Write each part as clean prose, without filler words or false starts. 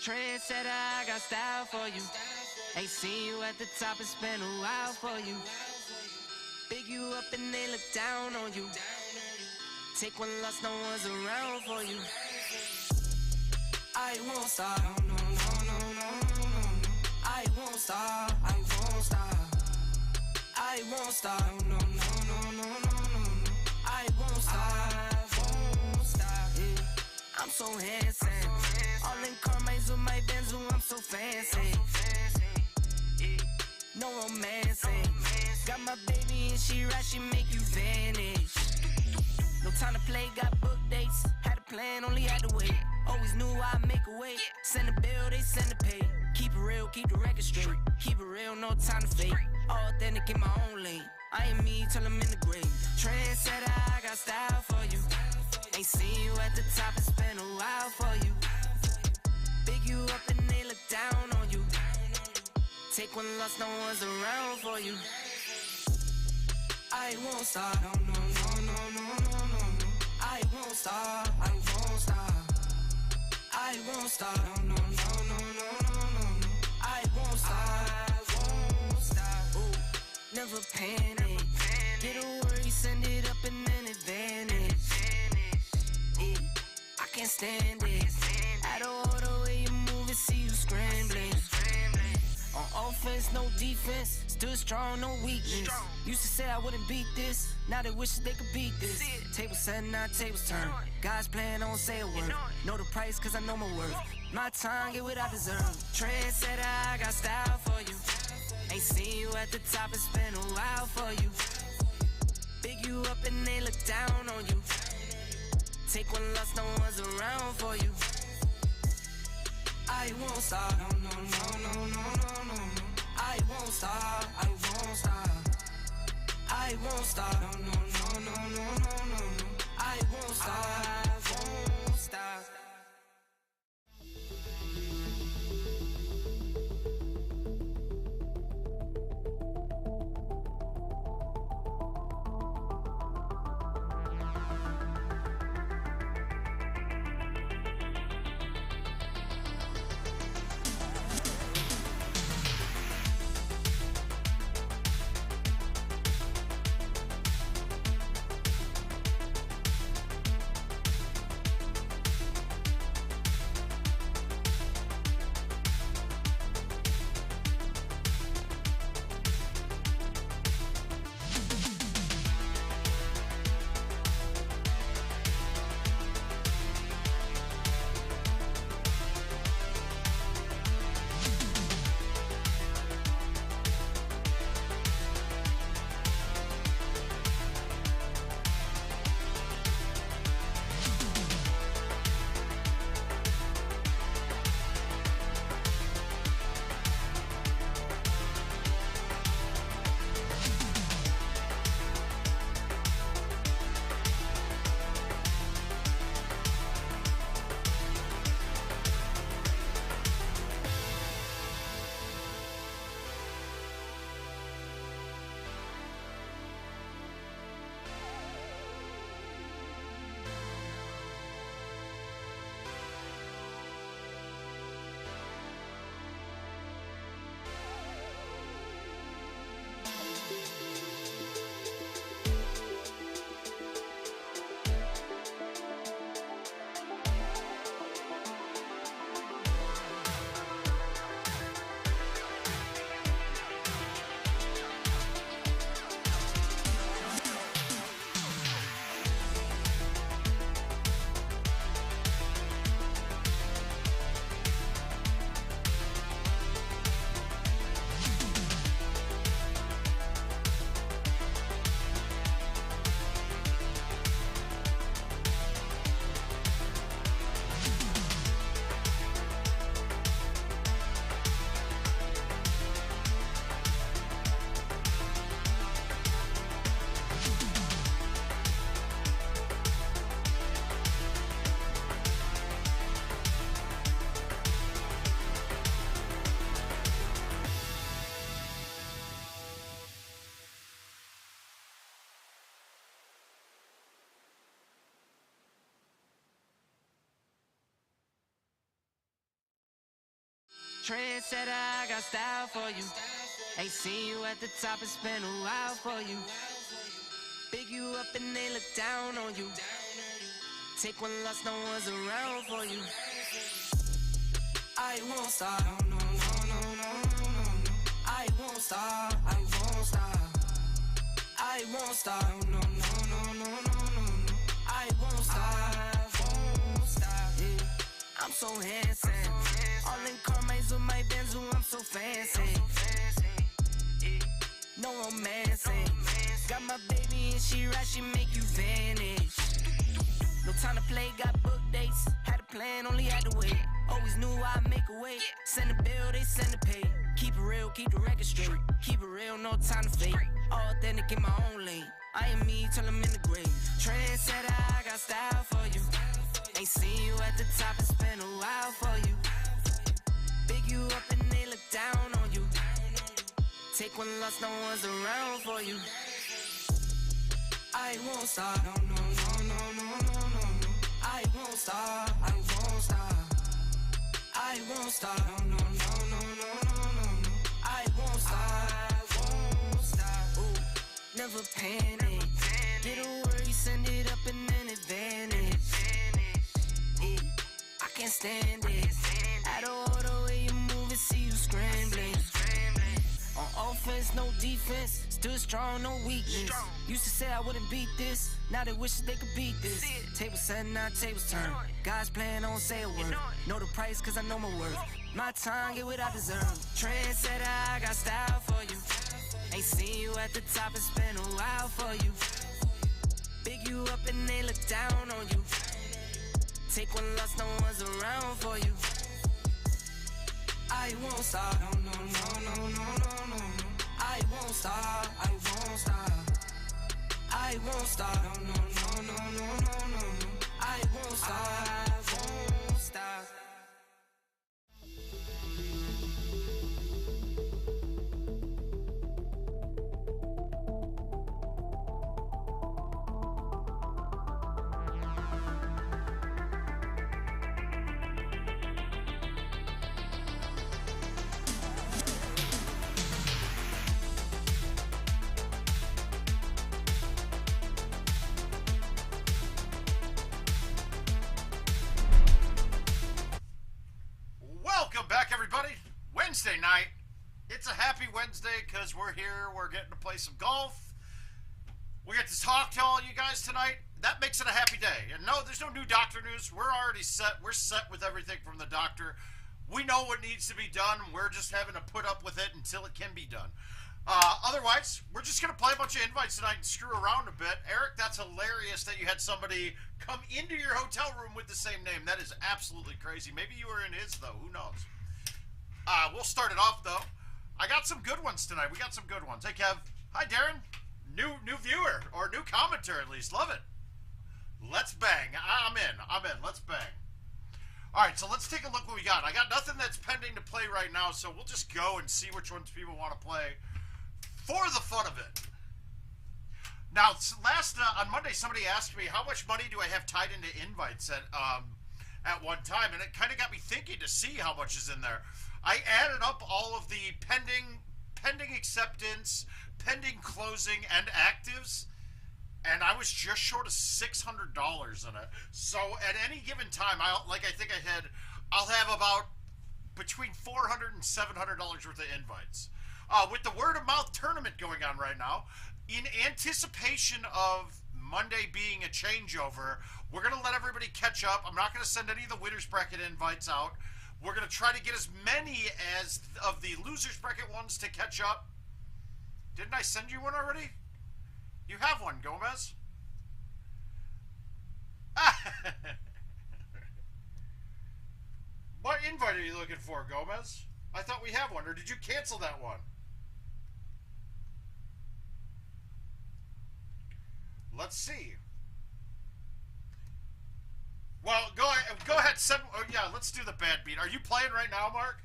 Trendsetter, I got style for you. Ain't seen you at the top, it's been a while for you. Big you up and they look down on you. Take one loss, no one's around for you. I won't stop, no, no, no, no, no, no. I won't stop, I won't stop. I won't stop, no, no, no, no, no, no. I won't stop, yeah. I'm so handsome. All in Carmine's with my Benz, I'm so fancy. No romancing. Got my baby and she right, she make you vanish. No time to play, got book dates. Had a plan, only had to wait. Always knew I'd make a way. Send a bill, they send a pay. Keep it real, keep the record straight. Keep it real, no time to fake. All authentic in my own lane. I ain't me till I'm in the grave. Trendsetter, I got style for you. Ain't seen you at the top, it's been a while for you. Big you up and they look down on you. Take one loss, no one's around for you. I won't stop, no, no, no, no, no, no, no. I won't stop, I won't stop. I won't stop, no, no, no, no, no, no, no. I won't stop, ooh, never panic. Get a worry, send it up in an advantage. Yeah, I can't stand it. Out of order way you move it, see you scrambling. On offense, no defense. Still strong, no weakness. Used to say I wouldn't beat this. Now they wish they could beat this. Tables set, now tables turn. God's plan, don't say a word. Know the price, cause I know my worth. My time, get what I deserve. Trendsetter, I got style for you. Ain't seen you at the top, it's been a while for you. Big you up and they look down on you. Take one loss, no one's around for you. I won't stop, no, no, no, no, no, no, no. I won't stop, I won't stop. I won't stop, no, no, no, no, no, no, no. I won't stop, I won't stop. Trendsetter, I got style for you. Ain't seen you at the top, it's been a while for you. Big you up and they look down on you. Take one loss, no one's around for you. I won't stop, no, no, no, no, no, no. I won't stop, I won't stop. I won't stop, no, no, no, no, no, no, no. I won't stop, yeah. I'm so handsome. All in Carmine's with my Benzo, I'm so fancy. No romancing. Got my baby and she right, she make you vanish. No time to play, got book dates. Had a plan, only had to wait. Always knew I'd make a way. Send a bill, they send a pay. Keep it real, keep the record straight. Keep it real, no time to fake. All authentic in my own lane. I am me till I'm in the grave. Trendsetter, I got style for you. Ain't seen you at the top, it's been a while for you. Big you up and they look down on you. Take one loss, no one's around for you. I won't stop, no, no, no, no, no, no, no. I won't stop, I won't stop. I won't stop, no, no, no, no, no, no, no. I won't stop, ooh, never panic. Get a worry, send it up and then advantage. Yeah, I can't stand it. Out of order way you move and see you scrambling. On offense, no defense. Stood strong, no weakness. Used to say I wouldn't beat this. Now they wish they could beat this. Tables set, now tables turn. God's plan, don't say a word. Know the price, cause I know my worth. My time, get what I deserve. Trendsetter, I got style for you. Ain't seen you at the top, it's been a while for you. Big you up and they look down on you. Take one loss, no one's around for you. I won't stop, no, no, no, no, no, no, no. I won't stop, I won't stop. I won't stop, no, no, no, no, no, no, no. I won't stop, won't stop. Wednesday night. It's a happy Wednesday because we're here. We're getting to play some golf. We get to talk to all you guys tonight. That makes it a happy day. And no, there's no new doctor news. We're already set. We're set with everything from the doctor. We know what needs to be done. We're just having to put up with it until it can be done. Otherwise, we're just going to play a bunch of invites tonight and screw around a bit. Eric, that's hilarious that you had somebody come into your hotel room with the same name. That is absolutely crazy. Maybe you were in his, though. Who knows? We'll start it off, though. I got some good ones tonight. We got some good ones. Hey, Kev. Hi, Darren. New viewer, or new commenter, at least. Love it. Let's bang. I'm in. Let's bang. All right, so let's take a look what we got. I got nothing that's pending to play right now, so we'll just go and see which ones people want to play for the fun of it. Now, on Monday, somebody asked me, how much money do I have tied into invites at one time? And it kind of got me thinking to see how much is in there. I added up all of the pending acceptance, pending closing, and actives, and I was just short of $600 in it. So at any given time, I'll have about between $400 and $700 worth of invites. With the word of mouth tournament going on right now, in anticipation of Monday being a changeover, we're going to let everybody catch up. I'm not going to send any of the winners bracket invites out. We're going to try to get as many as of the losers bracket ones to catch up. Didn't I send you one already? You have one, Gomez. What invite are you looking for, Gomez? I thought we have one, or did you cancel that one? Let's see. Well, go ahead. Send. Oh, yeah, let's do the bad beat. Are you playing right now, Mark?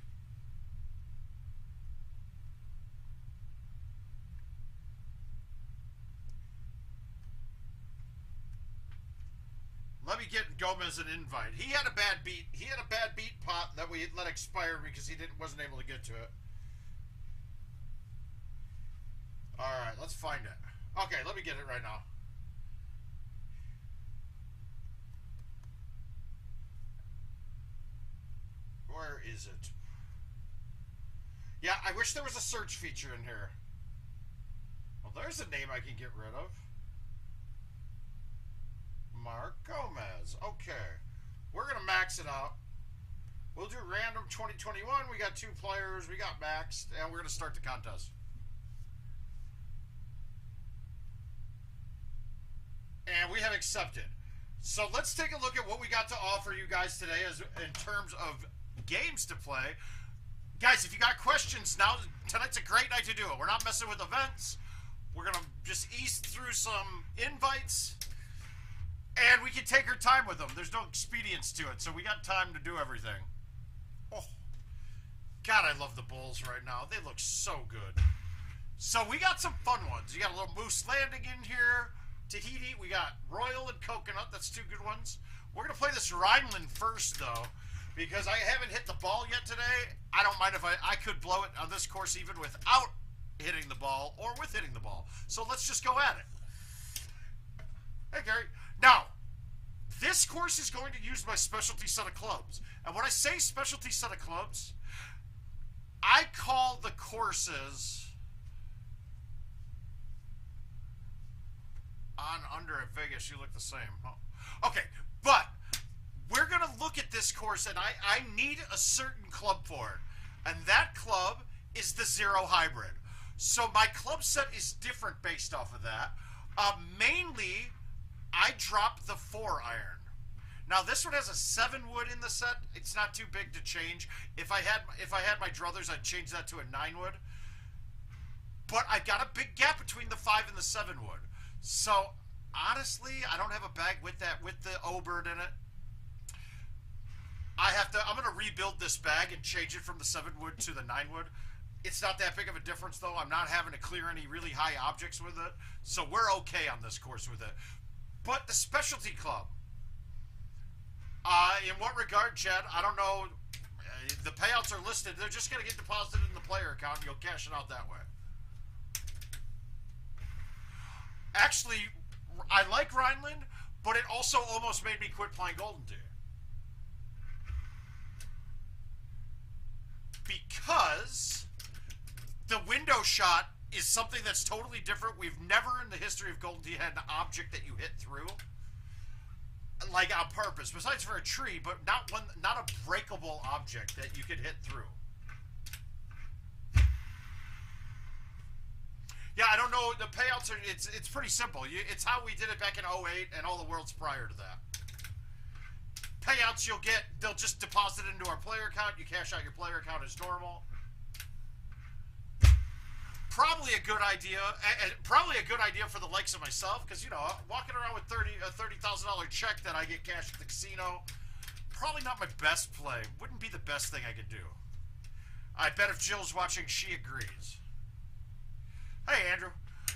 Let me Gomez an invite. He had a bad beat. He had a bad beat pot that we let expire because he wasn't able to get to it. All right, let's find it. Okay, let me get it right now. Where is it? Yeah, I wish there was a search feature in here. Well, there's a name I can get rid of. Marc Gomez. Okay. We're going to max it out. We'll do random 2021. We got 2 players. We got maxed. And we're going to start the contest. And we have accepted. So let's take a look at what we got to offer you guys today as in terms of games to play. Guys, if you got questions, tonight's a great night to do it. We're not messing with events. We're going to just ease through some invites. And we can take our time with them. There's no expedience to it, so we got time to do everything. Oh, God, I love the Bulls right now. They look so good. So we got some fun ones. You got a little Moose Landing in here. Tahiti. We got Royal and Coconut. That's 2 good ones. We're going to play this Rhineland first, though, because I haven't hit the ball yet today. I don't mind if I could blow it on this course even without hitting the ball or with hitting the ball. So let's just go at it. Hey, Gary. Now, this course is going to use my specialty set of clubs. And when I say specialty set of clubs, I call the courses on under at Vegas. You look the same. Oh. Okay, but we're going to look at this course, and I need a certain club for it. And that club is the Zero Hybrid. So my club set is different based off of that. Mainly, I dropped the 4-iron. Now this one has a 7-wood in the set. It's not too big to change. If I had my druthers, I'd change that to a 9-wood. But I got a big gap between the 5 and the 7-wood. So honestly, I don't have a bag with the O-bird in it. I'm gonna rebuild this bag and change it from the 7-wood to the 9-wood. It's not that big of a difference though. I'm not having to clear any really high objects with it. So we're okay on this course with it. But the specialty club, in what regard, Jed? I don't know. The payouts are listed. They're just going to get deposited in the player account and you'll cash it out that way. Actually, I like Rhineland, but it also almost made me quit playing GoldenTeeTV. Because the window shot is something that's totally different. We've never in the history of GoldenTeeTV had an object that you hit through, like on purpose, besides for a tree, but not a breakable object that you could hit through. Yeah, I don't know. The payouts are it's pretty simple. It's how we did it back in 08 and all the worlds prior to that. Payouts they'll just deposit into our player account. You cash out your player account as normal. Probably a good idea. Probably a good idea for the likes of myself, because walking around with a $30,000 check that I get cashed at the casino, probably not my best play. Wouldn't be the best thing I could do. I bet if Jill's watching, she agrees. Hey, Andrew.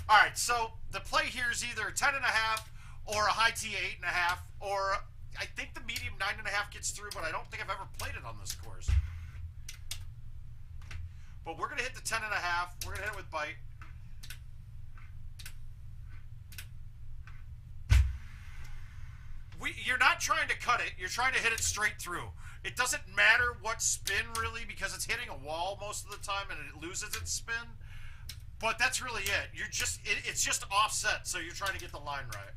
All right, so the play here is either 10.5 or a high T 8.5, or I think the medium 9.5 gets through, but I don't think I've ever played it on this course. But we're going to hit the 10.5. We're going to hit it with bite. You're not trying to cut it. You're trying to hit it straight through. It doesn't matter what spin, really, because it's hitting a wall most of the time and it loses its spin. But that's really it. It's just offset, so you're trying to get the line right.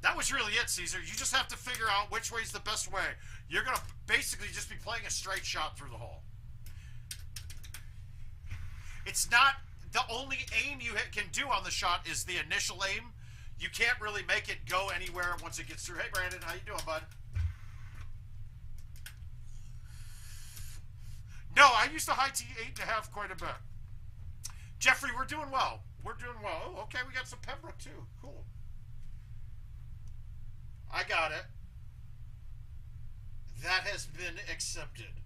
That was really it, Caesar. You just have to figure out which way is the best way. You're going to basically just be playing a straight shot through the hole. It's not... The only aim you can do on the shot is the initial aim. You can't really make it go anywhere once it gets through. Hey, Brandon, how you doing, bud? No, I used to high T 8.5 quite a bit. Jeffrey, we're doing well. We're doing well. Oh, okay, we got some Pembroke, too. Cool. I got it. That has been accepted.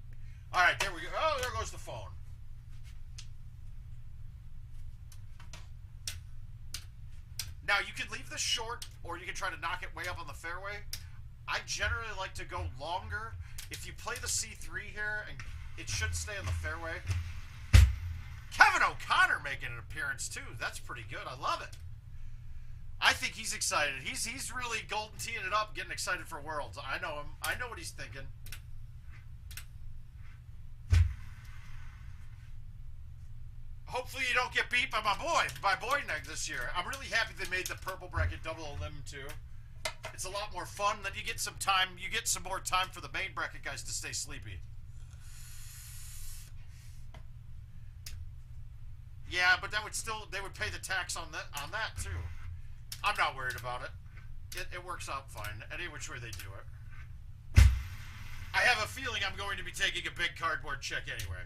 All right, there we go. Oh, there goes the phone. Now, you can leave this short, or you can try to knock it way up on the fairway. I generally like to go longer. If you play the C3 here, and it should stay on the fairway. Kevin O'Connor making an appearance, too. That's pretty good. I love it. I think he's excited. He's really golden teeing it up, getting excited for Worlds. I know him. I know what he's thinking. Hopefully you don't get beat by my boy Neg this year. I'm really happy they made the purple bracket double elim too. It's a lot more fun. Then you get some time. You get some more time for the main bracket guys to stay sleepy. Yeah, but that would still, they would pay the tax on that too. I'm not worried about it. It works out fine. Any which way they do it. I have a feeling I'm going to be taking a big cardboard check anyway.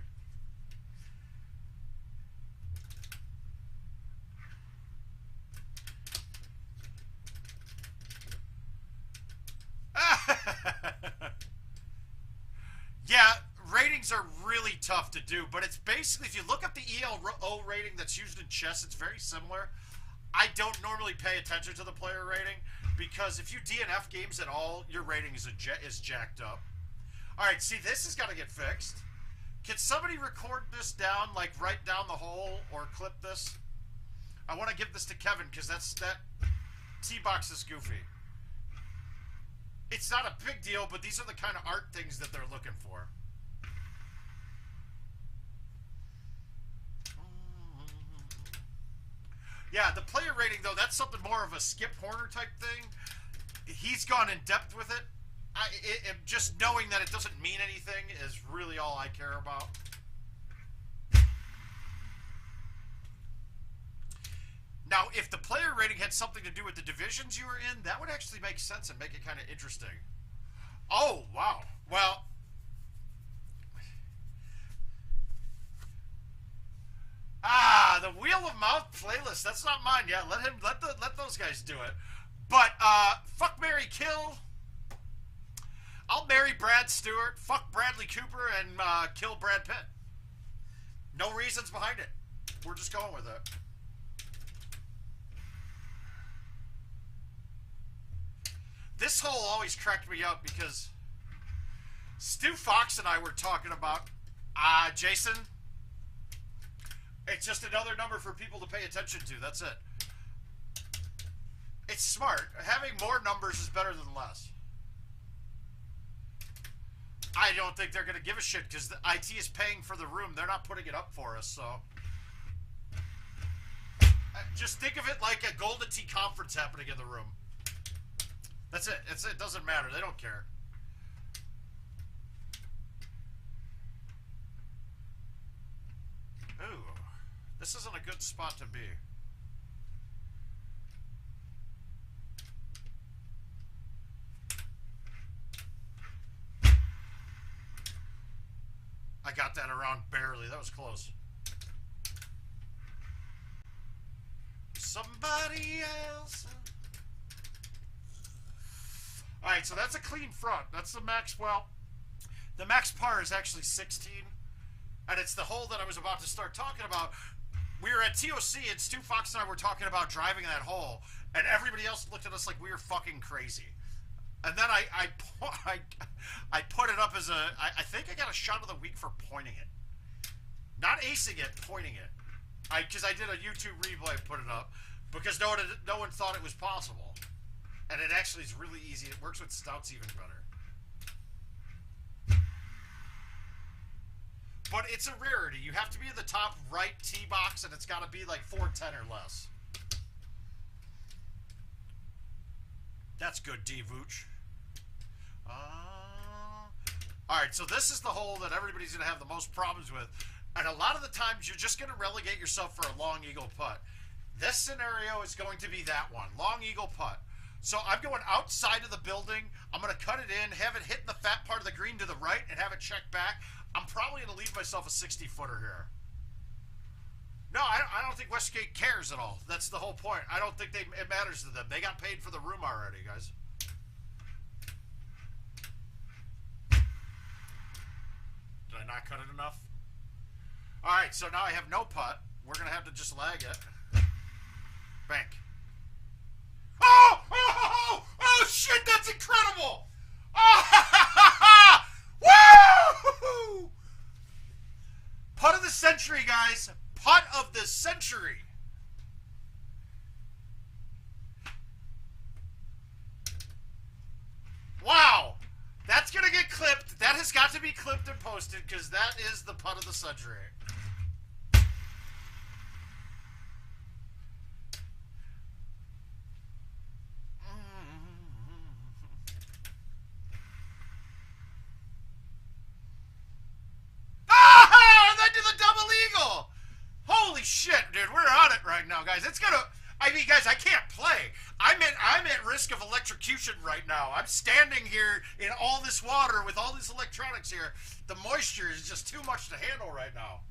Yeah, ratings are really tough to do, but it's basically, if you look up the ELO rating that's used in chess, it's very similar. I don't normally pay attention to the player rating, because if you DNF games at all, your rating is jacked up. Alright, see, this has got to get fixed. Can somebody record this down, like right down the hole, or clip this? I want to give this to Kevin, because that tee box is goofy. It's not a big deal, but these are the kind of art things that they're looking for. Yeah, the player rating, though, that's something more of a Skip Horner type thing. He's gone in depth with it. Just knowing that it doesn't mean anything is really all I care about. Now, if the player rating had something to do with the divisions you were in, that would actually make sense and make it kind of interesting. Oh, wow. Well, the Wheel of Mouth playlist. That's not mine. Yeah, let those guys do it. But fuck, marry, kill. I'll marry Brad Stewart. Fuck Bradley Cooper and kill Brad Pitt. No reasons behind it. We're just going with it. This hole always cracked me up because Stu Fox and I were talking about, Jason, it's just another number for people to pay attention to. That's it. It's smart. Having more numbers is better than less. I don't think they're going to give a shit because the IT is paying for the room. They're not putting it up for us, so. Just think of it like a Golden Tee conference happening in the room. That's it. It doesn't matter. They don't care. Ooh. This isn't a good spot to be. I got that around barely. That was close. Somebody else. Alright, so that's a clean front. That's the max. Well, the max par is actually 16. And it's the hole that I was about to start talking about. We were at TOC and Stu Fox and I were talking about driving that hole. And everybody else looked at us like we were fucking crazy. And then I put it up as a... I think I got a shot of the week for pointing it. Not acing it, pointing it. Because I did a YouTube replay, put it up. Because no one thought it was possible. And it actually is really easy. It works with stouts even better. But it's a rarity. You have to be in the top right tee box, and it's got to be like 410 or less. That's good, D. Vooch. Alright, so this is the hole that everybody's going to have the most problems with. And a lot of the times, you're just going to relegate yourself for a long eagle putt. This scenario is going to be that one. Long eagle putt. So I'm going outside of the building. I'm going to cut it in, have it hit the fat part of the green to the right, and have it check back. I'm probably going to leave myself a 60-footer here. No, I don't think Westgate cares at all. That's the whole point. I don't think it matters to them. They got paid for the room already, guys. Did I knock not cut it enough? All right, so now I have no putt. We're going to have to just lag it. Bank. Oh! Oh! Oh, shit, that's incredible! Oh! Woo! Putt of the century, guys. Putt of the century. Wow. That's going to get clipped. That has got to be clipped and posted because that is the putt of the century. Holy shit, dude, we're on it right now, guys. It's gonna, I mean, guys, I can't play. I'm at risk of electrocution right now. I'm standing here in all this water with all these electronics here. The moisture is just too much to handle right now.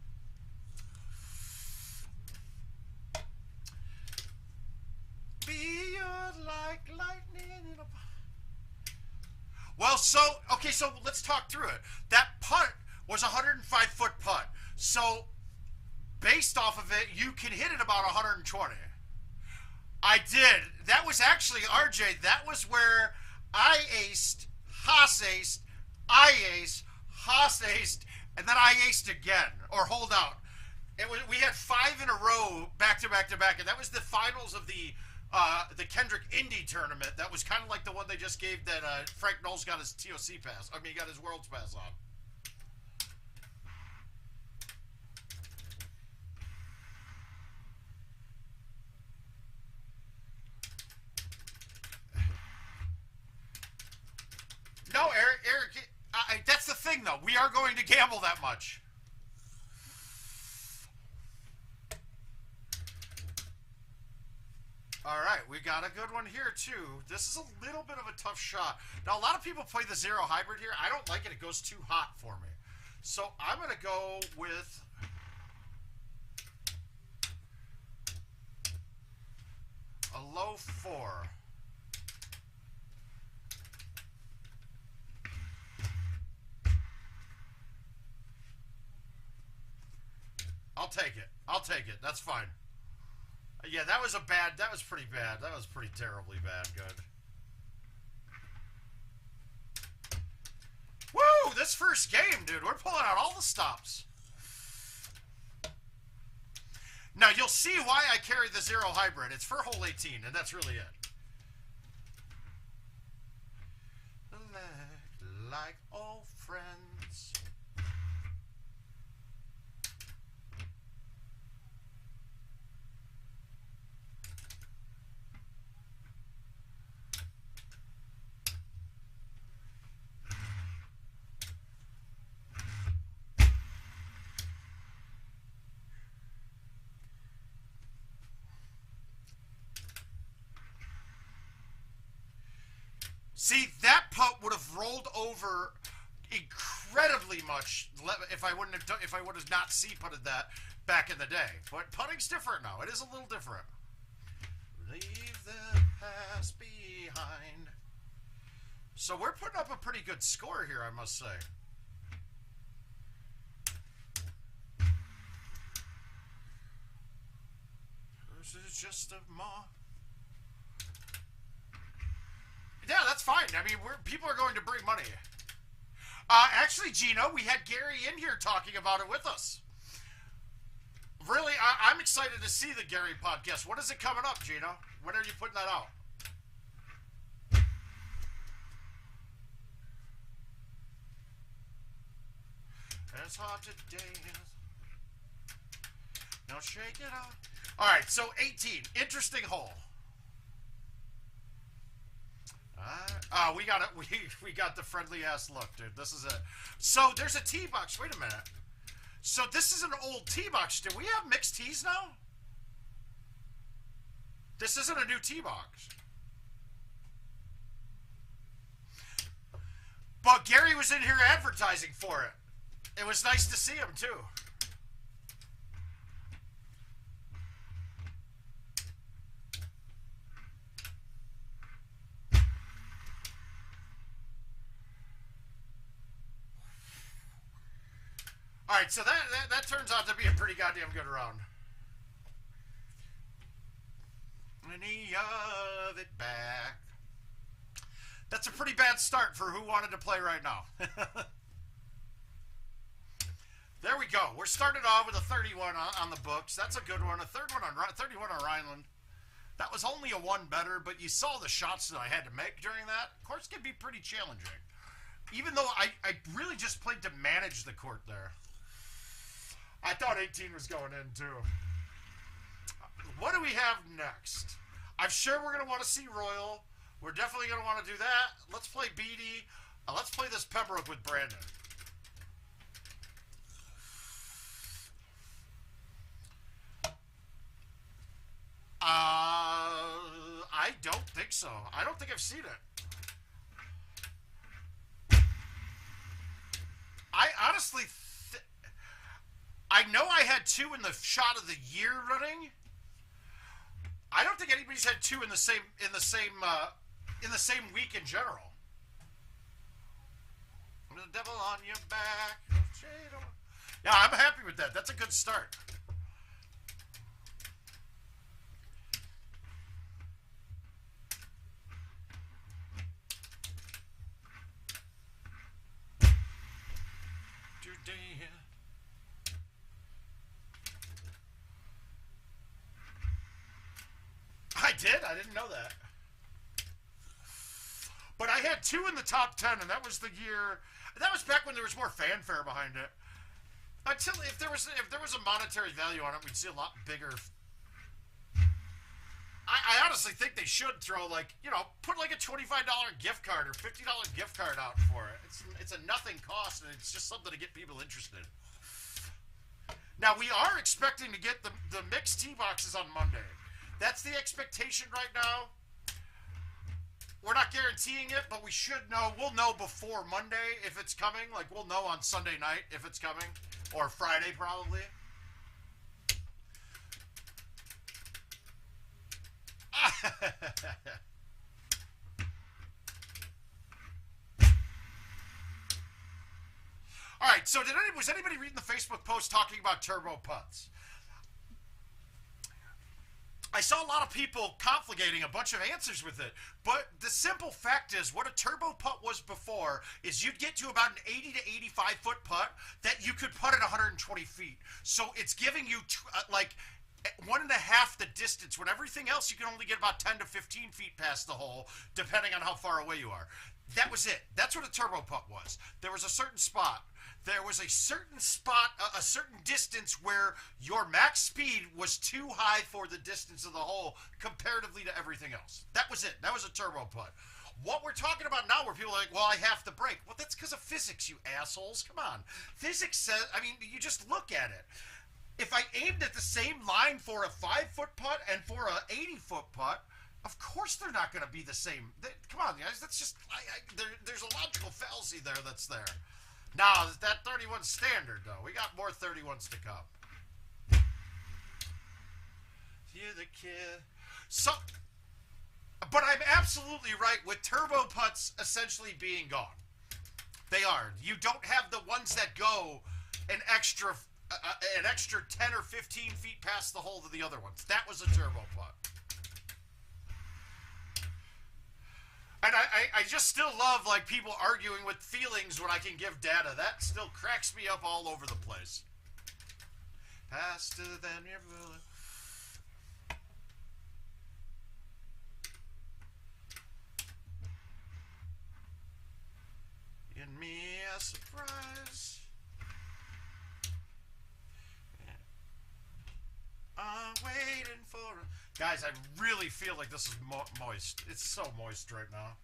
Be your like lightning in a... Well, so, okay, so let's talk through it. That putt was a 105-foot putt. So, based off of it, you can hit it about 120. I did. That was actually, RJ, that was where I aced, Haas aced, I aced, Haas aced, and then I aced again. Or hold out. We had 5 in a row, back to back to back, and that was the finals of the Kendrick Indy tournament. That was kind of like the one they just gave that Frank Knowles got his TOC pass. I mean, he got his Worlds pass on. No, Eric, that's the thing, though. We are going to gamble that much. All right, we got a good one here, too. This is a little bit of a tough shot. Now, a lot of people play the zero hybrid here. I don't like it. It goes too hot for me. So I'm going to go with... a low 4. I'll take it. I'll take it. That's fine. Yeah, that was pretty bad. That was pretty terribly bad. Good. Woo! This first game, dude. We're pulling out all the stops. Now, you'll see why I carry the zero hybrid. It's for hole 18, and that's really it. Like old friends. See, that putt would have rolled over incredibly much if I would have not C-putted that back in the day. But putting's different now. It is a little different. Leave the past behind. So we're putting up a pretty good score here, I must say. This is just a more... Yeah, that's fine. I mean, people are going to bring money. Actually, Gino, we had Gary in here talking about it with us. Really, I'm excited to see the Gary podcast. When is it coming up, Gino? When are you putting that out? It's hard to dance. Now shake it off. All right, so 18. Interesting hole. We got the friendly ass look, dude. This is it. So there's a tee box. Wait a minute. So this is an old tee box. Do we have mixed tees now? This isn't a new tee box. But Gary was in here advertising for it. It was nice to see him too. All right, so that turns out to be a pretty goddamn good round. Any of it back. That's a pretty bad start for who wanted to play right now. There we go. We're started off with a 31 on the books. That's a good one. A 31 on Rhineland. That was only a one better, but you saw the shots that I had to make during that. Courts can be pretty challenging. Even though I really just played to manage the court there. I thought 18 was going in too. What do we have next? I'm sure we're going to want to see Royal. We're definitely going to want to do that. Let's play Beatty. Let's play this Pembroke with Brandon. I don't think so. I don't think I've seen it. I honestly, I know I had 2 in the shot of the year running. I don't think anybody's had 2 in the same week in general. The devil on your back. Yeah, I'm happy with that. That's a good start. I did? I didn't know that. But I had 2 in the top 10, and that was the year. That was back when there was more fanfare behind it. Until if there was a monetary value on it, we'd see a lot bigger. I honestly think they should throw, like, you know, put like a $25 gift card or $50 gift card out for it. It's a nothing cost, and it's just something to get people interested. Now, we are expecting to get the mixed tee boxes on Monday. That's the expectation right now. We're not guaranteeing it, but we should know. We'll know before Monday if it's coming. Like, we'll know on Sunday night if it's coming. Or Friday, probably. All right, so was anybody reading the Facebook post talking about turbo putts? I saw a lot of people conflating a bunch of answers with it, but the simple fact is what a turbo putt was before is you'd get to about an 80 to 85 foot putt that you could putt at 120 feet. So it's giving you like 1.5 the distance when everything else you can only get about 10 to 15 feet past the hole, depending on how far away you are. That was it. That's what a turbo putt was. There was a certain spot. There was a certain spot, a certain distance where your max speed was too high for the distance of the hole comparatively to everything else. That was it. That was a turbo putt. What we're talking about now where people are like, well, I have to break. Well, that's because of physics, you assholes. Come on. Physics says, I mean, you just look at it. If I aimed at the same line for a 5-foot putt and for a 80-foot putt, of course they're not going to be the same. Come on, guys. That's just, there's a logical fallacy there that's there. Now, that 31 standard, though. We got more 31s to come. You're the kid. So, but I'm absolutely right with turbo putts essentially being gone. They are. You don't have the ones that go an extra 10 or 15 feet past the hole to the other ones. That was a turbo putt. And I just still love, like, people arguing with feelings when I can give data. That still cracks me up all over the place. Faster than your bullet. Give me a surprise. I'm waiting for it. Guys, I really feel like this is moist. It's so moist right now.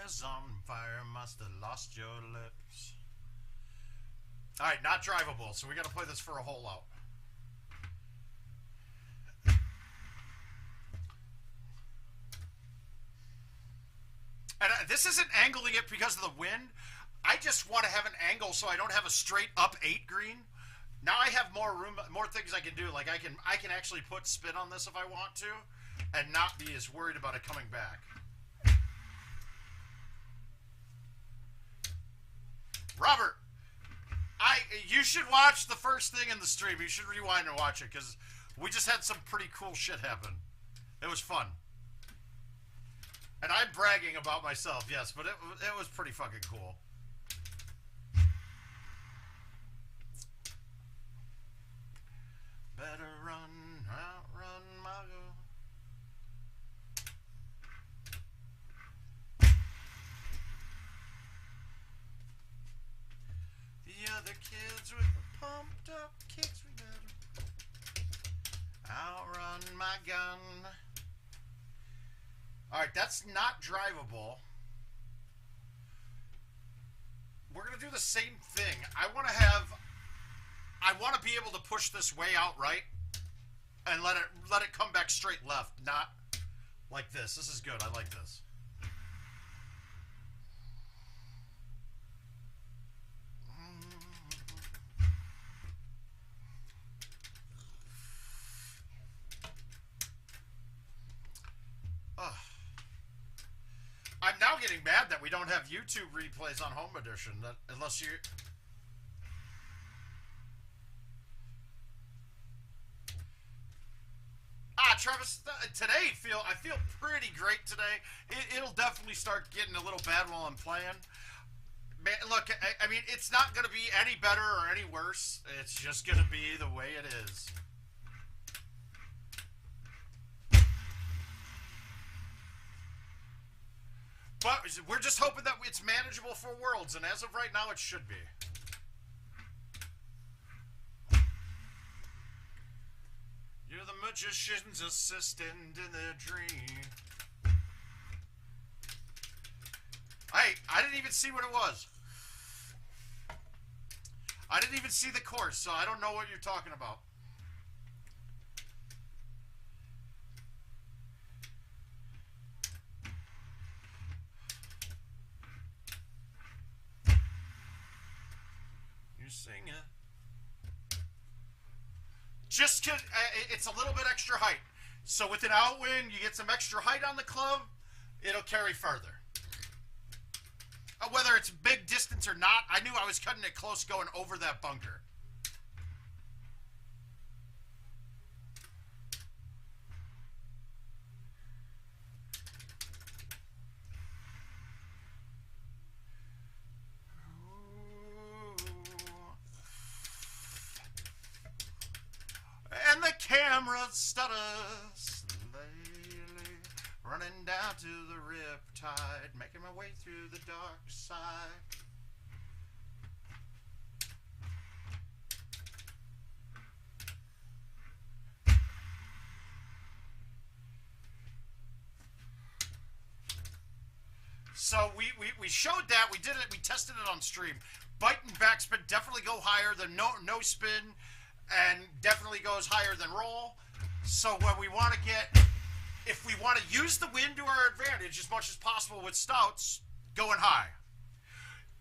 As on fire, must have lost your lips. All right, not drivable, so we got to play this for a hole out. And this isn't angling it because of the wind. I just want to have an angle so I don't have a straight up 8 green. Now I have more room, more things I can do. Like I can actually put spin on this if I want to, and not be as worried about it coming back. Robert, you should watch the first thing in the stream. You should rewind and watch it because we just had some pretty cool shit happen. It was fun. And I'm bragging about myself, yes, but it was pretty fucking cool. Better run, outrun my girl. The other kids with the pumped up kicks, we better outrun my gun. Alright, that's not drivable. We're going to do the same thing. I want to be able to push this way out right and let it come back straight left, not like this. This is good. I like this. I'm now getting mad that we don't have YouTube replays on Home Edition. That unless you. Travis, today I feel pretty great today. It'll definitely start getting a little bad while I'm playing. Man, look, I mean, it's not going to be any better or any worse. It's just going to be the way it is. But we're just hoping that it's manageable for Worlds, and as of right now, it should be. You're the magician's assistant in their dream. Hey, I didn't even see what it was. I didn't even see the course, so I don't know what you're talking about. Sing it. Just cause it's a little bit extra height. So with an outwind, you get some extra height on the club, it'll carry further. Whether it's big distance or not, I knew I was cutting it close going over that bunker. And the camera stutters slowly, running down to the riptide, making my way through the dark side. So we showed that, we did it, we tested it on stream. Bite and backspin definitely go higher than no spin, and definitely goes higher than roll. So when we want to get, if we want to use the wind to our advantage as much as possible with stouts, going high.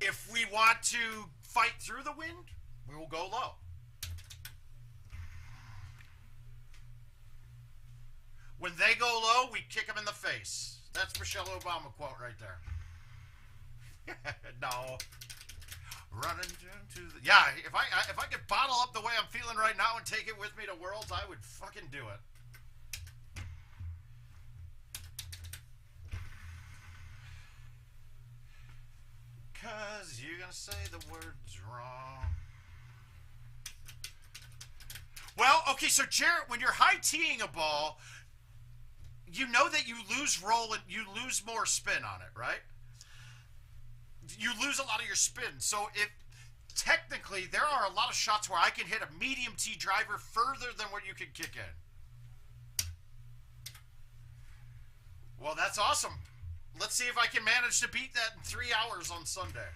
If we want to fight through the wind, we will go low. When they go low, we kick them in the face. That's Michelle Obama quote right there. No. Running to the... Yeah, if I could bottle up the way I'm feeling right now and take it with me to Worlds, I would fucking do it. Cause you're gonna say the words wrong. Well, okay, so Jarrett, when you're high teeing a ball, you know that you lose roll and you lose more spin on it, right? You lose a lot of your spin. So if technically there are a lot of shots where I can hit a medium tee driver further than what you can kick in. Well, that's awesome. Let's see if I can manage to beat that in 3 hours on Sunday.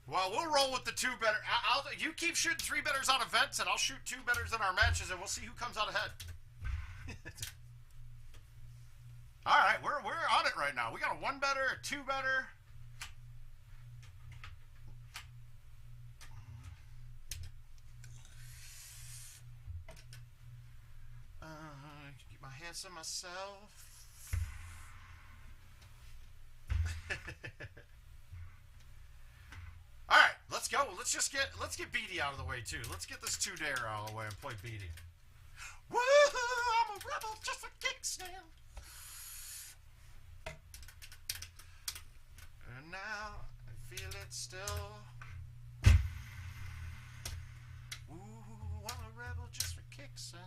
Well, we'll roll with the two better. You keep shooting three betters on events, and I'll shoot two betters in our matches, and we'll see who comes out ahead. All right, we're on it right now. We got a one better, a two better. guessing myself. All right, let's go. Let's get Beatty out of the way too. Let's get this 2-dare out of the way and play Beatty. Woo! I'm a rebel just for kicks now. And now I feel it still. Ooh, I'm a rebel just for kicks. I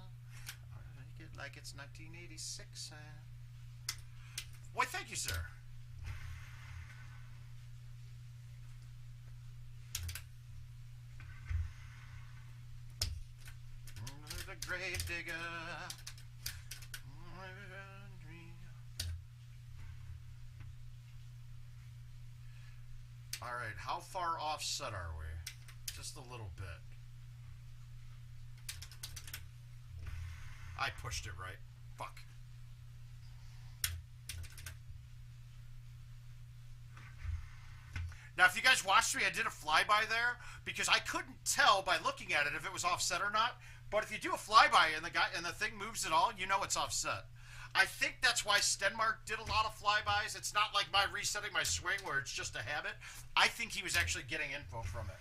make it like it's 1986. Why, thank you, sir. The grave digger. All right, how far offset are we? Just a little bit. I pushed it right. Fuck. Now, if you guys watched me, I did a flyby there because I couldn't tell by looking at it if it was offset or not. But if you do a flyby and the thing moves at all, you know it's offset. I think that's why Stenmark did a lot of flybys. It's not like my resetting my swing where it's just a habit. I think he was actually getting info from it.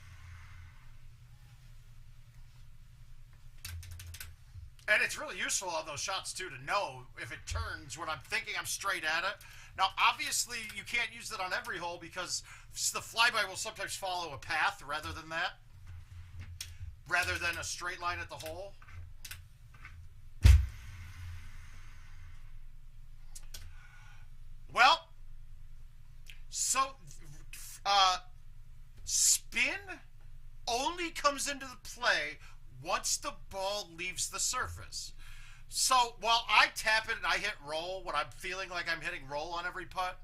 And it's really useful on those shots, too, to know if it turns when I'm thinking I'm straight at it. Now, obviously, you can't use that on every hole because the flyby will sometimes follow a path rather than that. Rather than a straight line at the hole. Well, so spin only comes into the play once the ball leaves the surface. So while I tap it and I hit roll when I'm feeling like I'm hitting roll on every putt,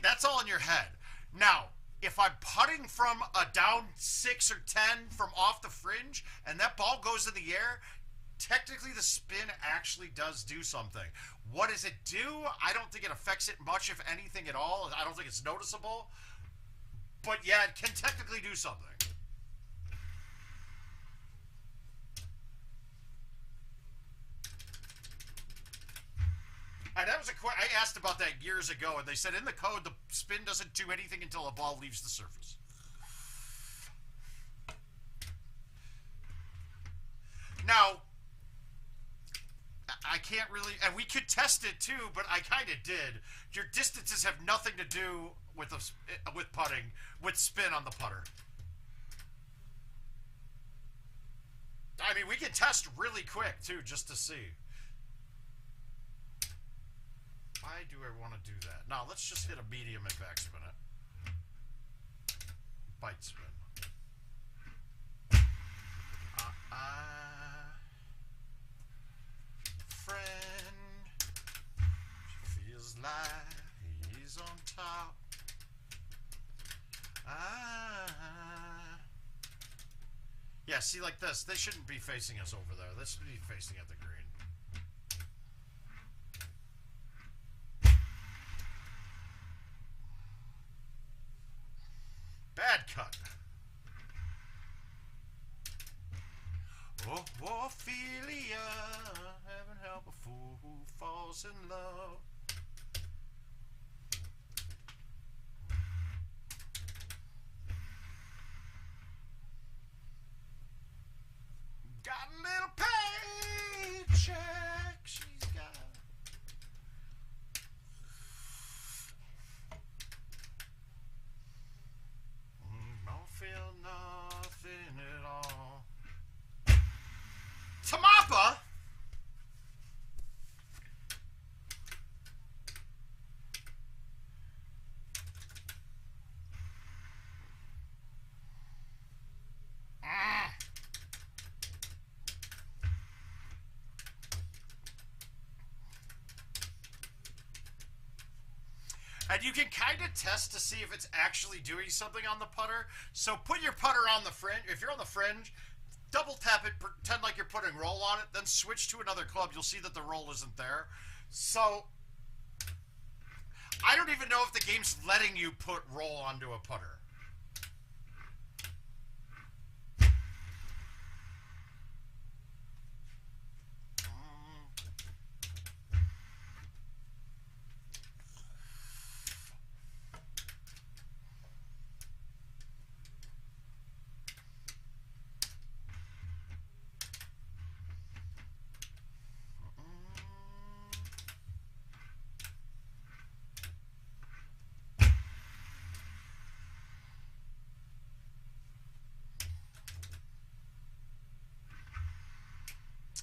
that's all in your head. Now, if I'm putting from a down 6 or 10 from off the fringe and that ball goes in the air, technically the spin actually does do something. What does it do? I don't think it affects it much, if anything at all. I don't think it's noticeable. But yeah, it can technically do something. And that was I asked about that years ago, and they said in the code the spin doesn't do anything until a ball leaves the surface. Now, I can't really, and we could test it too, but I kind of did. Your distances have nothing to do with putting, with spin on the putter. I mean, we can test really quick too, just to see. Why do I want to do that? Now, let's just hit a medium and backspin it. Bite spin. Friend, she feels like he's on top. Yeah, see, like this. They shouldn't be facing us over there. They should be facing at the green. Bad cut. Oh, Ophelia, heaven help a fool who falls in love. Got a little paycheck she's got. Don't feel nothing at all. Tamapa. And you can kind of test to see if it's actually doing something on the putter. So put your putter on the fringe. If you're on the fringe, double tap it, pretend like you're putting roll on it, then switch to another club. You'll see that the roll isn't there. So I don't even know if the game's letting you put roll onto a putter.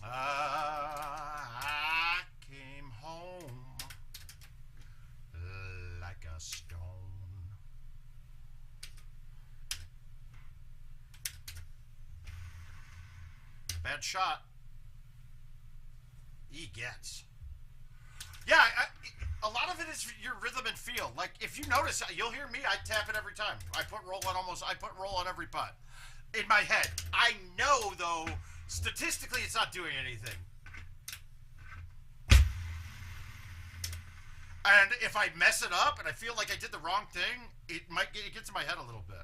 I came home like a stone. Bad shot. He gets. Yeah, a lot of it is your rhythm and feel. Like, if you notice, you'll hear me, I tap it every time. I put roll on every putt. In my head. I know, though, statistically it's not doing anything. And if I mess it up and I feel like I did the wrong thing, it gets in my head a little bit.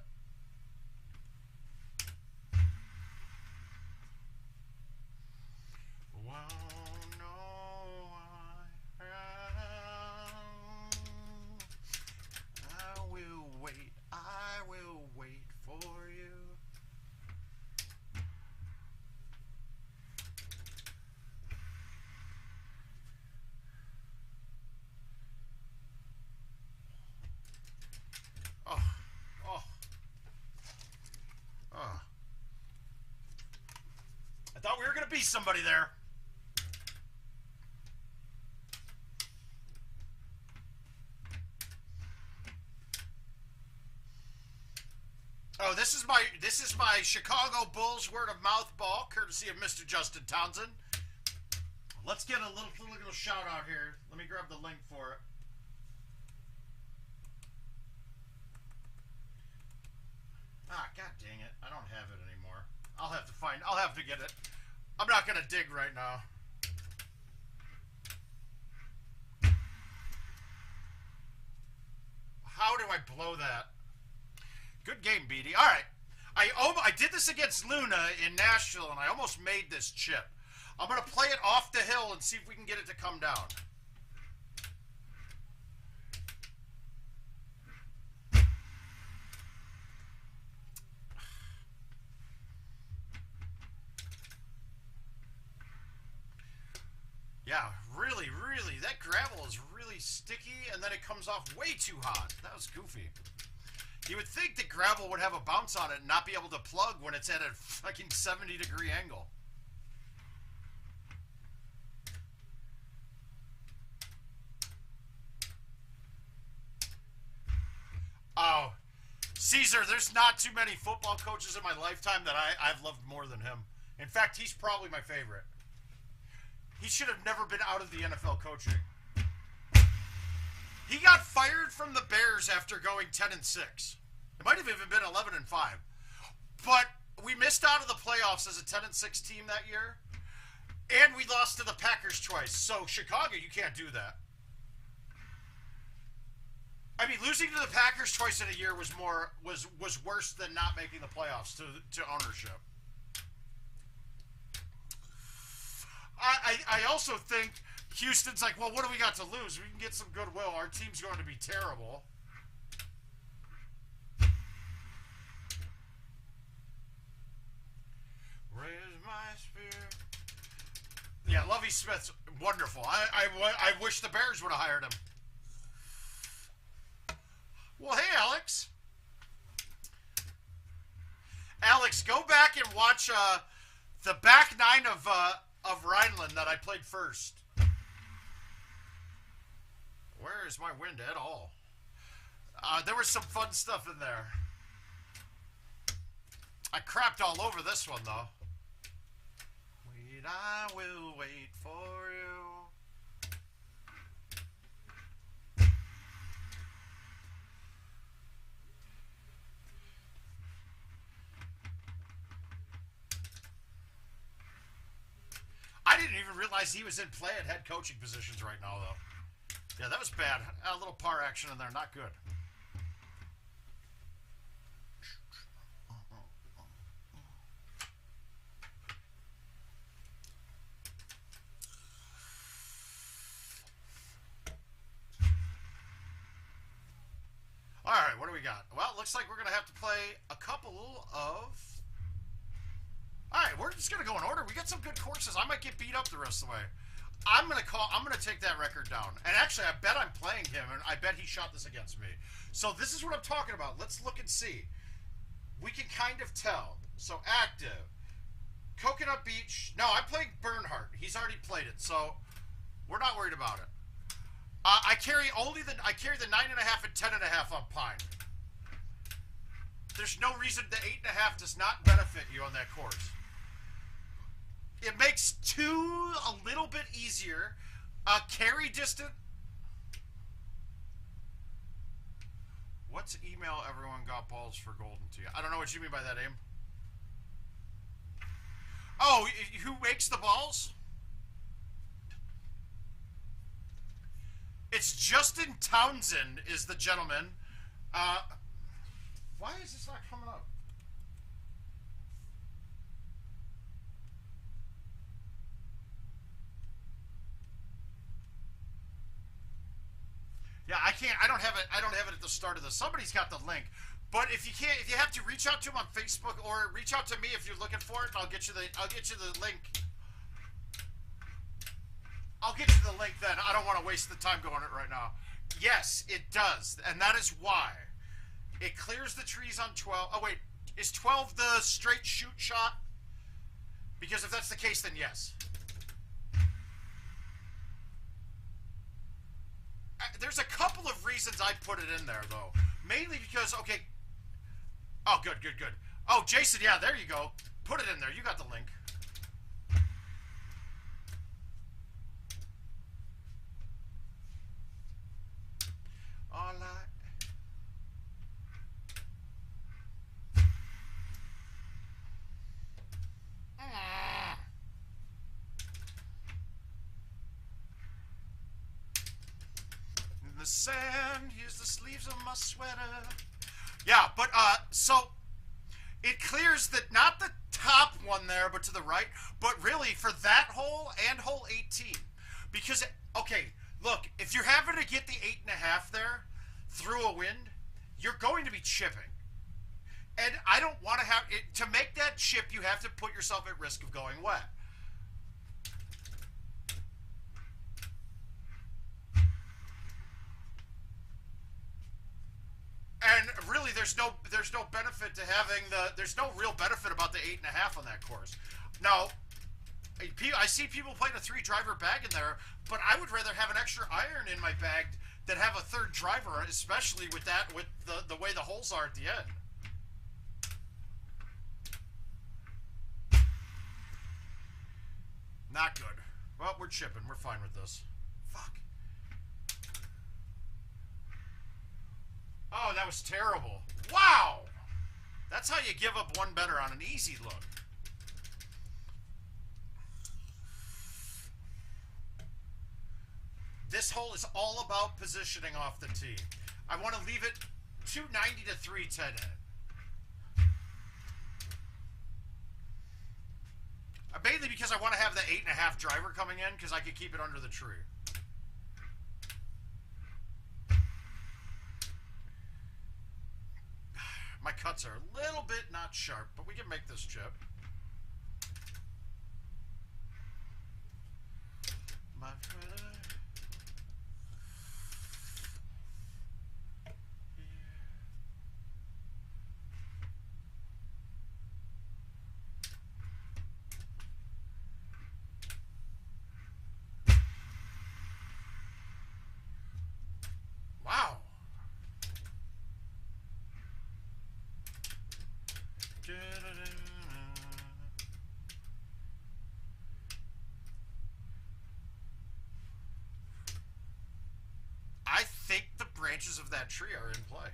I will wait for you. I thought we were going to be somebody there. Oh, this is my Chicago Bulls word of mouth ball, courtesy of Mr. Justin Townsend. Let's get a little shout out here. Let me grab the link for it. Ah, god dang it. I don't have it anymore. I'll have to get it. I'm not gonna dig right now. How do I blow that? Good game, Beatty. All right. I did this against Luna in Nashville, and I almost made this chip. I'm going to play it off the hill and see if we can get it to come down. Yeah, really, that gravel is really sticky, and then it comes off way too hot. That was goofy. You would think that gravel would have a bounce on it and not be able to plug when it's at a fucking 70-degree angle. Oh, Caesar, there's not too many football coaches in my lifetime that I've loved more than him. In fact, he's probably my favorite. He should have never been out of the NFL coaching. He got fired from the Bears after going 10-6. It might have even been 11-5. But we missed out of the playoffs as a 10-6 team that year. And we lost to the Packers twice. So, Chicago, you can't do that. I mean, losing to the Packers twice in a year was worse than not making the playoffs to ownership. I also think Houston's like, well, what do we got to lose? We can get some goodwill. Our team's going to be terrible. Raise my spirit. Yeah, Lovie Smith's wonderful. I wish the Bears would have hired him. Well, hey, Alex. Alex, go back and watch the back nine of Rhineland that I played first. Where is my wind at all? There was some fun stuff in there. I crapped all over this one, though. Wait, I will wait for you. I didn't even realize he was in play at head coaching positions right now, though. Yeah, that was bad. A little par action in there, not good. All right, what do we got? Well, it looks like we're going to have to play a couple of... All right, we're just going to go in order. We got some good courses. I might get beat up the rest of the way. I'm going to take that record down. And actually, I bet I'm playing him, and I bet he shot this against me. So this is what I'm talking about. Let's look and see. We can kind of tell. So active, Coconut Beach. No, I'm playing Bernhardt. He's already played it, so we're not worried about it. I carry the 9.5 and 10.5 on Pine. There's no reason the 8.5 does not benefit you on that course. It makes 2 a little bit easier. Carry distant. What's email everyone got balls for GoldenTeeTV? I don't know what you mean by that, Aim. Oh, who makes the balls? It's Justin Townsend is the gentleman. Why is this not coming up? Yeah, I can't. I don't have it. I don't have it at the start of this. Somebody's got the link. But if you can't, if you have to reach out to him on Facebook or reach out to me if you're looking for it, I'll get you the link. I'll get you the link then. I don't want to waste the time going it right now. Yes, it does. And that is why. It clears the trees on 12. Oh, wait. Is 12 the straight shoot shot? Because if that's the case, then yes. There's a couple of reasons I put it in there, though. Mainly because, okay. Oh, good. Oh, Jason, yeah, there you go. Put it in there. You got the link. All right. In the sand, here's the sleeves of my sweater. Yeah, but, so, it clears not the top one there, but to the right, but really for that hole and hole 18. Because, okay, look, if you're having to get the 8.5 there through a wind, you're going to be chipping. And I don't want to have it. To make that chip, you have to put yourself at risk of going wet. And really, there's no benefit to having there's no real benefit about the 8.5 on that course. Now, I see people playing a 3-driver bag in there, but I would rather have an extra iron in my bag than have a 3rd driver, especially with the way the holes are at the end. Not good. Well, we're chipping. We're fine with this. Fuck. Oh, that was terrible. Wow! That's how you give up one better on an easy look. This hole is all about positioning off the tee. I want to leave it 290 to 310 in it. Mainly because I want to have the 8.5 driver coming in because I can keep it under the tree. My cuts are a little bit not sharp, but we can make this chip. My brother. Wow. I think the branches of that tree are in play.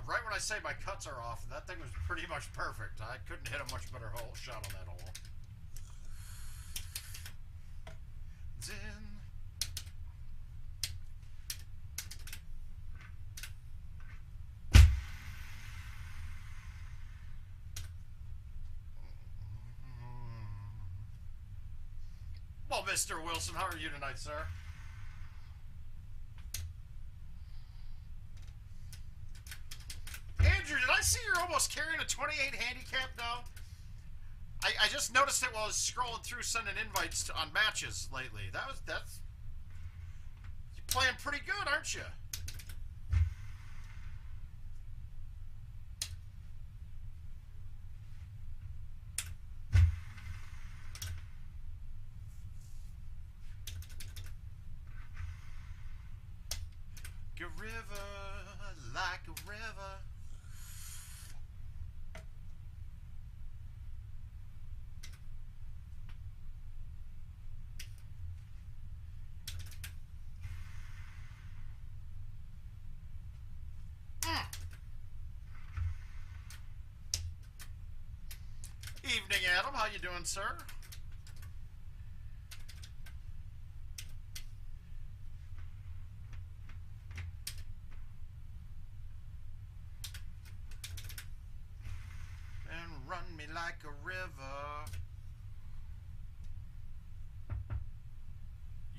Right when I say my cuts are off, that thing was pretty much perfect. I couldn't hit a much better shot on that hole. Well, Mr. Wilson, how are you tonight, sir? Andrew, did I see you're almost carrying a 28 handicap now? I just noticed it while I was scrolling through sending invites on matches lately. That's you're playing pretty good, aren't you? A river, like a river. Evening, Adam. How you doing, sir? And run me like a river.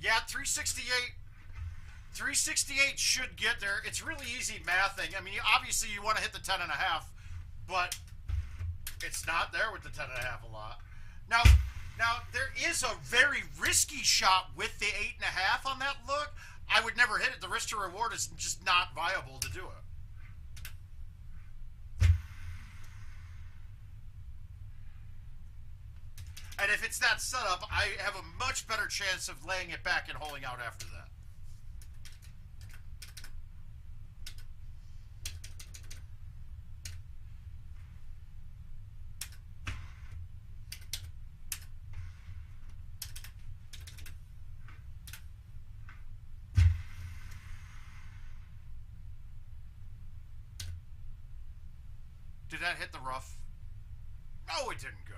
Yeah, 368. 368 should get there. It's really easy mathing. I mean, obviously you want to hit the 10.5, but it's not there with the 10.5 a lot. Now there is a very risky shot with the 8.5 on that look. I would never hit it. The risk to reward is just not viable to do it. And if it's that setup, I have a much better chance of laying it back and holding out after that. Did that hit the rough? No, it didn't. Good.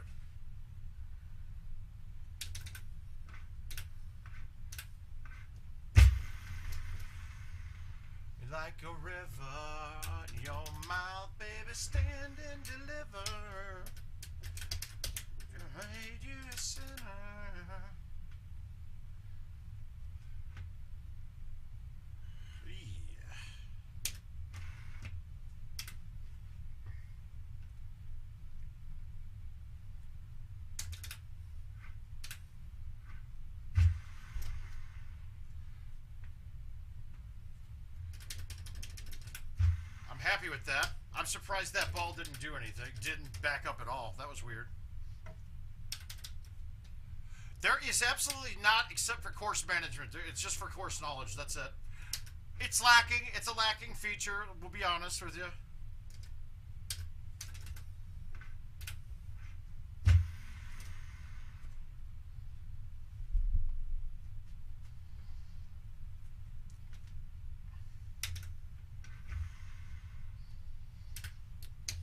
Like a river, your mouth, baby, stand and deliver. You made you a sinner. Happy with that. I'm surprised that ball didn't do anything. Didn't back up at all. That was weird. There is absolutely not, except for course management. It's just for course knowledge. That's it. It's lacking. It's a lacking feature. We'll be honest with you.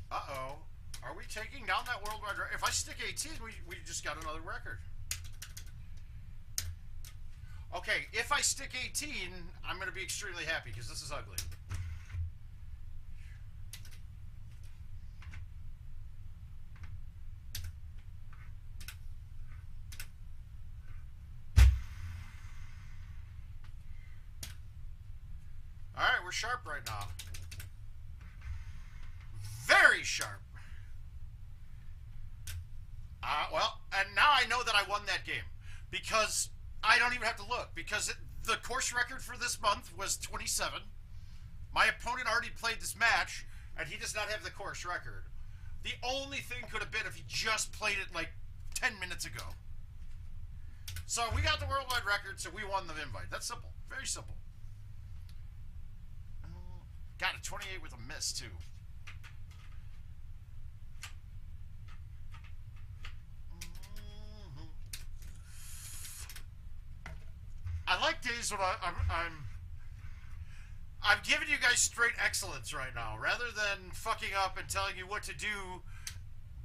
Uh-oh. Are we taking down that worldwide record? If I stick 18, we just got another record. Okay, if I stick 18, I'm going to be extremely happy because this is ugly. All right, we're sharp right now. Very sharp. Well, and now I know that I won that game because I don't even have to look because the course record for this month was 27. My opponent already played this match, and he does not have the course record. The only thing could have been if he just played it like 10 minutes ago. So we got the worldwide record, so we won the invite. That's simple. Very simple. Got a 28 with a miss, too. I like days when I'm giving you guys straight excellence right now, rather than fucking up and telling you what to do,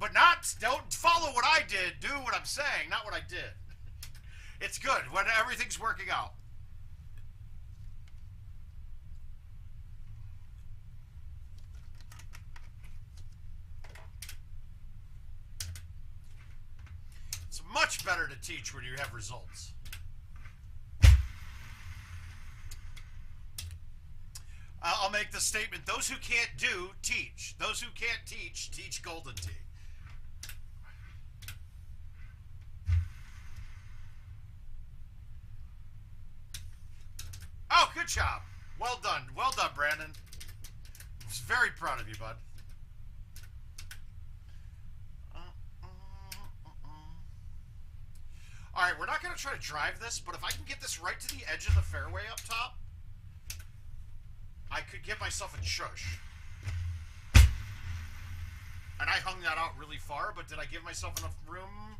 but don't follow what I did, do what I'm saying, not what I did. It's good when everything's working out. It's much better to teach when you have results. statement. Those who can't do, teach. Those who can't teach, teach Golden Tee. Oh, good job. Well done. Well done, Brandon. I was very proud of you, bud. All right, we're not going to try to drive this, but if I can get this right to the edge of the fairway up top, I could give myself a chush. And I hung that out really far, but did I give myself enough room?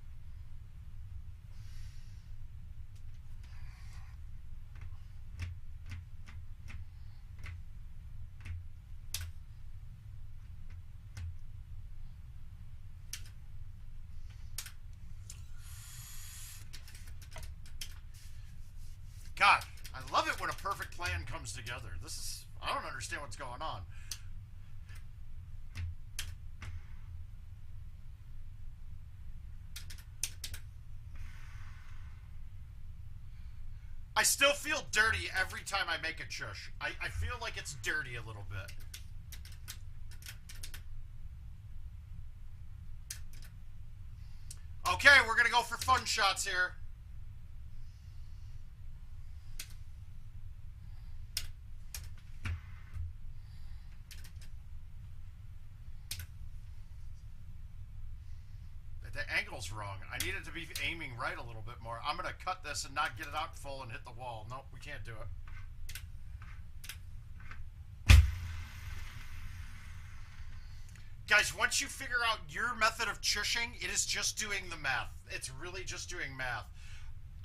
God, I love it when a perfect plan comes together. I don't understand what's going on. I still feel dirty every time I make a chush. I feel like it's dirty a little bit. Okay, we're going to go for fun shots here. The angle's wrong. I needed to be aiming right a little bit more. I'm going to cut this and not get it out full and hit the wall. Nope, we can't do it. Guys, once you figure out your method of chushing, it is just doing the math. It's really just doing math.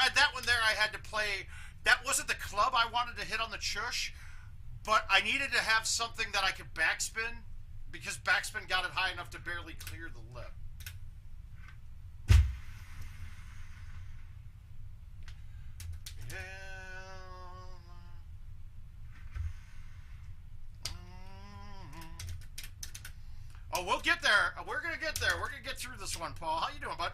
And that one there I had to play. That wasn't the club I wanted to hit on the chush, but I needed to have something that I could backspin because backspin got it high enough to barely clear the lip. Oh, we'll get there. We're going to get there. We're going to get through this one, Paul. How you doing, bud?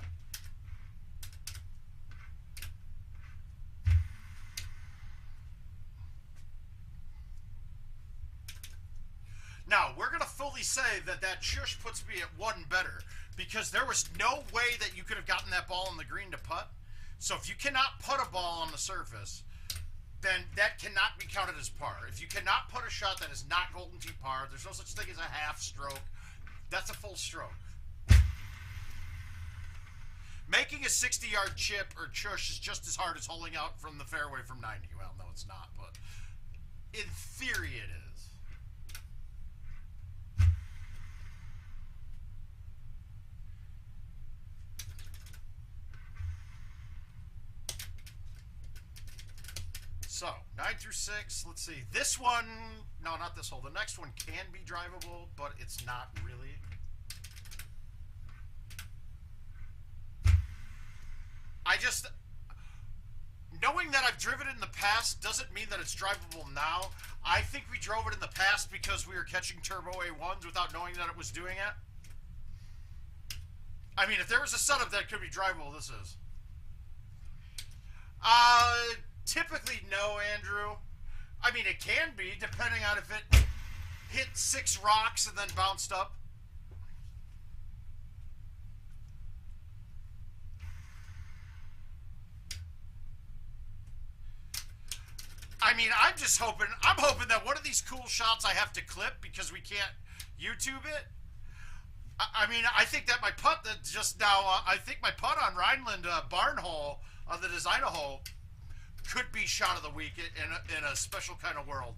Now, we're going to fully say that that shush puts me at one better because there was no way that you could have gotten that ball on the green to putt. So if you cannot putt a ball on the surface, then that cannot be counted as par. If you cannot putt a shot that is not Golden Tee par, there's no such thing as a half stroke. That's a full stroke. Making a 60-yard chip or chush is just as hard as holding out from the fairway from 90. Well, no, it's not, but in theory it is. So, 9 through 6, let's see. This one, no, not this hole. The next one can be drivable, but it's not really. Knowing that I've driven it in the past doesn't mean that it's drivable now. I think we drove it in the past because we were catching turbo A1s without knowing that it was doing it. I mean, if there was a setup that could be drivable, this is. Typically, no, Andrew. I mean, it can be, depending on if it hit 6 rocks and then bounced up. I mean, I'm hoping that one of these cool shots I have to clip because we can't YouTube it. I mean, I think that my putt that just now, I think my putt on Rhineland barn hole, on the designer hole, could be shot of the week in a special kind of world.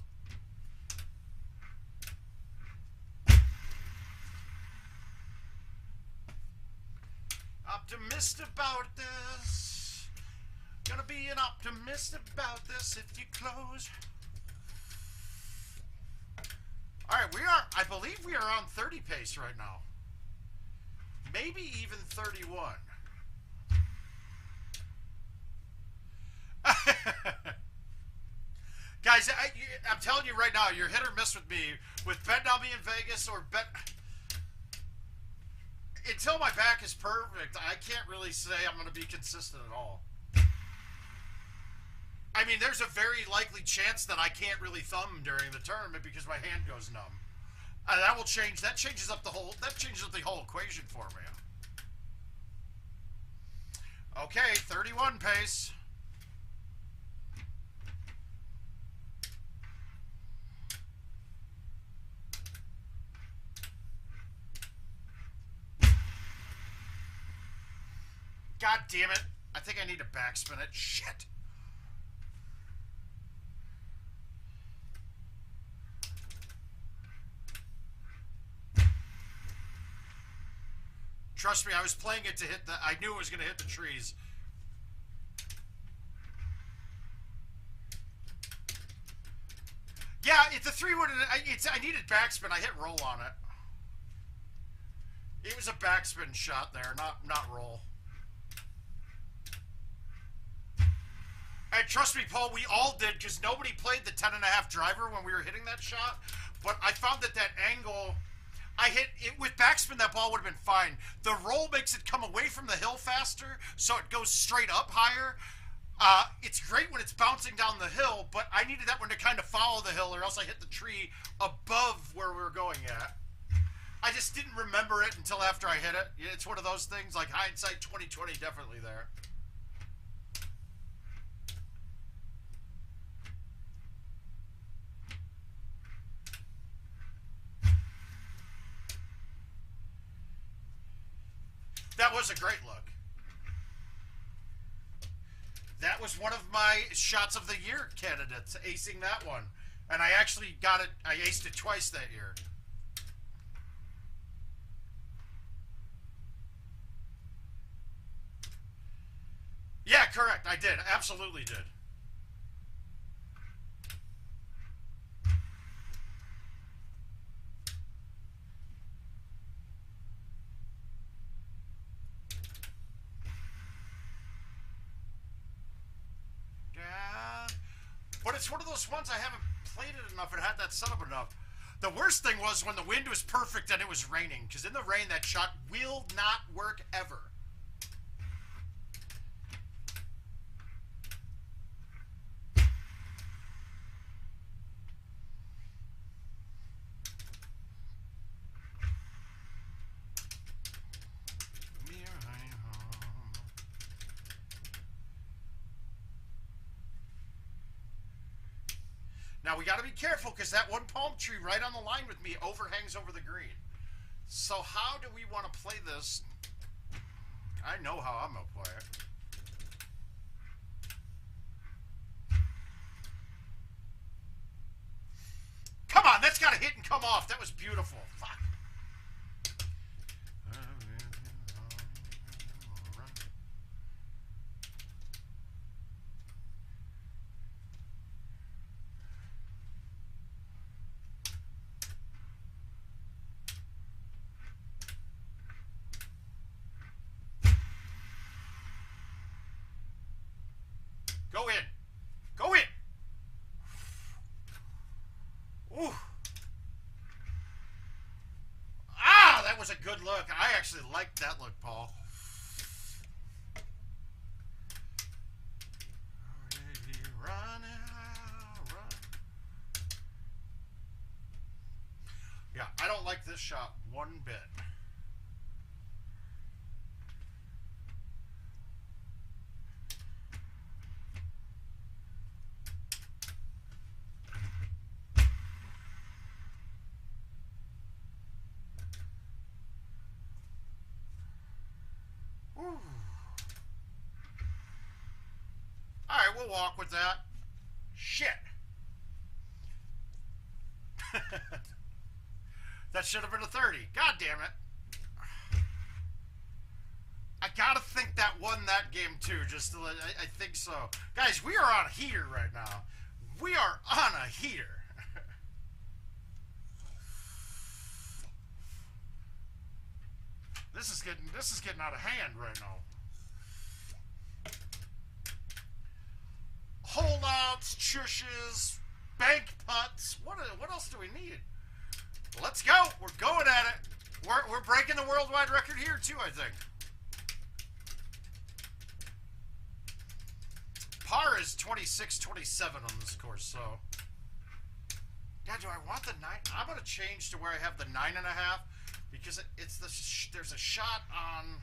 Optimist about this. Gonna be an optimist about this if you close. Alright, I believe we are on 30 pace right now. Maybe even 31. Guys, I'm telling you right now, you're hit or miss with me. With bet I'll be in Vegas or bet... Until my back is perfect, I can't really say I'm going to be consistent at all. I mean, there's a very likely chance that I can't really thumb during the tournament because my hand goes numb. That will change. That changes up the whole equation for me. Okay, 31 pace. God damn it. I think I need to backspin it. Shit. Trust me, I was playing it to hit the... I knew it was going to hit the trees. Yeah, it's a 3-wood. I needed backspin. I hit roll on it. It was a backspin shot there, not roll. And trust me, Paul, we all did, because nobody played the 10.5 driver when we were hitting that shot. But I found that angle... I hit it with backspin, that ball would have been fine. The roll makes it come away from the hill faster, so it goes straight up higher. It's great when it's bouncing down the hill, but I needed that one to kind of follow the hill, or else I hit the tree above where we were going at. I just didn't remember it until after I hit it. It's one of those things, like hindsight 2020, definitely there. That was a great look. That was one of my shots of the year candidates, acing that one. And I actually got it, I aced it twice that year. Yeah, correct, I did, absolutely did. But it's one of those ones I haven't played it enough and had that setup enough. The worst thing was when the wind was perfect and it was raining, because in the rain that shot will not work ever. Now, we got to be careful because that one palm tree right on the line with me overhangs over the green. So how do we want to play this? I know how I'm going to play it. Come on, that's got to hit and come off. That was beautiful. Fuck. Go in. Go in. Ooh. Ah, that was a good look. I actually liked that look, Paul. Yeah, I don't like this shot one bit. Alright, we'll walk with that. Shit. That should have been a 30. God damn it. I gotta think that won that game too. I think so. Guys, we are on a heater right now. We are on a heater. This is getting out of hand right now. Holdouts, chushes, bank putts. What else do we need? Let's go. We're going at it. We're breaking the worldwide record here too, I think. Par score is 26-27 on this course, so. Yeah, do I want the 9? I'm going to change to where I have the 9.5 because it's the there's a shot on.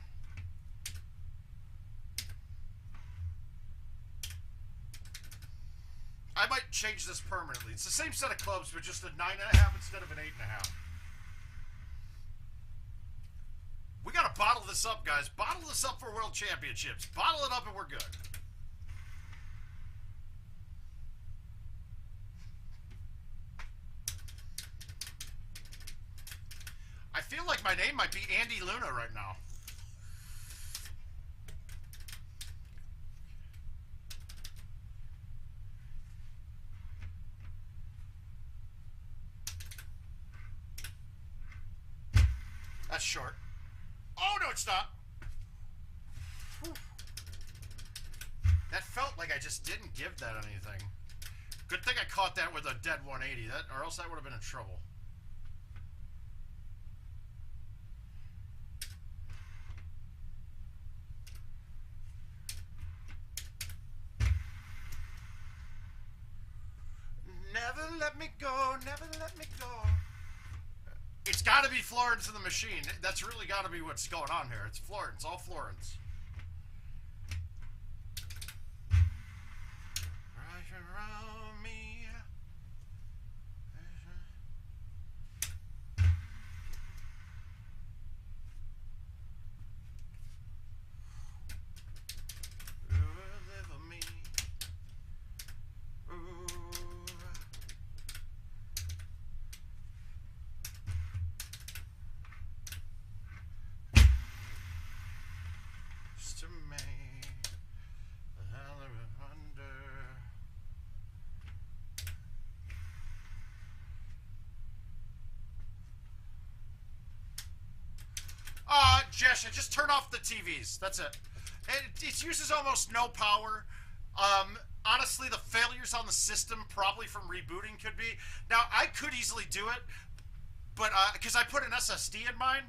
I might change this permanently. It's the same set of clubs, but just a 9.5 instead of an 8.5. We got to bottle this up, guys. Bottle this up for World Championships. Bottle it up and we're good. I feel like my name might be Andy Luna right now. That's short. Oh, no, it's not. Whew. That felt like I just didn't give that anything. Good thing I caught that with a dead 180, or else I would have been in trouble. Never let me go, never let me go. It's got to be Florence in the Machine. That's really got to be what's going on here. It's Florence, all Florence. Right around me. Live me. Ooh. Jess, just turn off the TVs. That's it. It uses almost no power. Honestly, the failures on the system, probably from rebooting, could be. Now, I could easily do it, but because I put an SSD in mine,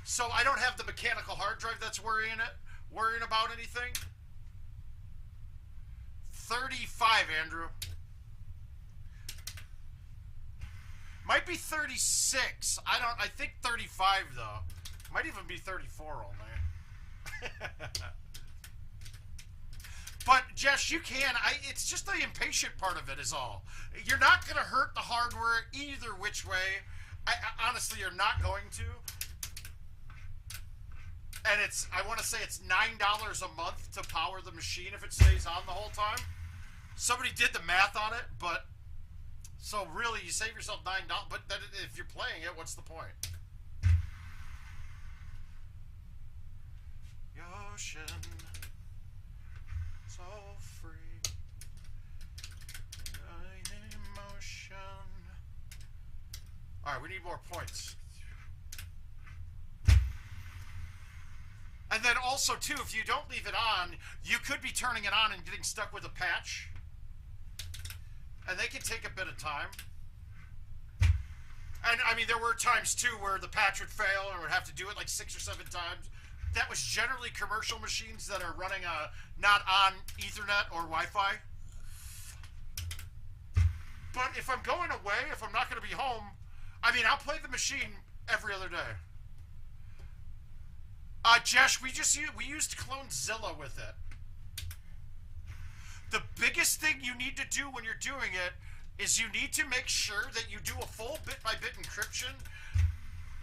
so I don't have the mechanical hard drive that's worrying about anything. 35, Andrew. Might be 36. I think 35 though. Might even be 34 only. But Jess, you can. It's just the impatient part of it is all. You're not going to hurt the hardware either which way. Honestly, you're not going to. And I want to say it's $9 a month to power the machine if it stays on the whole time. Somebody did the math on it, but so really you save yourself $9. But then if you're playing it, what's the point? Ocean, so free, emotion. All right, we need more points. And then also too, if you don't leave it on, you could be turning it on and getting stuck with a patch, and they can take a bit of time. And I mean, there were times too where the patch would fail and would have to do it like 6 or 7 times. That was generally commercial machines that are running not on Ethernet or Wi-Fi. But if I'm going away, if I'm not going to be home, I mean, I'll play the machine every other day. Jesh, we used CloneZilla with it. The biggest thing you need to do when you're doing it is you need to make sure that you do a full bit-by-bit encryption.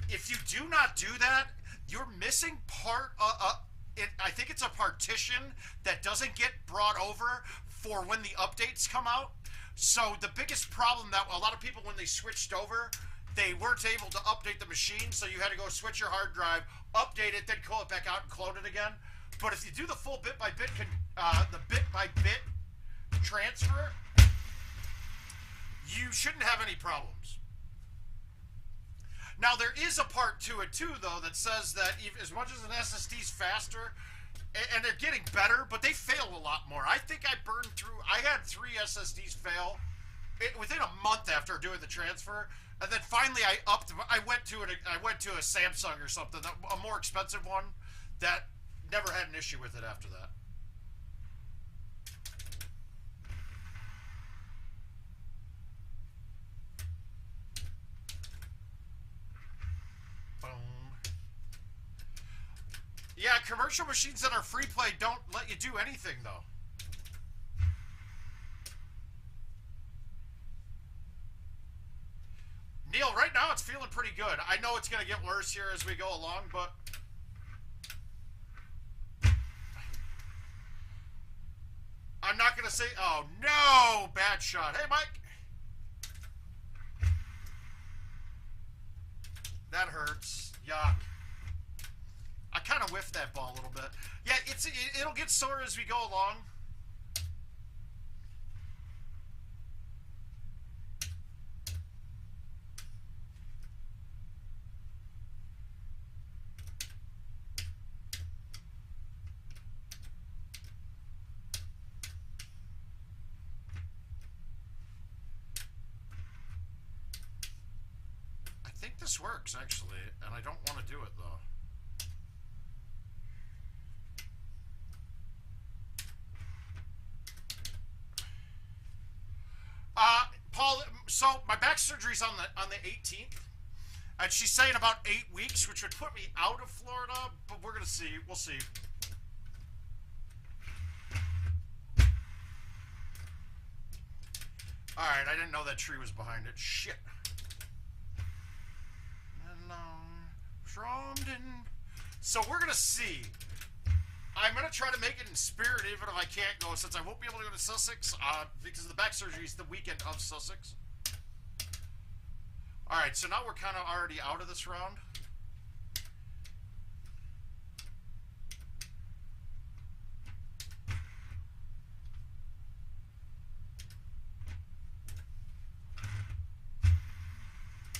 If you do not do that, you're missing part. I think it's a partition that doesn't get brought over for when the updates come out. So the biggest problem that a lot of people, when they switched over, they weren't able to update the machine. So you had to go switch your hard drive, update it, then call it back out and clone it again. But if you do the full bit-by-bit, the bit-by-bit transfer, you shouldn't have any problems. Now, there is a part to it, too, though, that says that as much as an SSD's faster, and they're getting better, but they fail a lot more. I think I burned through, I had 3 SSDs fail within a month after doing the transfer, and then finally I went to a Samsung or something, a more expensive one, that never had an issue with it after that. Yeah, commercial machines that are free play don't let you do anything, though. Neil, right now it's feeling pretty good. I know it's going to get worse here as we go along, but... I'm not going to say... Oh, no! Bad shot. Hey, Mike! That hurts. Yuck. I kind of whiffed that ball a little bit. Yeah, it'll get sore as we go along. I think this works, actually, and I don't want to do it, though. Paul, so my back surgery's on the 18th, and she's saying about 8 weeks, which would put me out of Florida, but we're gonna see. We'll see. All right, I didn't know that tree was behind it. Shit. So we're gonna see. I'm going to try to make it in spirit, even if I can't go, since I won't be able to go to Sussex, because the back surgery is the weekend of Sussex. All right, so now we're kind of already out of this round.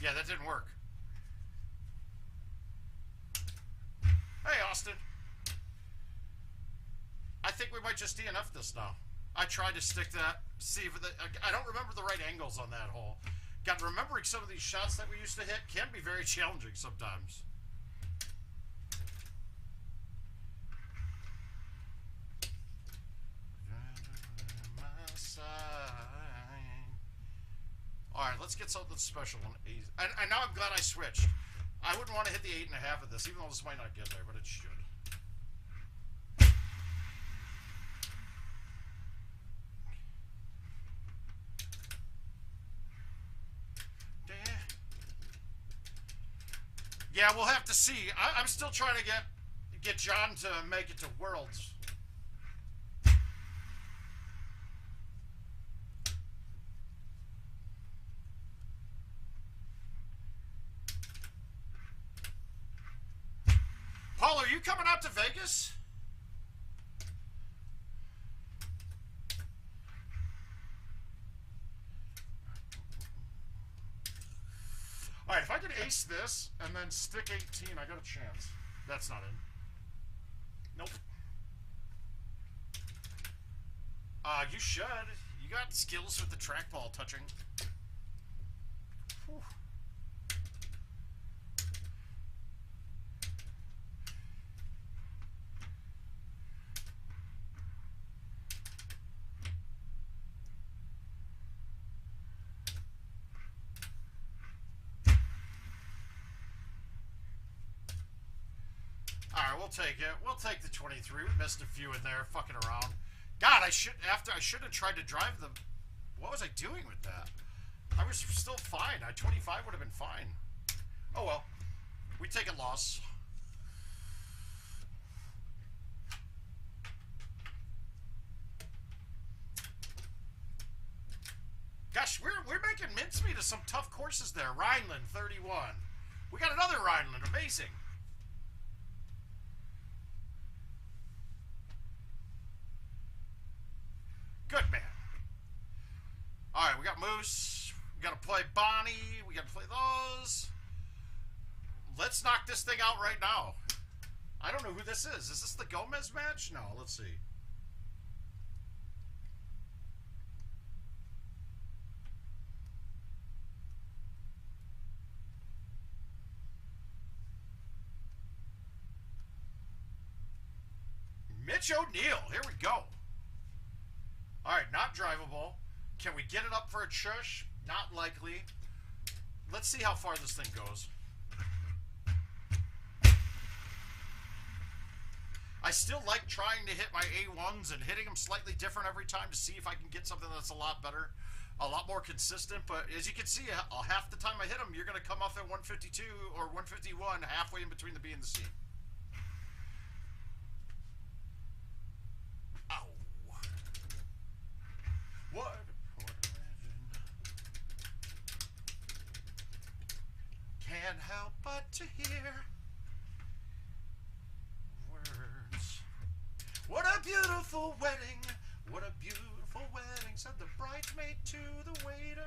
Yeah, that didn't work. Hey, Austin. I think we might just DNF this now. I tried to stick that, see if I don't remember the right angles on that hole. God, remembering some of these shots that we used to hit can be very challenging sometimes. Alright, let's get something special. And now I'm glad I switched. I wouldn't want to hit the 8.5 of this, even though this might not get there, but it should. Yeah, we'll have to see. I'm still trying to get John to make it to Worlds. Paul, are you coming out to Vegas? All right, if I could ace this and then stick 18, I got a chance. That's not in. Nope. You should. You got skills with the trackball touching. Whew. Alright, we'll take it. We'll take the 23. We missed a few in there, fucking around. God, I should have tried to drive the... What was I doing with that? I was still fine. 25 would have been fine. Oh well. We take a loss. Gosh, we're making mincemeat of some tough courses there. Rhineland, 31. We got another Rhineland. Amazing. Good man. All right, we got Moose. We got to play Bonnie. We got to play those. Let's knock this thing out right now. I don't know who this is. Is this the Gomez match? No, let's see. Mitch O'Neill. Here we go. All right, not drivable. Can we get it up for a chush? Not likely. Let's see how far this thing goes. I still like trying to hit my A1s and hitting them slightly different every time to see if I can get something that's a lot better, a lot more consistent. But as you can see, half the time I hit them, you're going to come off at 152 or 151, halfway in between the B and the C. Ow. What? Can't help but to hear words. What a beautiful wedding. What a beautiful wedding, said the bridesmaid to the waiter.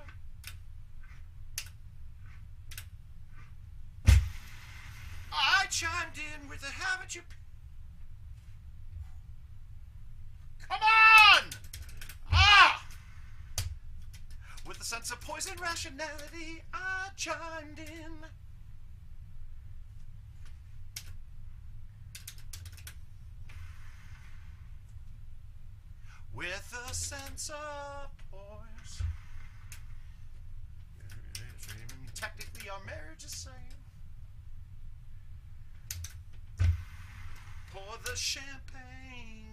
I chimed in with a haven't you... Come on! Ah! With a sense of poison rationality, I chimed in. With a sense of poise. Technically, our marriage is same. Pour the champagne.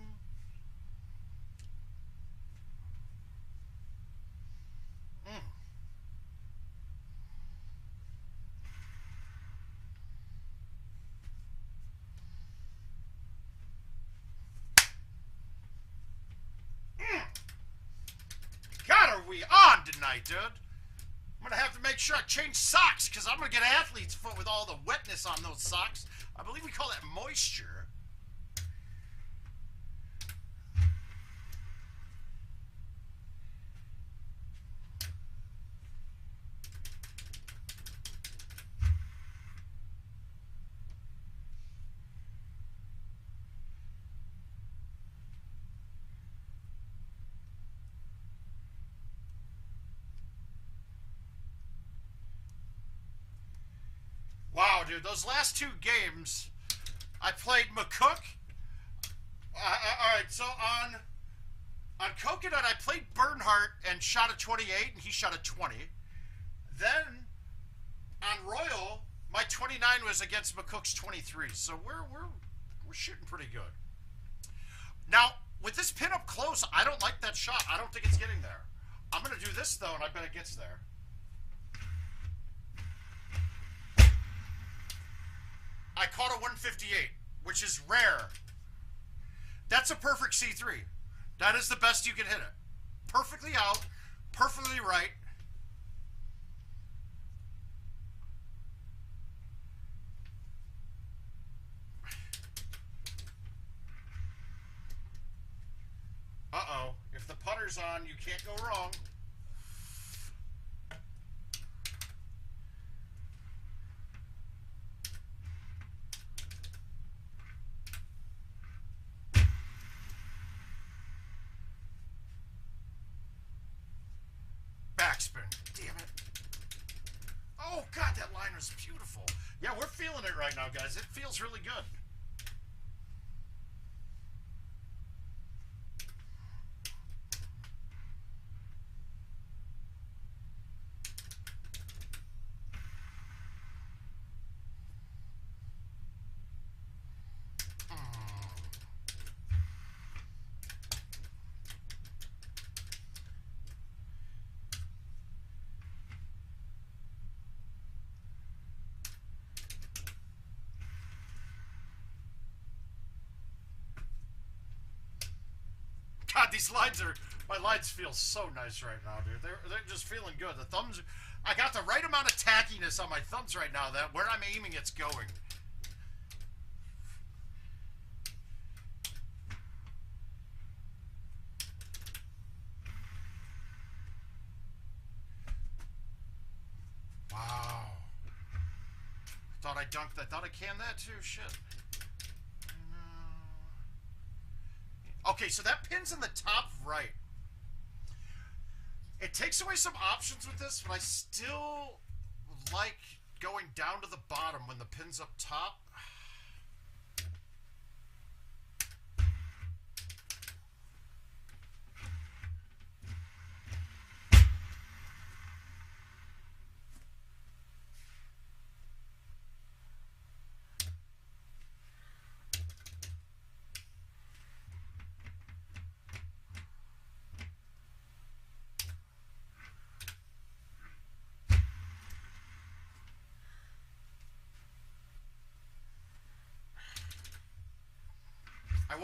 God, are we on tonight, dude? I'm gonna have to make sure I change socks because I'm gonna get athlete's foot with all the wetness on those socks. I believe we call that moisture. Wow, dude, those last two games, I played McCook. All right, so on Coconut, I played Bernhardt and shot a 28, and he shot a 20. Then on Royal, my 29 was against McCook's 23. So we're shooting pretty good. Now with this pin up close, I don't like that shot. I don't think it's getting there. I'm gonna do this though, and I bet it gets there. I caught a 158, which is rare. That's a perfect C3. That is the best you can hit it. Perfectly out, perfectly right. Uh-oh. If the putter's on, you can't go wrong. Backspin. Damn it. Oh, God, that line was beautiful. Yeah, we're feeling it right now, guys. It feels really good. God, these lines are, my lines feel so nice right now, dude. They're just feeling good. The thumbs, I got the right amount of tackiness on my thumbs right now that where I'm aiming, it's going. Wow. Thought I dunked that. Thought I canned that too. Shit. Okay, so that pin's in the top right. It takes away some options with this, but I still like going down to the bottom when the pin's up top.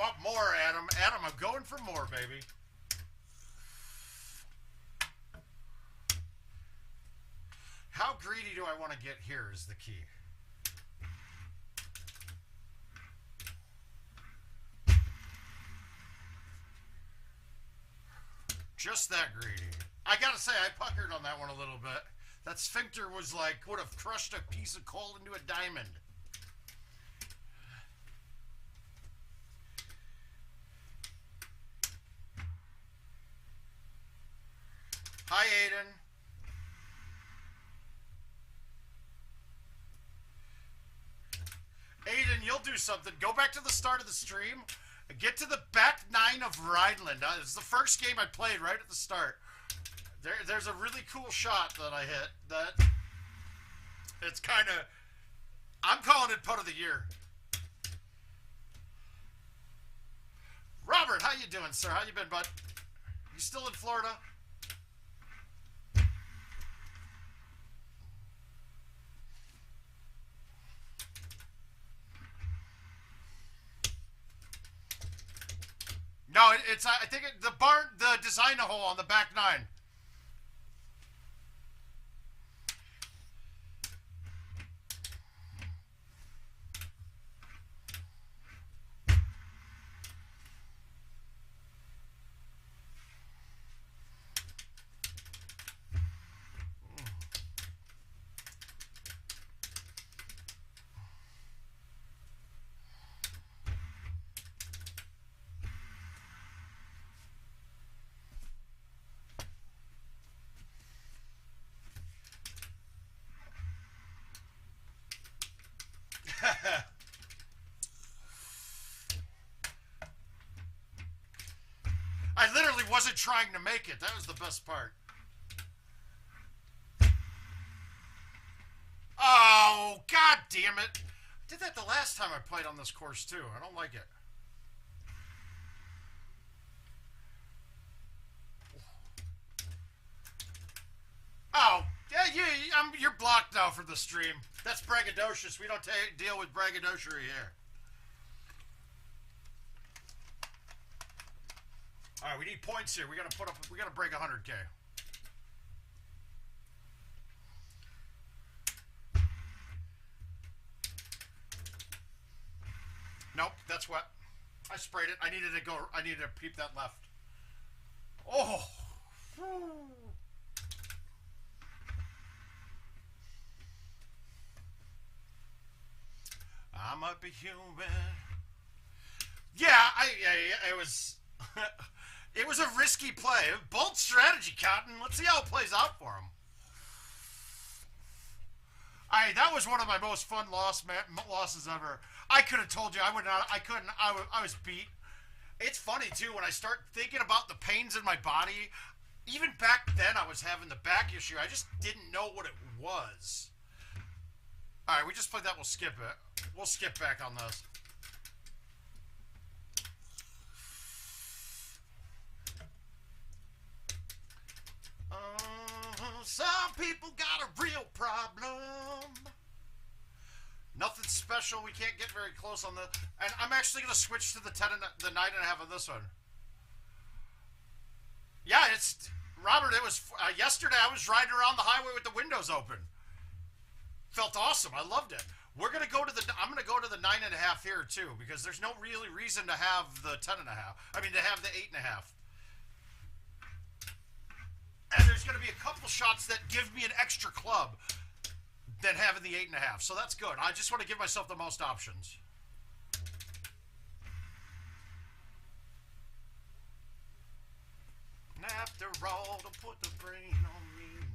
want more, Adam. Adam, I'm going for more, baby. How greedy do I want to get here is the key. Just that greedy. I gotta say, I puckered on that one a little bit. That sphincter was like, would have crushed a piece of coal into a diamond. Hi, Aiden. Aiden, you'll do something. Go back to the start of the stream. Get to the back 9 of Rhineland. It's the first game I played right at the start. There's a really cool shot that I hit. That it's kind of... I'm calling it putt of the year. Robert, how you doing, sir? How you been, bud? You still in Florida? No, it's I think the designer hole on the back 9. I literally wasn't trying to make it. That was the best part. Oh, god damn it. I did that the last time I played on this course, too. I don't like it. Oh, yeah, you're blocked now for the stream. That's braggadocious. We don't deal with braggadociousry here. All right, we need points here. We gotta break 100K. Nope, that's wet. I sprayed it. I needed to peep that left. Oh. Whew. I might be human. Yeah, it was... It was a risky play. Bold strategy, Cotton. Let's see how it plays out for him. That was one of my most fun losses ever. I could have told you. I would not. I couldn't. I was beat. It's funny, too, when I start thinking about the pains in my body. Even back then, I was having the back issue. I just didn't know what it was. All right, we just played that. We'll skip it. We'll skip back on this. Some people got a real problem. Nothing special. We can't get very close on the... And I'm actually going to switch to the 9.5 on this one. Yeah, it's... Robert, it was... yesterday I was riding around the highway with the windows open. Felt awesome. I loved it. We're going to go to the... I'm going to go to the 9.5 here, too, because there's no really reason to have the 10.5. I mean, to have the 8.5. And there's going to be a couple shots that give me an extra club than having the 8.5. So that's good. I just want to give myself the most options. And after all, to put the brain on me.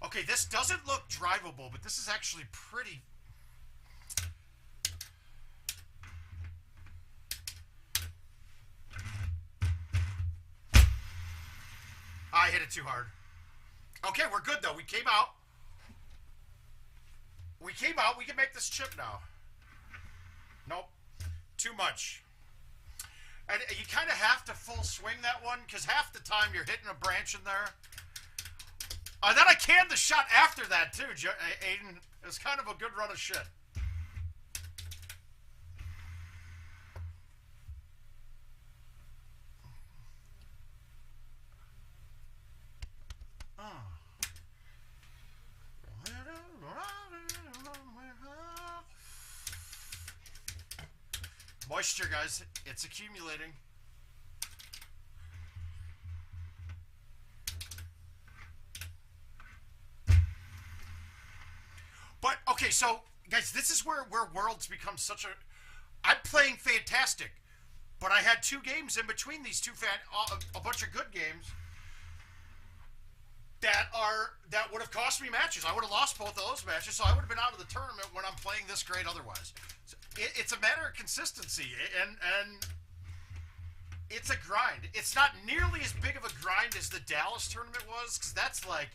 Okay, this doesn't look drivable, but this is actually pretty... I hit it too hard. Okay, we're good, though. We came out. We can make this chip now. Nope. Too much. And you kind of have to full swing that one, because half the time you're hitting a branch in there. Then I canned the shot after that, too, Aiden. It was kind of a good run of shit. Moisture, guys. It's accumulating. But, okay, so, guys, this is where Worlds become such a... I'm playing fantastic, but I had 2 games in between these two, a bunch of good games that would have cost me matches. I would have lost both of those matches, so I would have been out of the tournament when I'm playing this great otherwise. So it's a matter of consistency, and it's a grind. It's not nearly as big of a grind as the Dallas tournament was, because that's like...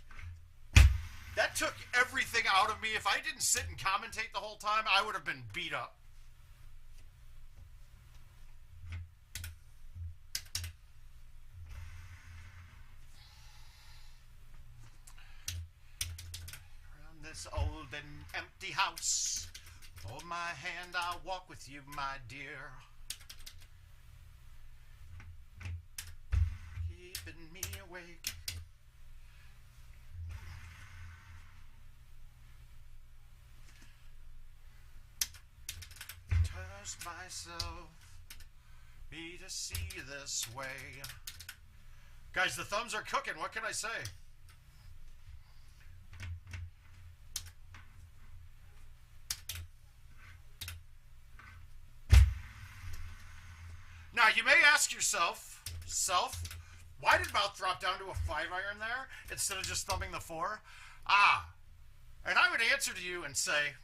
That took everything out of me. If I didn't sit and commentate the whole time, I would have been beat up. Around this old and empty house, hold my hand, I'll walk with you, my dear. Keeping me awake. Myself, me to see this way. Guys, the thumbs are cooking. What can I say? Now, you may ask yourself, why did Mouth drop down to a 5-iron there instead of just thumbing the 4? And I would answer to you and say,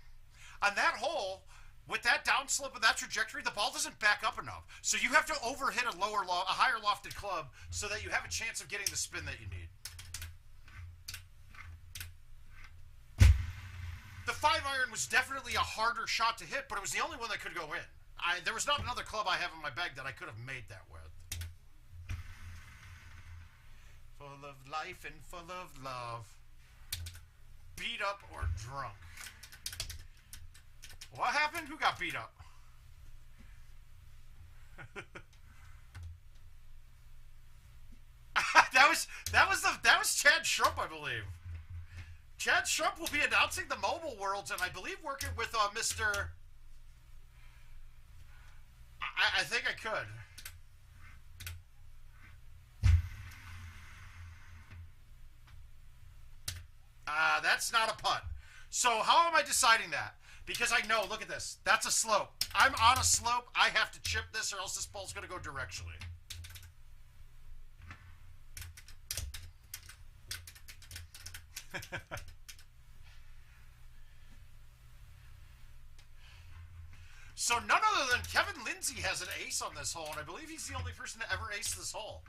on that hole, with that downslope and that trajectory, the ball doesn't back up enough. So you have to overhit a higher lofted club so that you have a chance of getting the spin that you need. The 5-iron was definitely a harder shot to hit, but it was the only one that could go in. There was not another club I have in my bag that I could have made that with. Full of life and full of love. Beat up or drunk. What happened? Who got beat up? that was Chad Schrupp, I believe. Chad Schrupp will be announcing the Mobile Worlds, and I believe working with Mr. I think I could. That's not a putt. So how am I deciding that? Because I know, look at this. That's a slope. I'm on a slope. I have to chip this or else this ball's going to go directionally. So none other than Kevin Lindsay has an ace on this hole, and I believe he's the only person to ever ace this hole.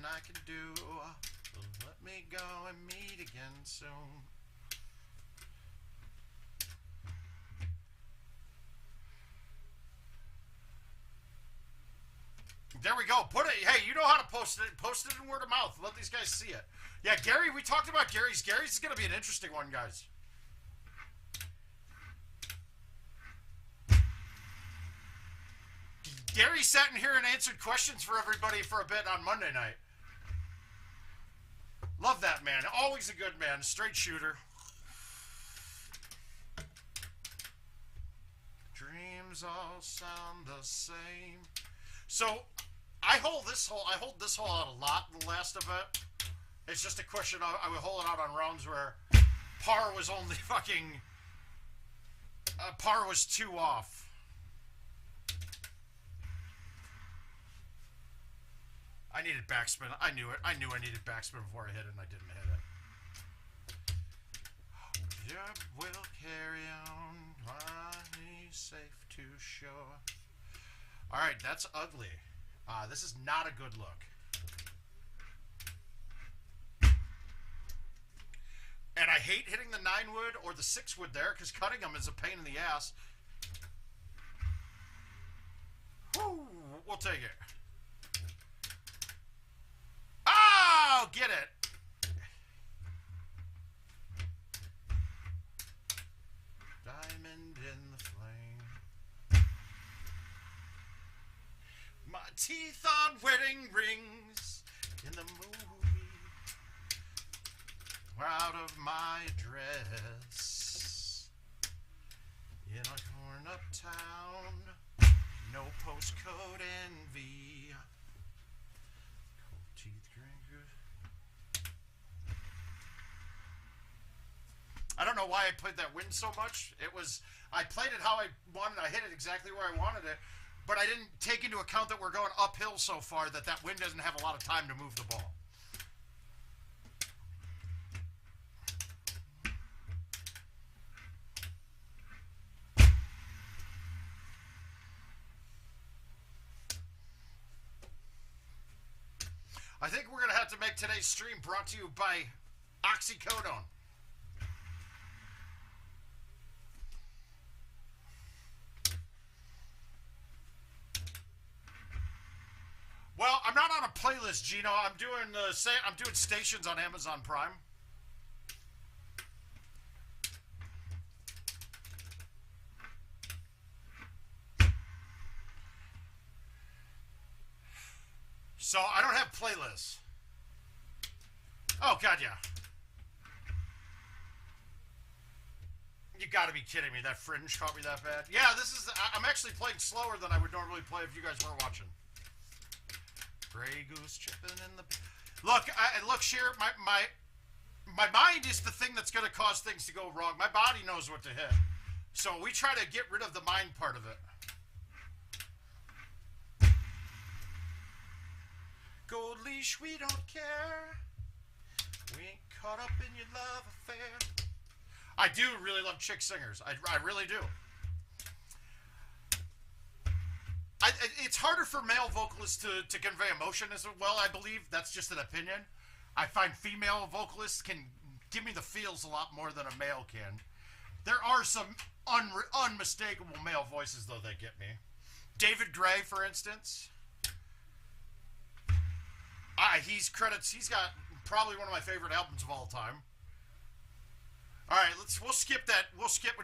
I can do. Let me go and meet again soon. There we go. Put it. Hey, you know how to post it. Post it in word of mouth. Let these guys see it. Yeah, Gary. We talked about Gary's. Gary's is going to be an interesting one, guys. Gary sat in here and answered questions for everybody for a bit on Monday night. Love that man. Always a good man. Straight shooter. Dreams all sound the same. So, I hold this hole out a lot in the last event. It's just a question of, I would hold it out on rounds where par was only fucking... par was 2 off. I needed backspin. I knew it. I knew I needed backspin before I hit it, and I didn't hit it. Your will carry on, why safe to shore. All right, that's ugly. This is not a good look. And I hate hitting the 9-wood or the 6-wood there because cutting them is a pain in the ass. Whew, we'll take it. Oh, get it. Diamond in the flame. My teeth on wedding rings in the movie. We're out of my dress in a torn up town. No postcode envy. Cold teeth gringo. I don't know why I played that wind so much. I played it how I wanted. I hit it exactly where I wanted it, but I didn't take into account that we're going uphill so far that wind doesn't have a lot of time to move the ball. I think we're going to have to make today's stream brought to you by oxycodone. Well, I'm not on a playlist, Gino. I'm doing stations on Amazon Prime. So I don't have playlists. Oh, God, yeah. You gotta be kidding me. That Fringe caught me that bad. Yeah, I'm actually playing slower than I would normally play if you guys weren't watching. Gray goose chipping in the... Look, Sheer, my mind is the thing that's gonna cause things to go wrong. My body knows what to hit. So we try to get rid of the mind part of it. Gold leash, we don't care. We ain't caught up in your love affair. I do really love chick singers. I really do. It's harder for male vocalists to convey emotion as well, I believe. That's just an opinion. I find female vocalists can give me the feels a lot more than a male can. There are some unmistakable male voices, though, that get me. David Gray, for instance. He's got probably one of my favorite albums of all time. All right, we'll skip that.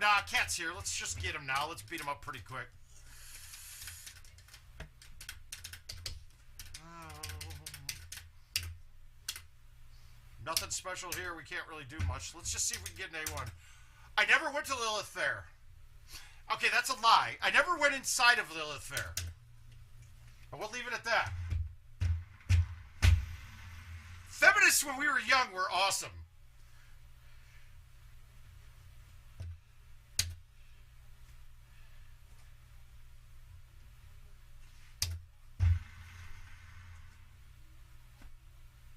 Nah, Cat's here. Let's just get him now. Let's beat him up pretty quick. Nothing special here. We can't really do much. Let's just see if we can get an A1. I never went to Lilith Fair. Okay, that's a lie. I never went inside of Lilith Fair. But we'll leave it at that. Feminists when we were young were awesome.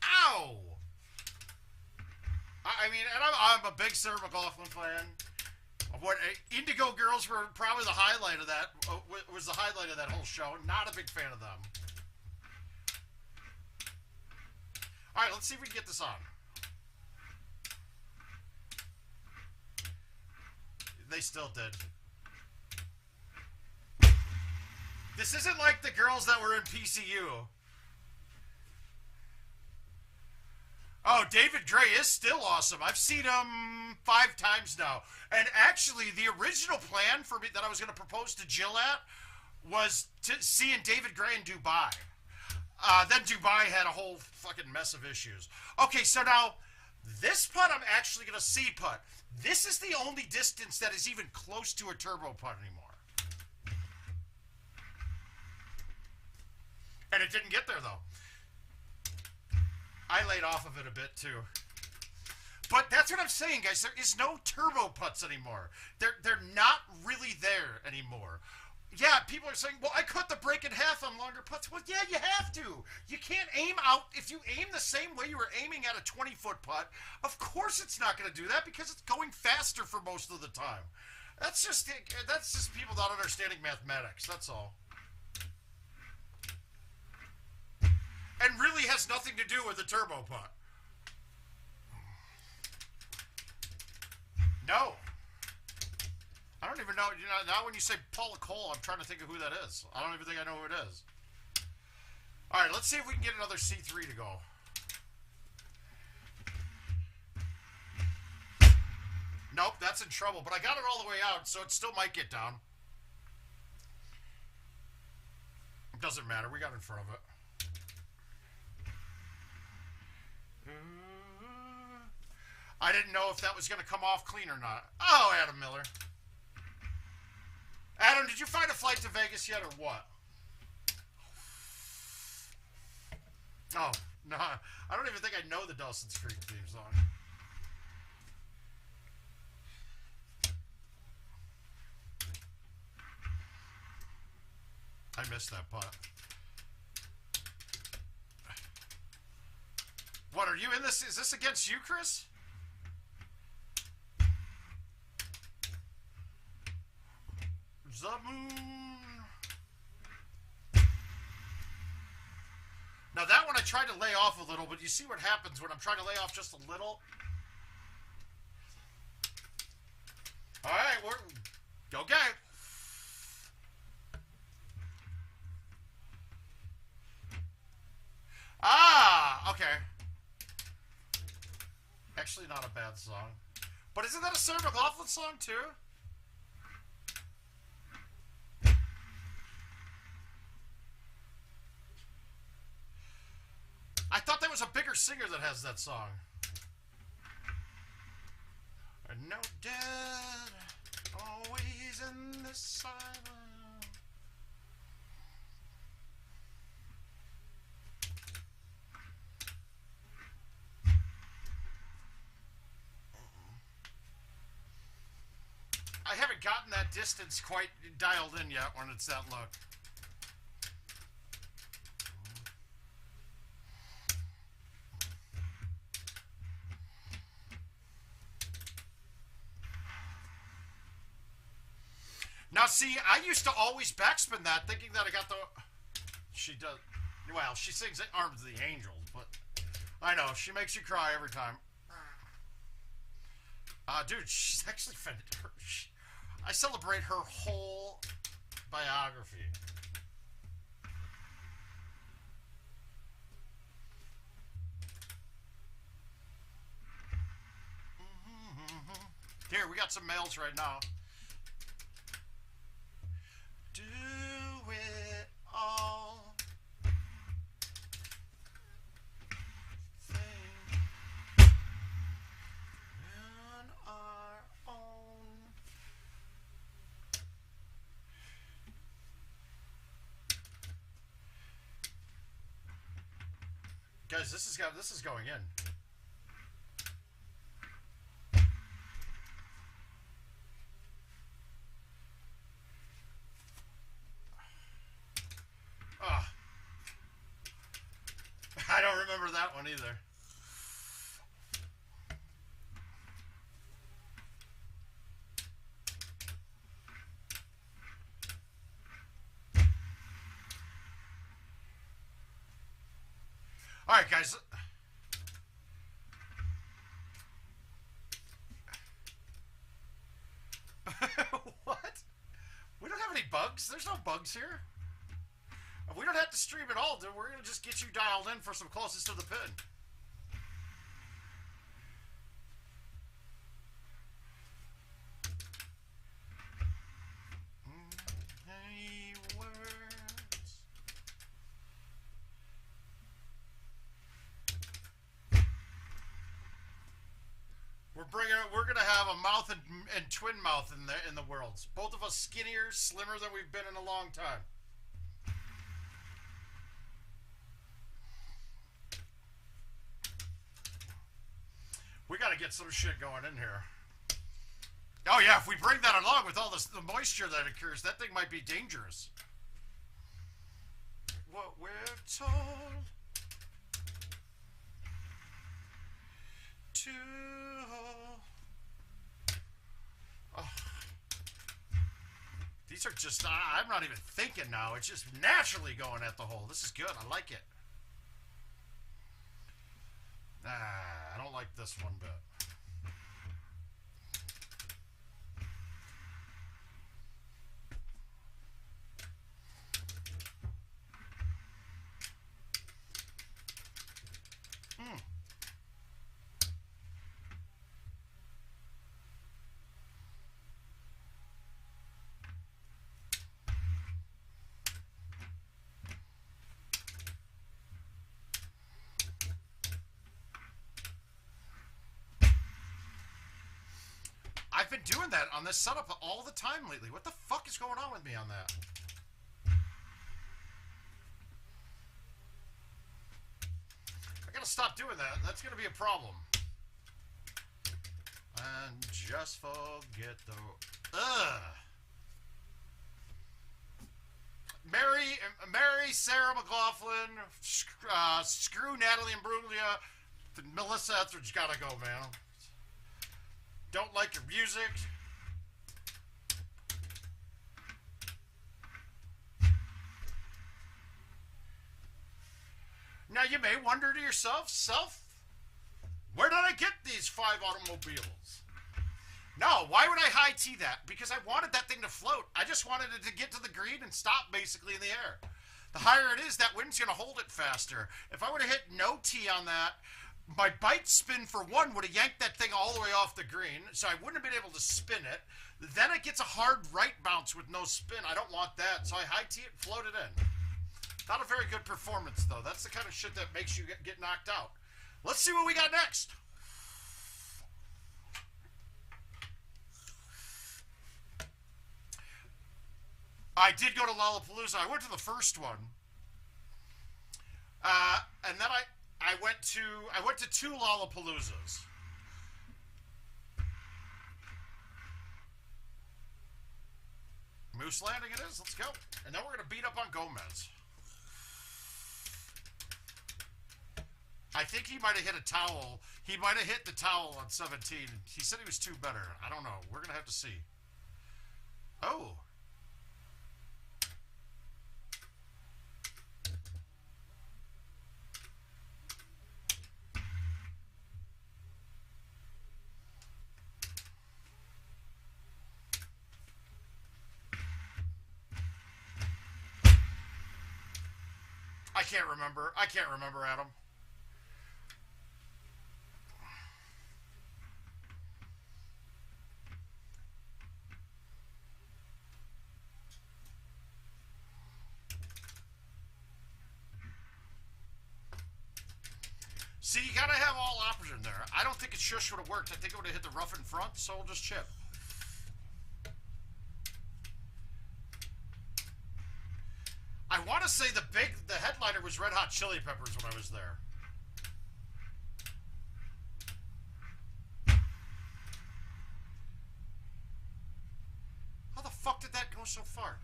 Ow! I mean, and I'm a big Sarah McLachlan fan. Indigo Girls were probably the highlight of that. Was the highlight of that whole show. Not a big fan of them. All right, let's see if we can get this on. They still did. This isn't like the girls that were in PCU. Oh, David Gray is still awesome. I've seen him 5 times now. And actually, the original plan for me that I was going to propose to Jill at was to seeing David Gray in Dubai. Then Dubai had a whole fucking mess of issues. Okay, so now, this putt I'm actually going to C-putt. This is the only distance that is even close to a turbo putt anymore. And it didn't get there, though. I laid off of it a bit, too. But that's what I'm saying, guys. There is no turbo putts anymore. They're not really there anymore. Yeah, people are saying, well, I cut the break in half on longer putts. Well, yeah, you have to. You can't aim out. If you aim the same way you were aiming at a 20-foot putt, of course it's not going to do that because it's going faster for most of the time. That's just people not understanding mathematics. That's all. has nothing to do with the turbo putt. No. I don't even know. You know, now when you say Paula Cole, I'm trying to think of who that is. I don't even think I know who it is. All right, let's see if we can get another C3 to go. Nope, that's in trouble, but I got it all the way out, so it still might get down. It doesn't matter. We got in front of it. I didn't know if that was going to come off clean or not. Oh, Adam Miller. Adam, did you find a flight to Vegas yet or what? Oh, no. I don't even think I know the Dawson's Creek theme song. I missed that putt. What, are you in this? Is this against you, Chris? The moon. Now that one I tried to lay off a little, but you see what happens when I'm trying to lay off just a little? All right, we're okay. Ah, okay. Actually, not a bad song. But isn't that a Sarah McLachlan song, too? I thought there was a bigger singer that has that song. No dead, always in the silence. I haven't gotten that distance quite dialed in yet when it's that low. Now, see, I used to always backspin that, thinking that I got the... She does... Well, she sings Arms of the Angels, but... I know, she makes you cry every time. Dude, she's actually... I celebrate her whole biography. Here, we got some mails right now. Do it all. Thing on our own. Guys, this is going in. I don't remember that one either. All right, guys. What? We don't have any bugs. There's no bugs here. We don't have to stream at all, dude. We're going to just get you dialed in for some closest to the pin. Any words? We're gonna have a mouth and twin mouth in the worlds. Both of us skinnier, slimmer than we've been in a long time. We got to get some shit going in here. Oh, yeah, if we bring that along with all the moisture that occurs, that thing might be dangerous. What we're told to... Oh. These are just... I'm not even thinking now. It's just naturally going at the hole. This is good. I like it. I don't like this one bit. I've been doing that on this setup all the time lately. What the fuck is going on with me on that? I gotta stop doing that. That's gonna be a problem. And just forget the... Ugh. Mary, Sarah McLaughlin, screw Natalie Imbruglia, Melissa Etheridge gotta go, man. Don't like your music. Now you may wonder to yourself, where did I get these 5 automobiles? No, why would I high T that? Because I wanted that thing to float. I just wanted it to get to the green and stop basically in the air. The higher it is, that wind's going to hold it faster. If I would have hit no T on that, my bite spin for one would have yanked that thing all the way off the green, so I wouldn't have been able to spin it. Then it gets a hard right bounce with no spin. I don't want that, so I high T it and float it in. Not a very good performance, though. That's the kind of shit that makes you get knocked out. Let's see what we got next. I did go to Lollapalooza. I went to the first one, and then I went to 2 Lollapaloozas. Moose Landing it is. Let's go. And then we're gonna beat up on Gomez. I think he might have hit a towel. He might have hit the towel on 17. He said he was 2 better. I don't know. We're gonna have to see. Oh. I can't remember, Adam. See, you gotta have all options there. I don't think it shush would have worked. I think it would have hit the rough in front, so we'll just chip. I want to say the headliner was Red Hot Chili Peppers when I was there. How the fuck did that go so far?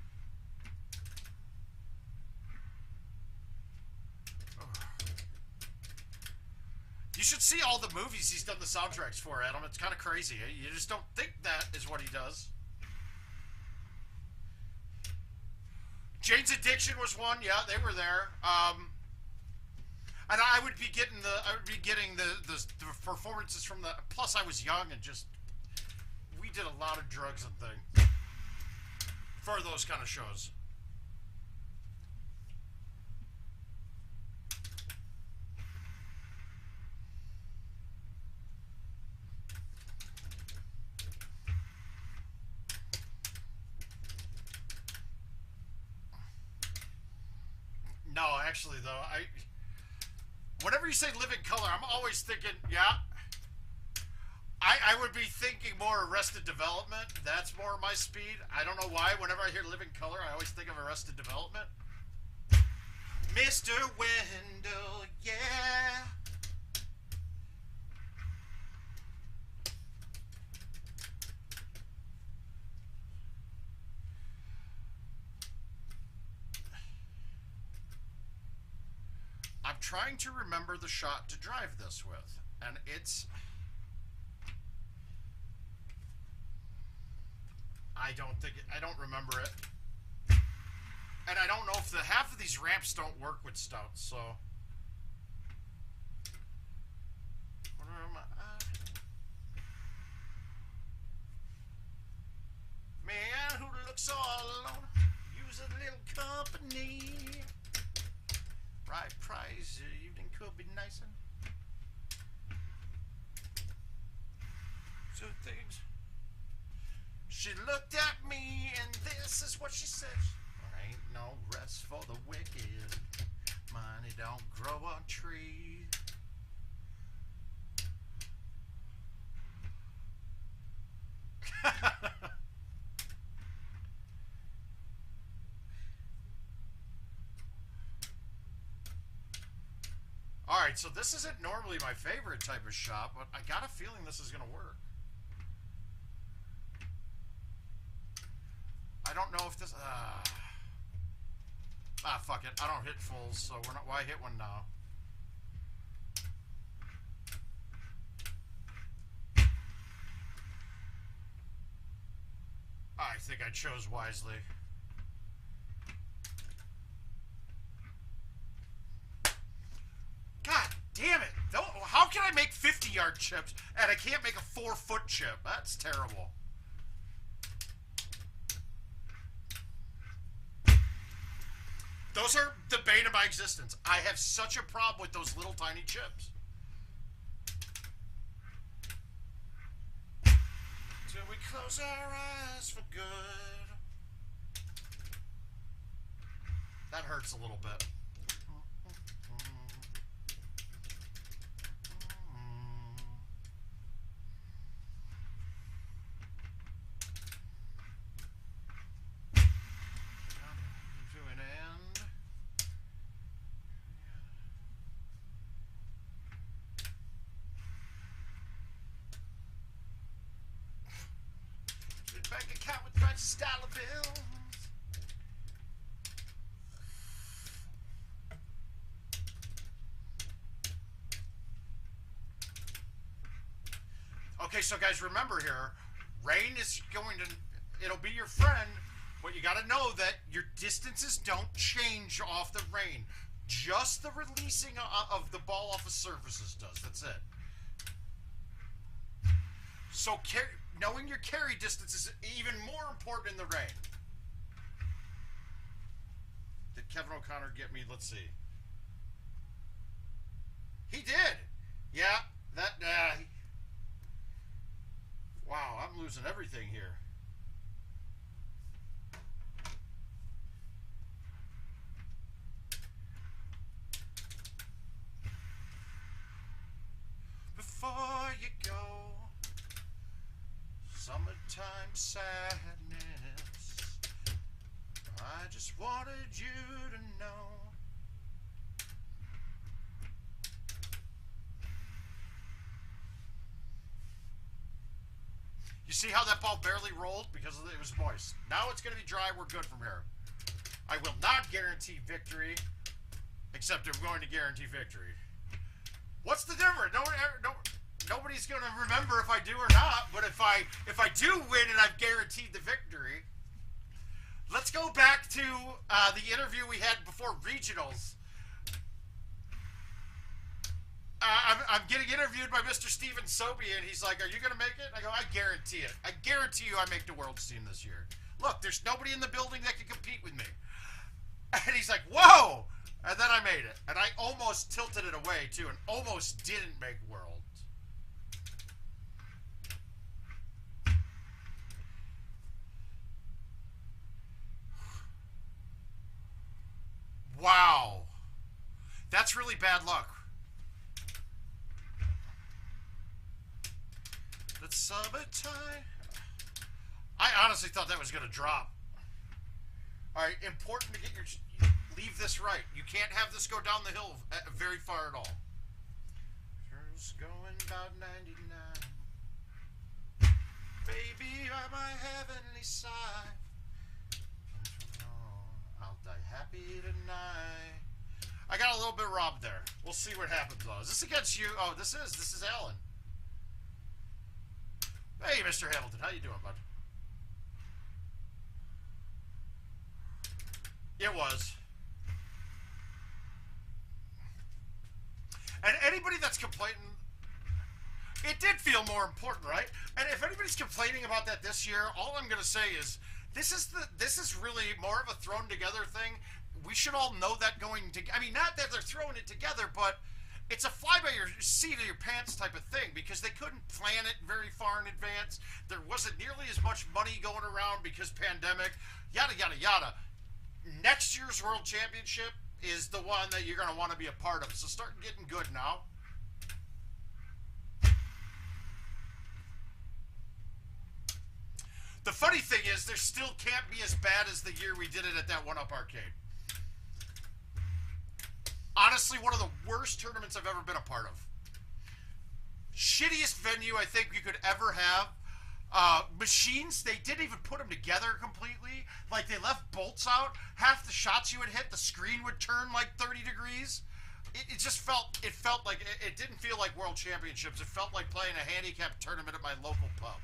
You should see all the movies he's done the soundtracks for, Adam. It's kind of crazy. You just don't think that is what he does. Jane's Addiction was one. Yeah, they were there. And I would be getting the performances from the. Plus, I was young and just we did a lot of drugs and things for those kind of shows. No, actually, though, whenever you say living color, I'm always thinking, yeah, I would be thinking more Arrested Development. That's more my speed. I don't know why. Whenever I hear living color, I always think of Arrested Development. Mr. Wendell, yeah. I'm trying to remember the shot to drive this with, and it's... I don't remember it. And I don't know if half of these ramps don't work with stouts, so... Man who looks all alone, use a little company. Right price, evening could be nicer. So things. She looked at me and this is what she said. There ain't no rest for the wicked. Money don't grow on trees. Alright, so this isn't normally my favorite type of shop, but I got a feeling this is going to work. I don't know if this... fuck it. I don't hit fulls, so we're not... Why hit one now? I think I chose wisely. God damn it! How can I make 50-yard chips and I can't make a 4-foot chip? That's terrible. Those are the bane of my existence. I have such a problem with those little tiny chips. Till we close our eyes for good. That hurts a little bit. Bank account with French dollar bills. Okay, so guys, remember here, rain is going to, it'll be your friend, but you got to know that your distances don't change off the rain. Just the releasing of the ball off of surfaces does. That's it. So knowing your carry distance is even more important in the rain. Did Kevin O'Connor get me? Let's see. He did. Yeah, that... wow, I'm losing everything here. Before you go, summertime sadness, I just wanted you to know. You see how that ball barely rolled? Because it was moist. Now it's going to be dry. We're good from here. I will not guarantee victory, except I'm going to guarantee victory. What's the difference? Nobody's going to remember if I do or not, but if I do win and I've guaranteed the victory. Let's go back to the interview we had before regionals. I'm getting interviewed by Mr. Steven Sobey, and he's like, are you going to make it? I go, I guarantee it. I guarantee you I make the World's team this year. Look, there's nobody in the building that can compete with me. And he's like, whoa! And then I made it. And I almost tilted it away, too, and almost didn't make Worlds. Wow. That's really bad luck. It's summertime. I honestly thought that was going to drop. Alright, important to get your... Leave this right. You can't have this go down the hill very far at all. Just going about 99. Baby, by my heavenly side. I'll die happy tonight. I got a little bit robbed there. We'll see what happens though. Is this against you? Oh, this is Alan. Hey, Mr. Hamilton, how you doing, bud? It was. And anybody that's complaining, It did feel more important, right? And if anybody's complaining about that this year, all I'm going to say is this is really more of a thrown together thing. We should all know that going to. I mean, not that they're throwing it together, but it's a fly by your seat of your pants type of thing because they couldn't plan it very far in advance. There wasn't nearly as much money going around because pandemic, yada, yada, yada. Next year's World Championship is the one that you're going to want to be a part of. So start getting good now. The funny thing is there still can't be as bad as the year we did it at that 1UP arcade. Honestly, one of the worst tournaments I've ever been a part of. Shittiest venue I think you could ever have. Machines, they didn't even put them together completely. Like, they left bolts out. Half the shots you would hit, the screen would turn like 30 degrees. It just felt, like, it didn't feel like World Championships. It felt like playing a handicap tournament at my local pub.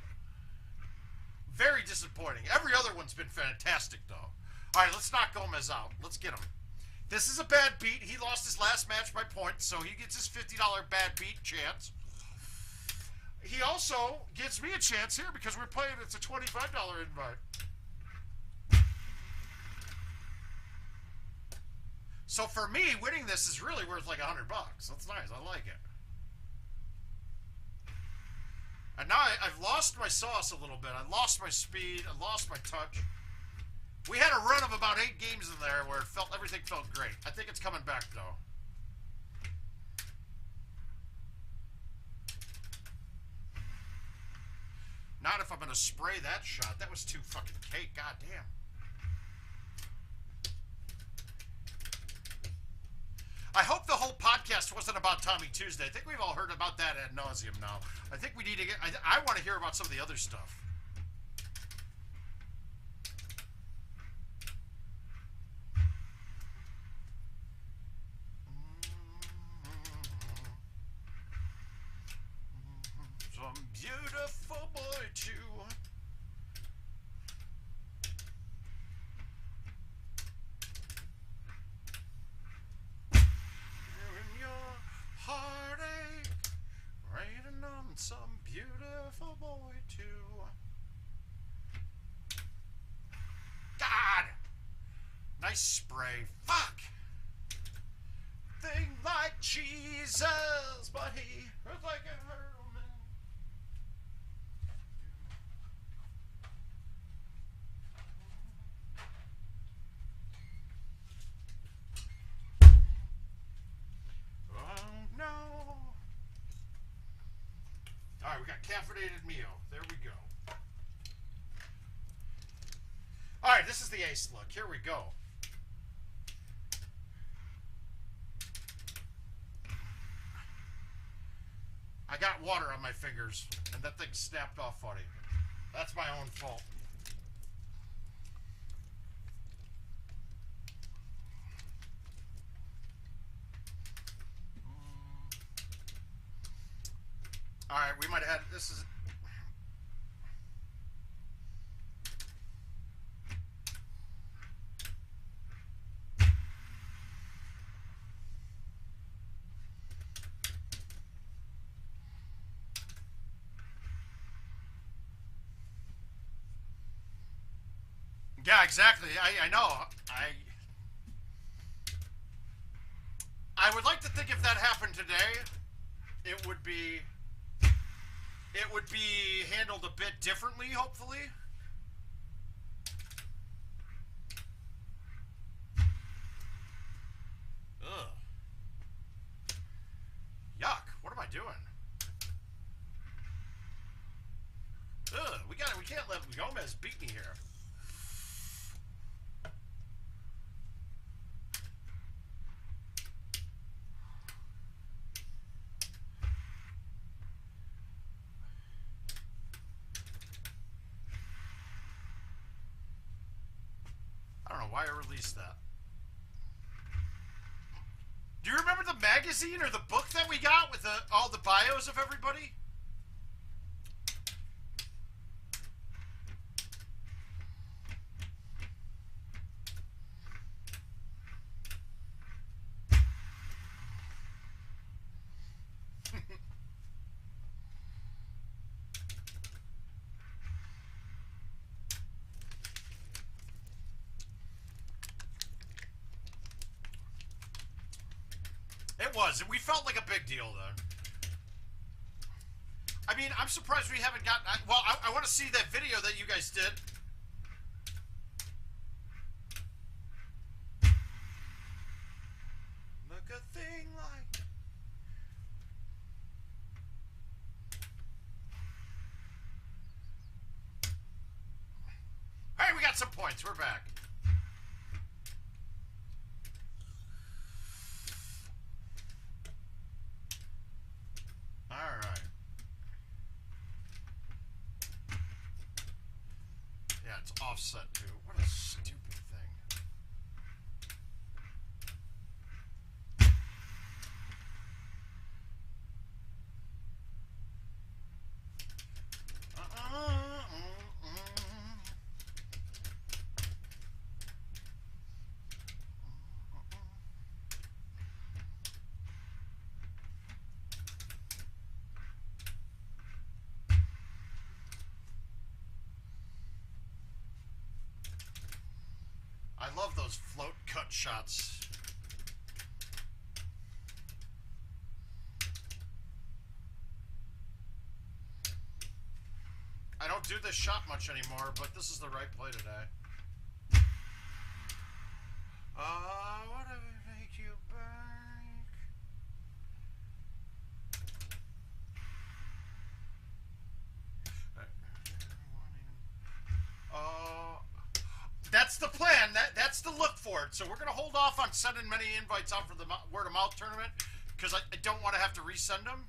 Very disappointing. Every other one's been fantastic, though. All right, let's knock Gomez out. Let's get him. This is a bad beat. He lost his last match by points, so he gets his $50 bad beat chance. He also gives me a chance here because we're playing. It's a $25 invite. So for me, winning this is really worth like $100. That's nice. I like it. And now I've lost my sauce a little bit. I lost my speed. I lost my touch. We had a run of about 8 games in there where everything felt great. I think it's coming back, though. Not if I'm going to spray that shot. That was too fucking cake. God damn. I hope the whole podcast wasn't about Tommy Tuesday. I think we've all heard about that ad nauseum now. I think we need to get... I want to hear about some of the other stuff. Some beautiful boy too. In your heartache, raining on some beautiful boy too. God! Nice spray. Fuck! Thing like Jesus, but he was like a hurdleman. All right, we got caffeinated Mio. There we go. All right, this is the ace look. Here we go. I got water on my fingers, and that thing snapped off funny. That's my own fault. All right, we might have had this is. Yeah, exactly. I know. I would like to think if that happened today, it would be handled a bit differently, hopefully. Ugh. Yuck. What am I doing? Ugh. We can't let Gomez beat me here. I don't know why I released that. Do you remember the magazine or the book that we got with all the bios of everybody? It was. We felt like a big deal then. I mean, I'm surprised we haven't gotten... Well, I want to see that video that you guys did. Look a thing like... Hey, we got some points. We're back. All right. Yeah, it's offset too. What a stupid thing. I love those float cut shots. I don't do this shot much anymore, but this is the right play today. Whatever make you burn. That's the plan. That's the look for it. So we're going to hold off on sending many invites out for the word of mouth tournament because I don't want to have to resend them.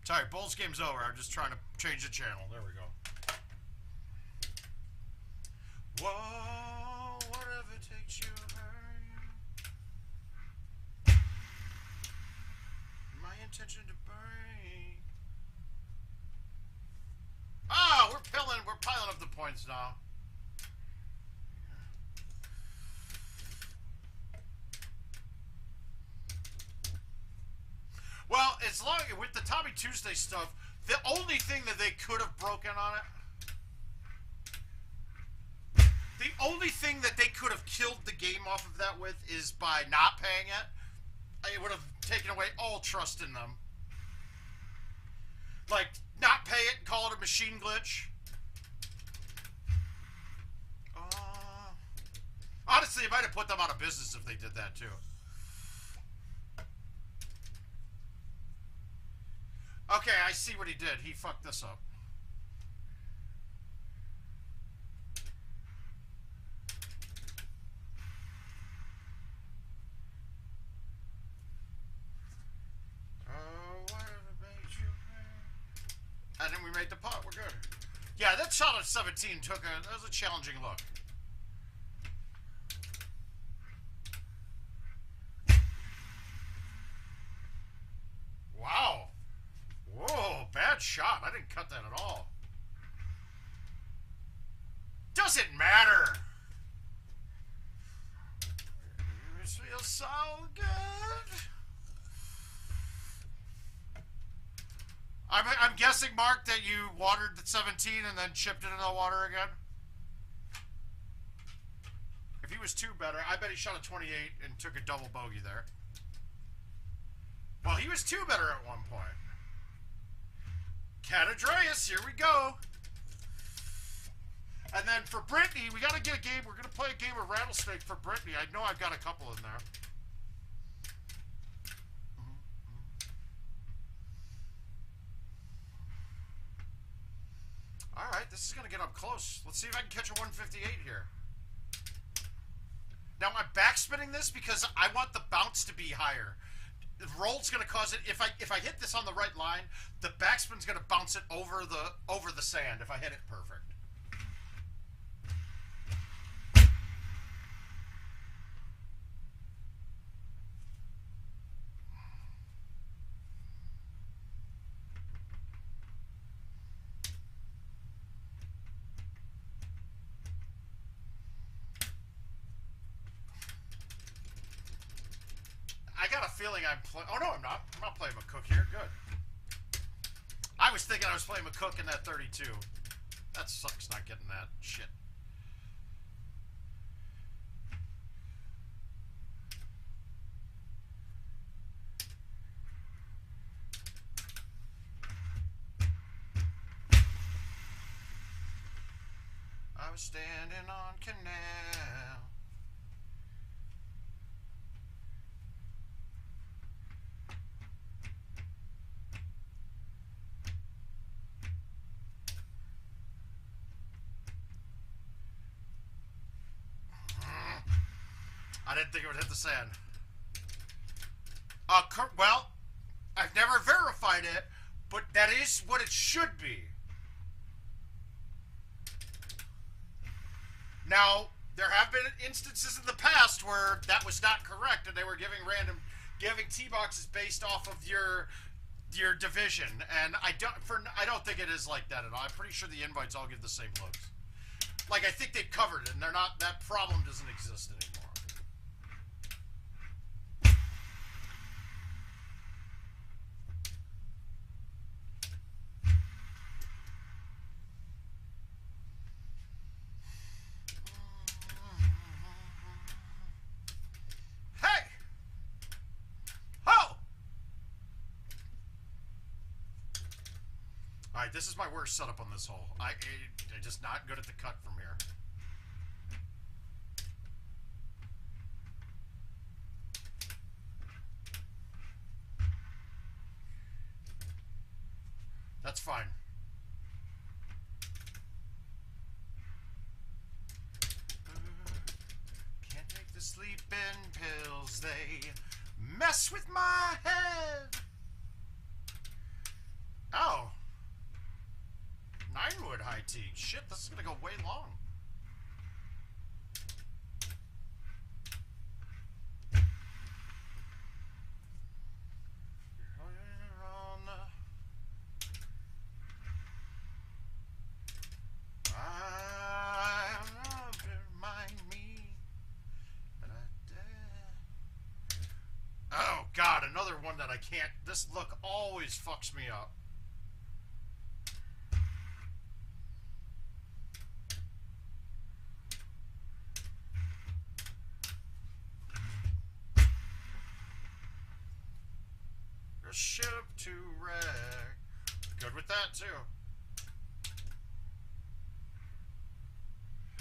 Sorry, Bulls game's over. I'm just trying to change the channel. There we go. Whoa, whatever takes you higher. My intention to burn. Ah, we're piling up the points now. Well, as long with the Tommy Tuesday stuff, the only thing that they could have broken on it, the only thing that they could have killed the game off of that with is by not paying it. It would have taken away all trust in them. Like, not pay it and call it a machine glitch. Honestly, it might have put them out of business if they did that too. Okay, I see what he did. He fucked this up. Whatever made you mad. And then we made the putt. We're good. Yeah, that shot at 17 that was a challenging look. Wow. Whoa, bad shot. I didn't cut that at all. Doesn't matter. This feels so good. I'm guessing, Mark, that you watered the 17 and then chipped it in the water again? If he was 2 better, I bet he shot a 28 and took a double bogey there. Well, he was 2 better at one point. Cat Andreas, here we go. And then for Brittany, we got to get a game. We're going to play a game of Rattlesnake for Brittany. I know I've got a couple in there. All right, this is going to get up close. Let's see if I can catch a 158 here. Now, I'm backspinning this because I want the bounce to be higher. The roll's going to cause it. If I hit this on the right line, the backspin's going to bounce it over the sand if I hit it perfect. feeling I'm playing. Oh, no, I'm not. I'm not playing McCook here. Good. I was thinking I was playing McCook in that 32. That sucks not getting that shit. I was standing on canal. I didn't think it would hit the sand. Well, I've never verified it, but that is what it should be. Now, there have been instances in the past where that was not correct, and they were giving tee boxes based off of your division, and I don't think it is like that at all. I'm pretty sure the invites all give the same looks. Like, I think they've covered it, and they're not. That problem doesn't exist anymore. Alright, this is my worst setup on this hole. I'm just not good at the cut from here. That's fine. Can't take the sleeping pills, they mess with my head. Oh. 9-wood high tea. Shit, this is gonna go way long. Oh God, another one that I can't. This look always fucks me up. Ship to wreck. Good with that too.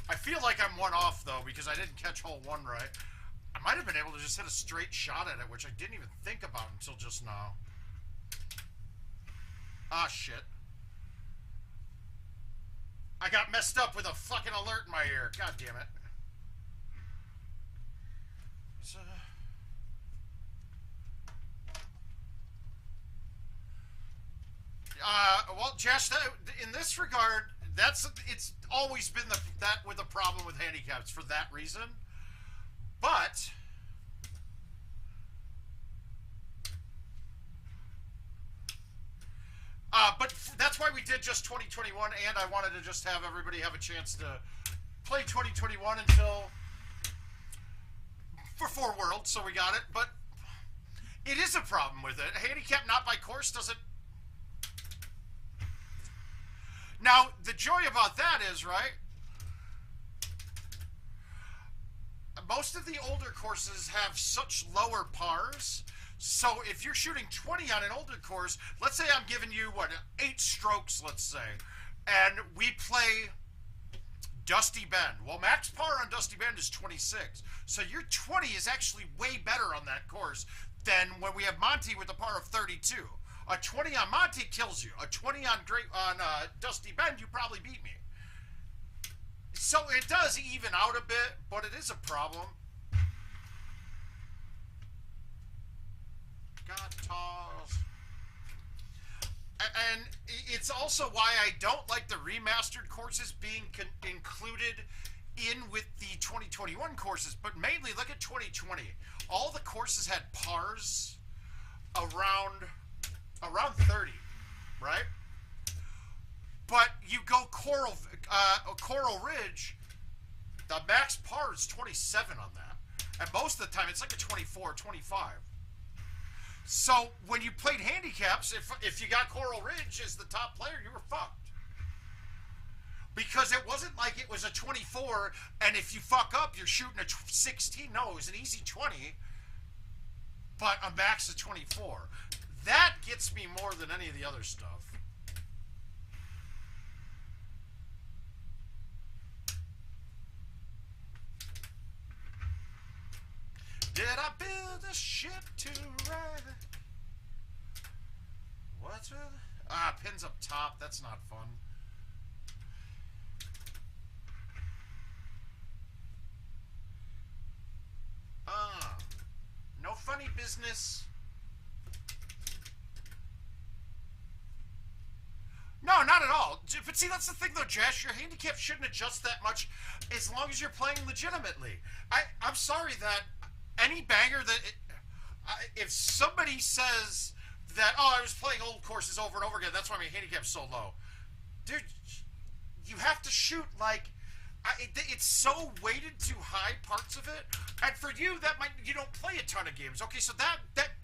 I feel like I'm one off though because I didn't catch hole 1 right. I might have been able to just hit a straight shot at it, which I didn't even think about until just now. Ah, shit. I got messed up with a fucking alert in my ear. God damn it. So... well, Josh, in this regard, it's always been that with a problem with handicaps for that reason. But that's why we did just 2021, and I wanted to just have everybody have a chance to play 2021 for 4 Worlds, so we got it. But it is a problem with it. Handicap not by course doesn't. Now, the joy about that is, right, most of the older courses have such lower pars, so if you're shooting 20 on an older course, let's say I'm giving you, 8 strokes, let's say, and we play Dusty Bend. Well, max par on Dusty Bend is 26, so your 20 is actually way better on that course than when we have Monty with a par of 32. A 20 on Monty kills you. A 20 on Dusty Bend, you probably beat me. So it does even out a bit, but it is a problem. God, toss. And it's also why I don't like the remastered courses being included in with the 2021 courses, but mainly look at 2020. All the courses had pars around 30, right? But you go Coral Ridge, the max par is 27 on that. And most of the time, it's like a 24, 25. So when you played handicaps, if you got Coral Ridge as the top player, you were fucked. Because it wasn't like it was a 24, and if you fuck up, you're shooting a 16. No, it was an easy 20, but a max of 24. That gets me more than any of the other stuff. Did I build a ship to ride? What's with... pins up top. That's not fun. No funny business. No, not at all. But see, that's the thing, though, Josh. Your handicap shouldn't adjust that much as long as you're playing legitimately. I'm sorry that any banger that... if somebody says that, oh, I was playing old courses over and over again, that's why my handicap's so low. Dude, you have to shoot, like... it's so weighted to high parts of it, and for you, that might... you don't play a ton of games. Okay, so that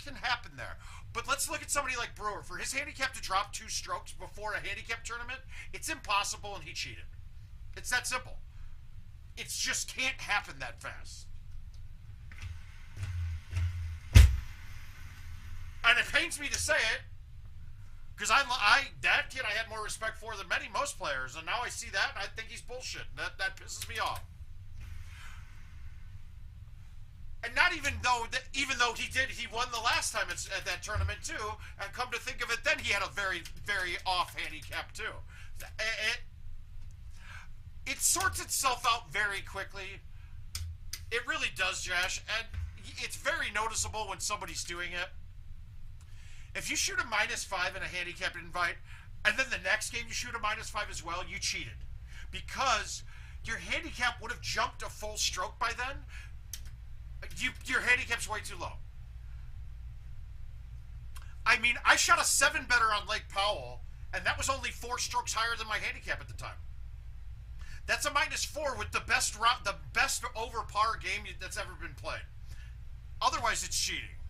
can happen there. But let's look at somebody like Brewer. For his handicap to drop 2 strokes before a handicap tournament, it's impossible, and he cheated. It's that simple. It just can't happen that fast. And it pains me to say it, because that kid I had more respect for than most players, and now I see that, and I think he's bullshit. That pisses me off. And not even though he won the last time at that tournament too, and come to think of it, then he had a very, very off handicap too. It sorts itself out very quickly. It really does, Josh, and it's very noticeable when somebody's doing it. If you shoot a -5 in a handicap invite, and then the next game you shoot a -5 as well, you cheated. Because your handicap would have jumped a full stroke by then. Your handicap's way too low. I mean, I shot a 7 better on Lake Powell, and that was only 4 strokes higher than my handicap at the time. That's a -4 with the best over par game that's ever been played. Otherwise, it's cheating.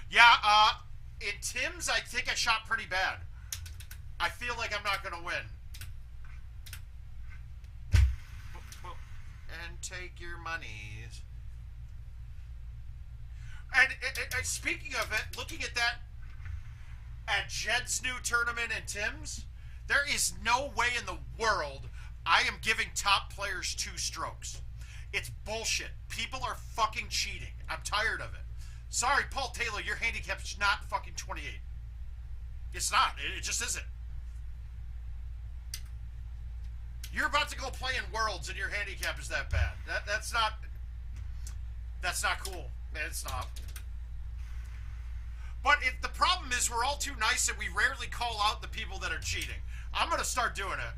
Yeah, in Tim's, I think I shot pretty bad. I feel like I'm not going to win. And take your monies. And speaking of it, looking at that, at Jed's new tournament and Tim's, there is no way in the world I am giving top players 2 strokes. It's bullshit. People are fucking cheating. I'm tired of it. Sorry, Paul Taylor, your handicap's not fucking 28. It's not. It just isn't. You're about to go play in Worlds and your handicap is that bad. That's not cool. It's not. But the problem is we're all too nice and we rarely call out the people that are cheating. I'm going to start doing it.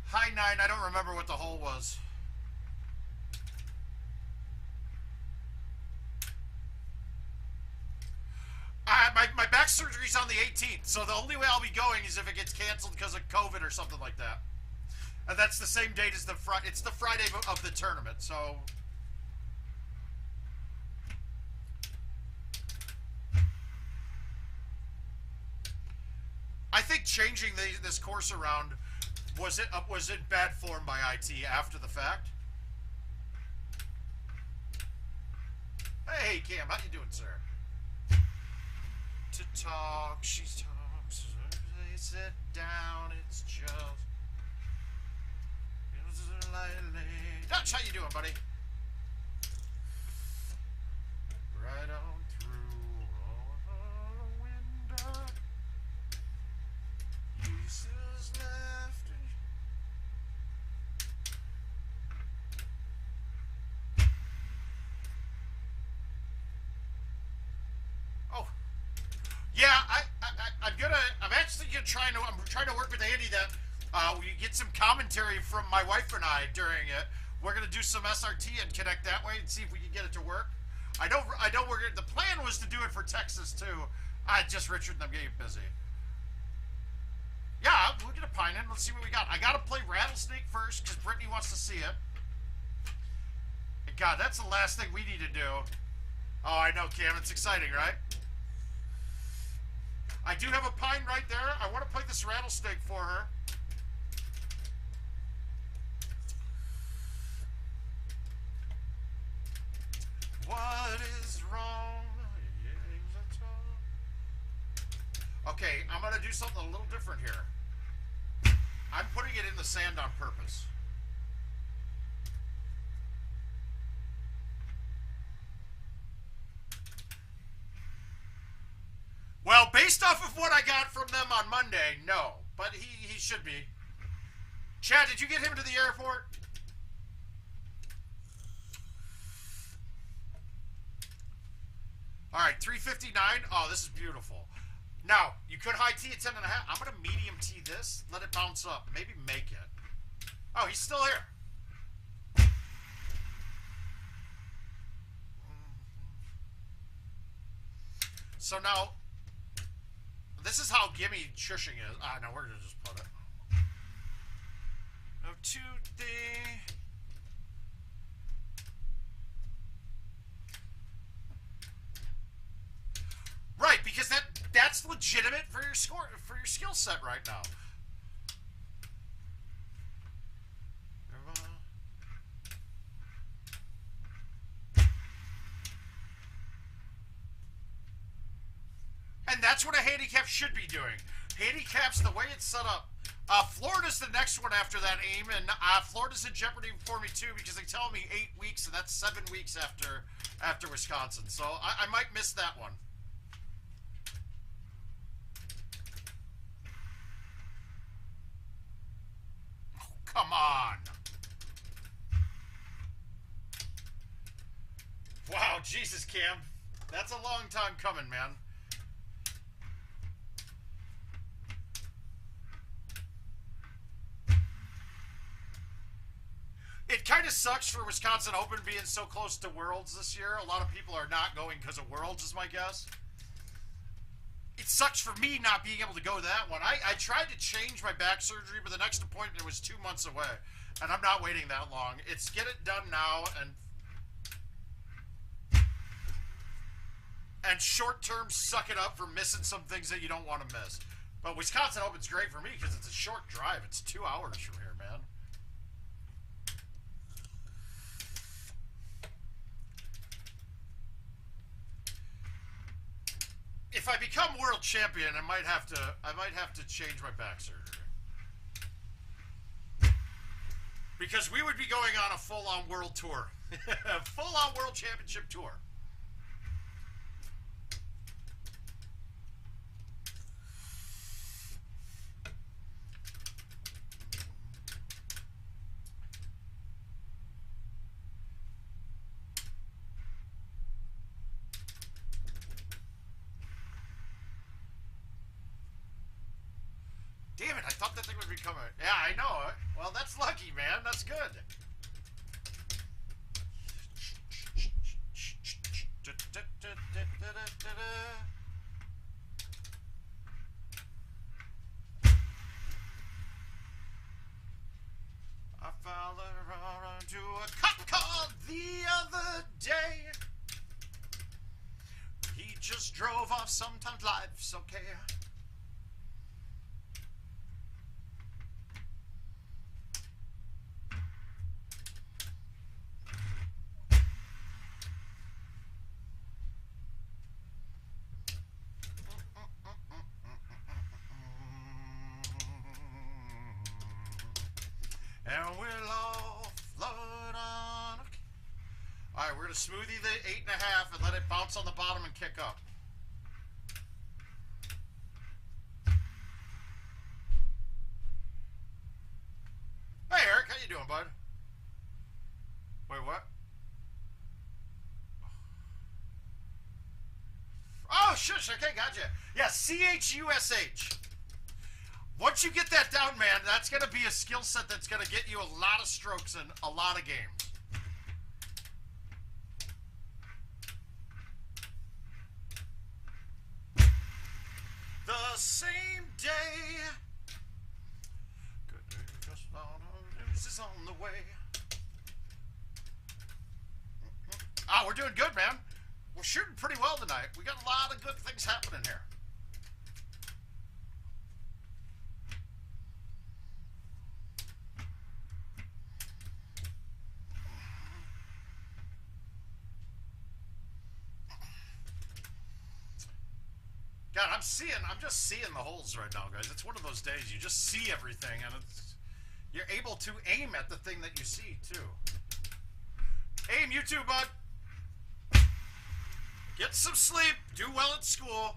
High 9, I don't remember what the hole was. My back surgery's on the 18th, so the only way I'll be going is if it gets canceled because of COVID or something like that. And that's the same date as it's the Friday of the tournament, so... I think changing this course around was in bad form by IT after the fact. Hey, Cam, how you doing, sir? To talk, she talks. Sit down, it's just. Dutch, how you doing, buddy? Right on through all the window. Uses left. Oh. Yeah, I'm trying to work with Andy that we get some commentary from my wife and I during it. We're gonna do some SRT and connect that way and see if we can get it to work. I know the plan was to do it for Texas too. Richard and I'm getting busy. Yeah, we'll get a pine in. Let's see what we got. I gotta play Rattlesnake first because Brittany wants to see it. And God, that's the last thing we need to do. Oh, I know, Cam. It's exciting, right? I do have a pine right there. I want to play this Rattlesnake for her. What is wrong? Okay, I'm going to do something a little different here. I'm putting it in the sand on purpose. Well, based off of what I got from them on Monday, no. But he should be. Chad, did you get him to the airport? All right, 359. Oh, this is beautiful. Now, you could high tea at 10.5. I'm going to medium tea this. Let it bounce up. Maybe make it. Oh, he's still here. So now, this is how gimme shushing is. Ah, no, we're going to just put it. No, to the... Right, because that's legitimate for your score, for your skill set right now. And that's what a handicap should be doing. Handicaps, the way it's set up. Florida's the next one after that aim, and Florida's in jeopardy for me too because they tell me 8 weeks, and that's 7 weeks after Wisconsin. So I might miss that one. Oh, come on. Wow, Jesus, Cam. That's a long time coming, man. It kind of sucks for Wisconsin Open being so close to Worlds this year. A lot of people are not going because of Worlds, is my guess. It sucks for me not being able to go to that one. I tried to change my back surgery, but the next appointment was 2 months away. And I'm not waiting that long. It's get it done now and short term suck it up for missing some things that you don't want to miss. But Wisconsin Open's great for me because it's a short drive. It's 2 hours from here, man. If I become world champion, I might have to change my back surgery. Because we would be going on a full-on world tour. Full-on world championship tour. Damn it, I thought that thing would be coming. Yeah, I know it. Well, that's lucky, man. That's good. I found her to a cop car the other day. He just drove off, sometimes life's okay. And we'll all float on. Alright, we're going to smoothie the 8.5 and let it bounce on the bottom and kick up. Hey, Eric, how you doing, bud? Wait, what? Oh, shush, okay, gotcha. Yeah, CHUSH. Once you get that down, man, that's going to be a skill set that's going to get you a lot of strokes in a lot of games. The same day news is on the way. Ah, we're doing good, man. We're shooting pretty well tonight. We got a lot of good things happening here. God, I'm just seeing the holes right now, guys. It's one of those days you just see everything, and you're able to aim at the thing that you see, too. Aim, you too, bud. Get some sleep. Do well at school.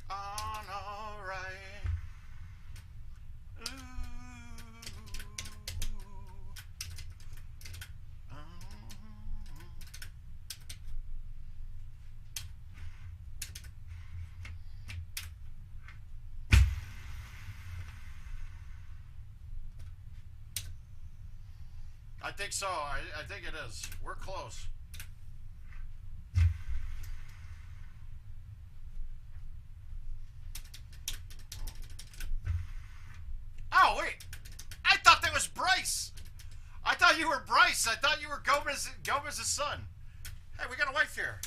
On all right. Ooh. I think so. I think it is. We're close. Oh, wait. I thought that was Bryce. I thought you were Bryce. I thought you were Gomez's son. Hey, we got a wife here.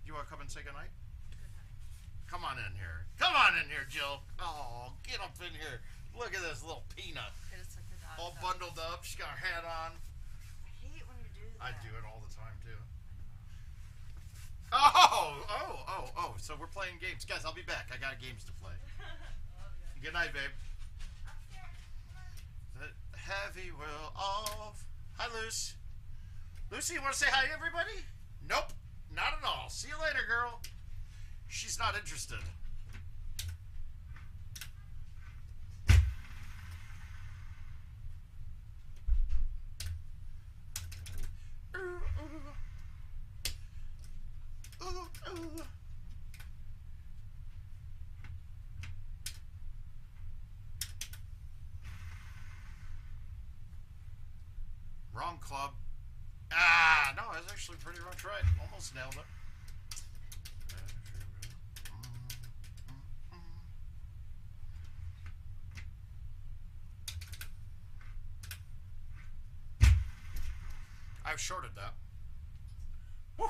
You want to come and say goodnight? Come on in here. Come on in here, Jill. Oh, get up in here. Look at this little peanut. I just took the dog All out. bundled up. She's got her hat on. I hate when you do that. I do it all the time, too. Oh. So we're playing games. Guys, I'll be back. I got games to play. Good night, babe. The heavy will off. Hi, Luce. Lucy, you want to say hi to everybody? Nope. Not at all. See you later, girl. She's not interested. Wrong club. Ah, no, that's actually pretty much right. Almost nailed it. I've shorted that. Woo.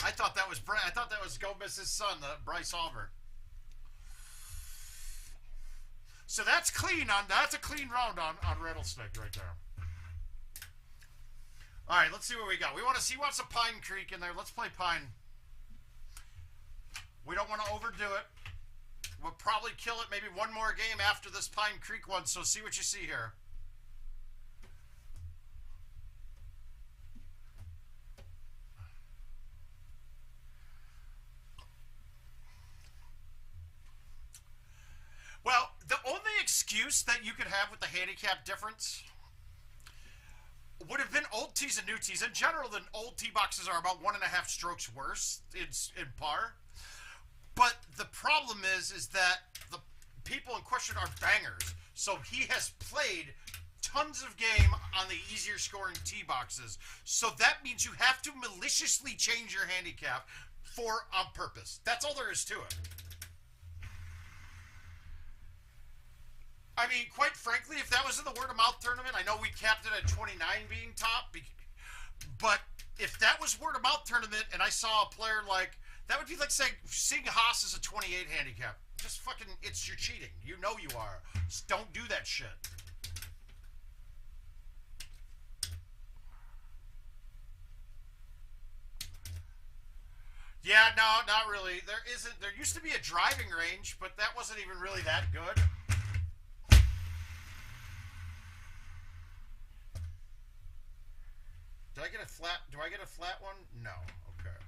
I thought that was Gomez's son, Bryce Albert. So that's clean that's a clean round on Rattlesnake right there. All right, let's see what we got. We want to see what's a Pine Creek in there. Let's play Pine. We don't want to overdo it. We'll probably kill it maybe one more game after this Pine Creek one, so see what you see here. Well, the only excuse that you could have with the handicap difference would have been old tees and new tees. In general, the old tee boxes are about 1.5 strokes worse in par. But the problem is that the people in question are bangers. So he has played tons of game on the easier scoring tee boxes. So that means you have to maliciously change your handicap on purpose. That's all there is to it. I mean, quite frankly, if that was in the word-of-mouth tournament, I know we capped it at 29 being top, but if that was word-of-mouth tournament and I saw a player like, that would be like saying Sig Haas is a 28 handicap. Just fucking, you're cheating. You know you are. Just don't do that shit. Yeah, no, not really. There used to be a driving range, but that wasn't even really that good. Do I get a flat one? No. Okay.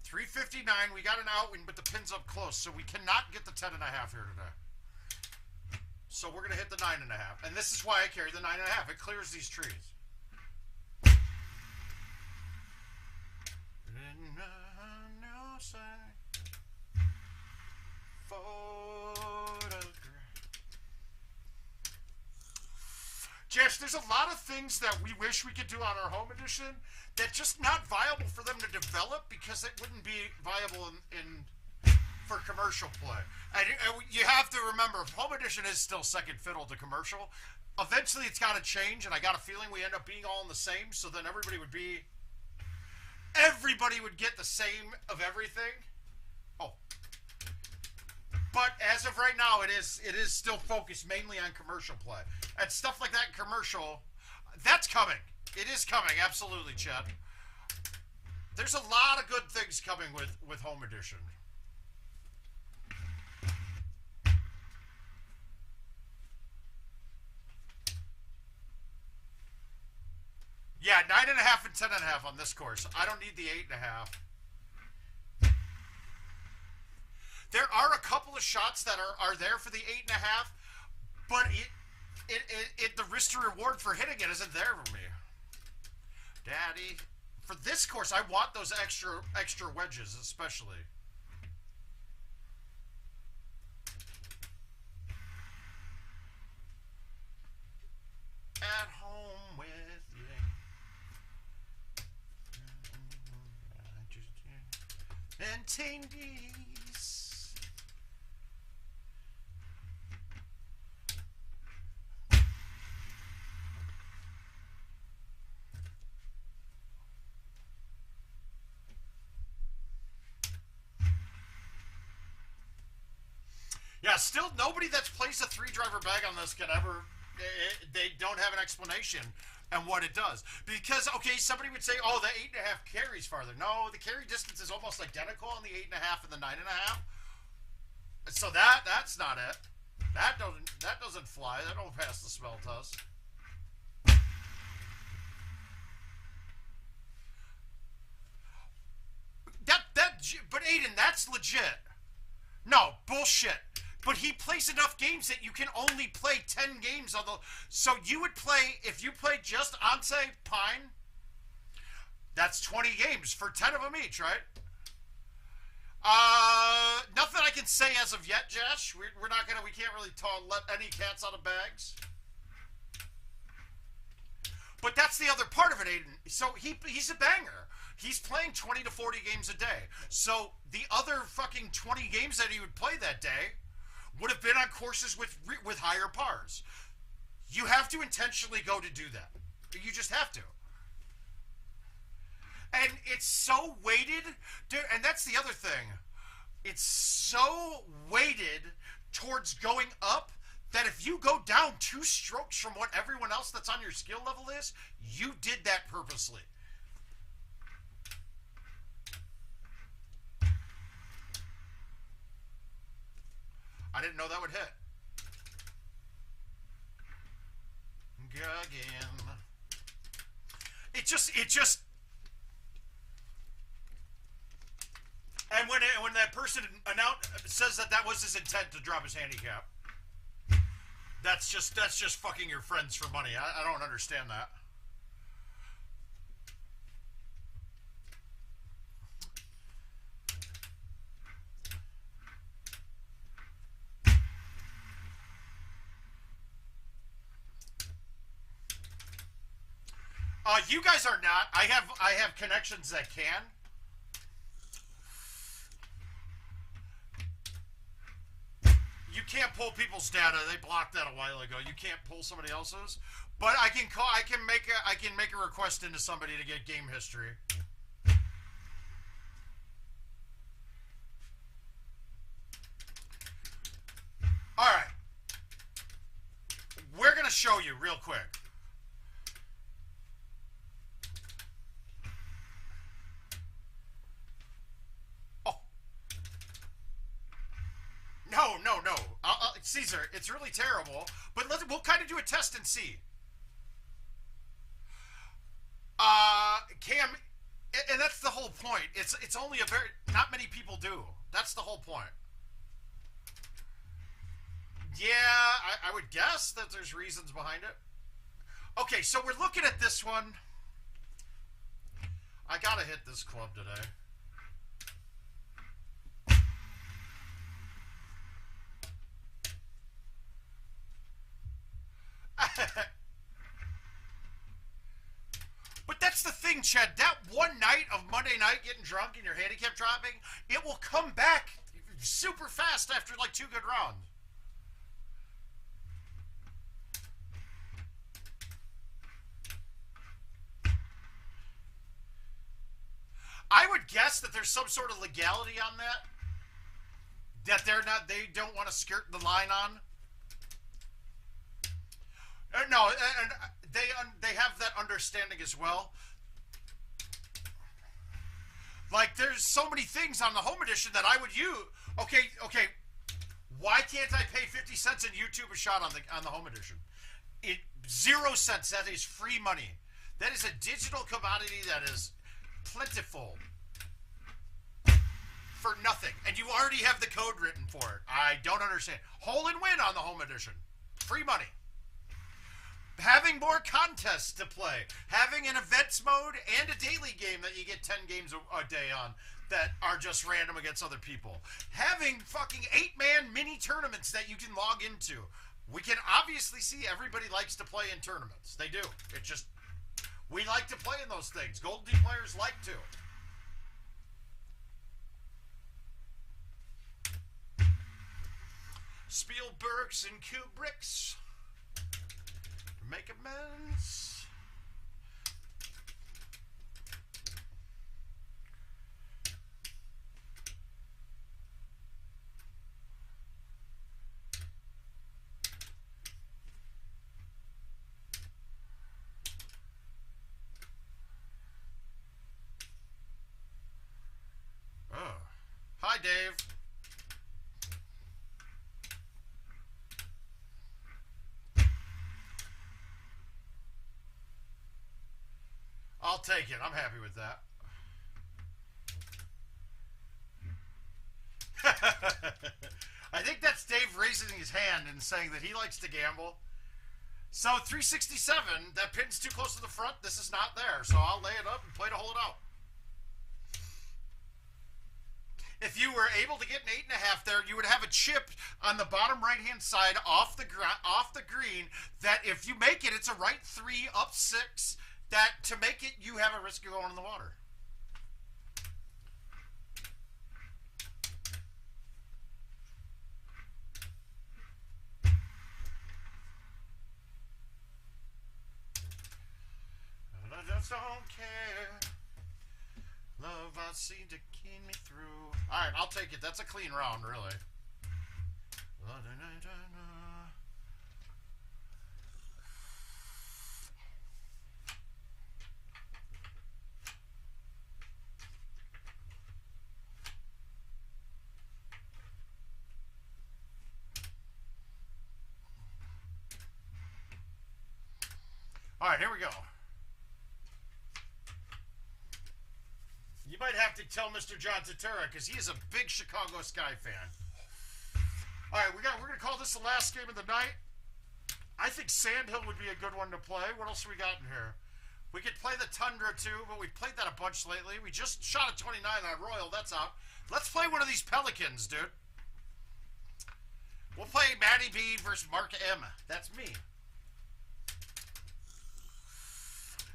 $359. We got an out, but the pin's up close, so we cannot get the 10.5 here today. So we're gonna hit the 9.5, and this is why I carry the 9.5. It clears these trees. Josh, there's a lot of things that we wish we could do on our home edition that just not viable for them to develop because it wouldn't be viable for commercial play. And you have to remember, home edition is still second fiddle to commercial. Eventually, it's got to change, and I got a feeling we end up being all in the same, so then everybody would get the same of everything. Oh. But as of right now, it is still focused mainly on commercial play. And stuff like that in commercial, that's coming. It is coming, absolutely, Chad. There's a lot of good things coming with home edition. Yeah, 9.5 and 10.5 on this course. I don't need the 8.5. There are a couple of shots that are there for the 8.5, but the risk to reward for hitting it isn't there for me. Daddy, for this course, I want those extra wedges, especially. At home with you. And Tandies. Yeah, still nobody that's placed a 3-driver bag on this can ever, they don't have an explanation and what it does. Because, okay, somebody would say, oh, the 8.5 carries farther. No, the carry distance is almost identical on the 8.5 and the 9.5. So that's not it. That doesn't fly. That don't pass the smell test. But Aiden, that's legit. No, bullshit. But he plays enough games that you can only play 10 games on the... So you would play... If you played just Ante Pine, that's 20 games for 10 of them each, right? Nothing I can say as of yet, Josh. We're not gonna... We can't really let any cats out of bags. But that's the other part of it, Aiden. So he's a banger. He's playing 20 to 40 games a day. So the other fucking 20 games that he would play that day would have been on courses with higher pars. You have to intentionally go to do that. You just have to. And it's so weighted, and that's the other thing. It's so weighted towards going up that if you go down 2 strokes from what everyone else that's on your skill level is, you did that purposely. I didn't know that would hit. Again. It just. And when that person says that was his intent to drop his handicap, that's just fucking your friends for money. I don't understand that. You guys are not. I have connections that can. You can't pull people's data. They blocked that a while ago. You can't pull somebody else's. But I can make a request into somebody to get game history. All right. We're gonna show you real quick. No. Caesar, it's really terrible, but we'll kind of do a test and see. Cam, and that's the whole point. It's only not many people do. That's the whole point. Yeah, I would guess that there's reasons behind it. Okay, so we're looking at this one. I gotta hit this club today. thing, Chad. That one night of Monday night getting drunk and your handicap dropping, it will come back super fast after like 2 good rounds. I would guess that there's some sort of legality on that. That they don't want to skirt the line on. No, and they have that understanding as well. Like, there's so many things on the home edition that I would use. Okay. Why can't I pay 50 cents and YouTube a shot on the home edition? 0 cents. That is free money. That is a digital commodity that is plentiful for nothing. And you already have the code written for it. I don't understand. Hole and win on the home edition. Free money. Having more contests to play. Having an events mode and a daily game that you get 10 games a day on that are just random against other people. Having fucking 8-man mini tournaments that you can log into. We can obviously see everybody likes to play in tournaments. They do. It just, we like to play in those things. Golden Tee players like to. Spielbergs and Kubricks. Make amends. Oh. Hi, Dave. I'll take it. I'm happy with that. I think that's Dave raising his hand and saying that he likes to gamble. So 367, that pin's too close to the front. This is not there. So I'll lay it up and play to hold it out. If you were able to get an 8.5 there, you would have a chip on the bottom right-hand side off the green that if you make it, it's a right 3, up 6. That to make it, you have a risk of going in the water. And I just don't care. Love I see to keen me through. All right, I'll take it. That's a clean round, really. All right, here we go. You might have to tell Mr. John Tatura because he is a big Chicago Sky fan. All right, we're gonna call this the last game of the night. I think Sandhill would be a good one to play. What else have we got in here? We could play the Tundra too, but we've played that a bunch lately. We just shot a 29 on Royal. That's out. Let's play one of these Pelicans, dude. We'll play Matty B versus Marc M. That's me.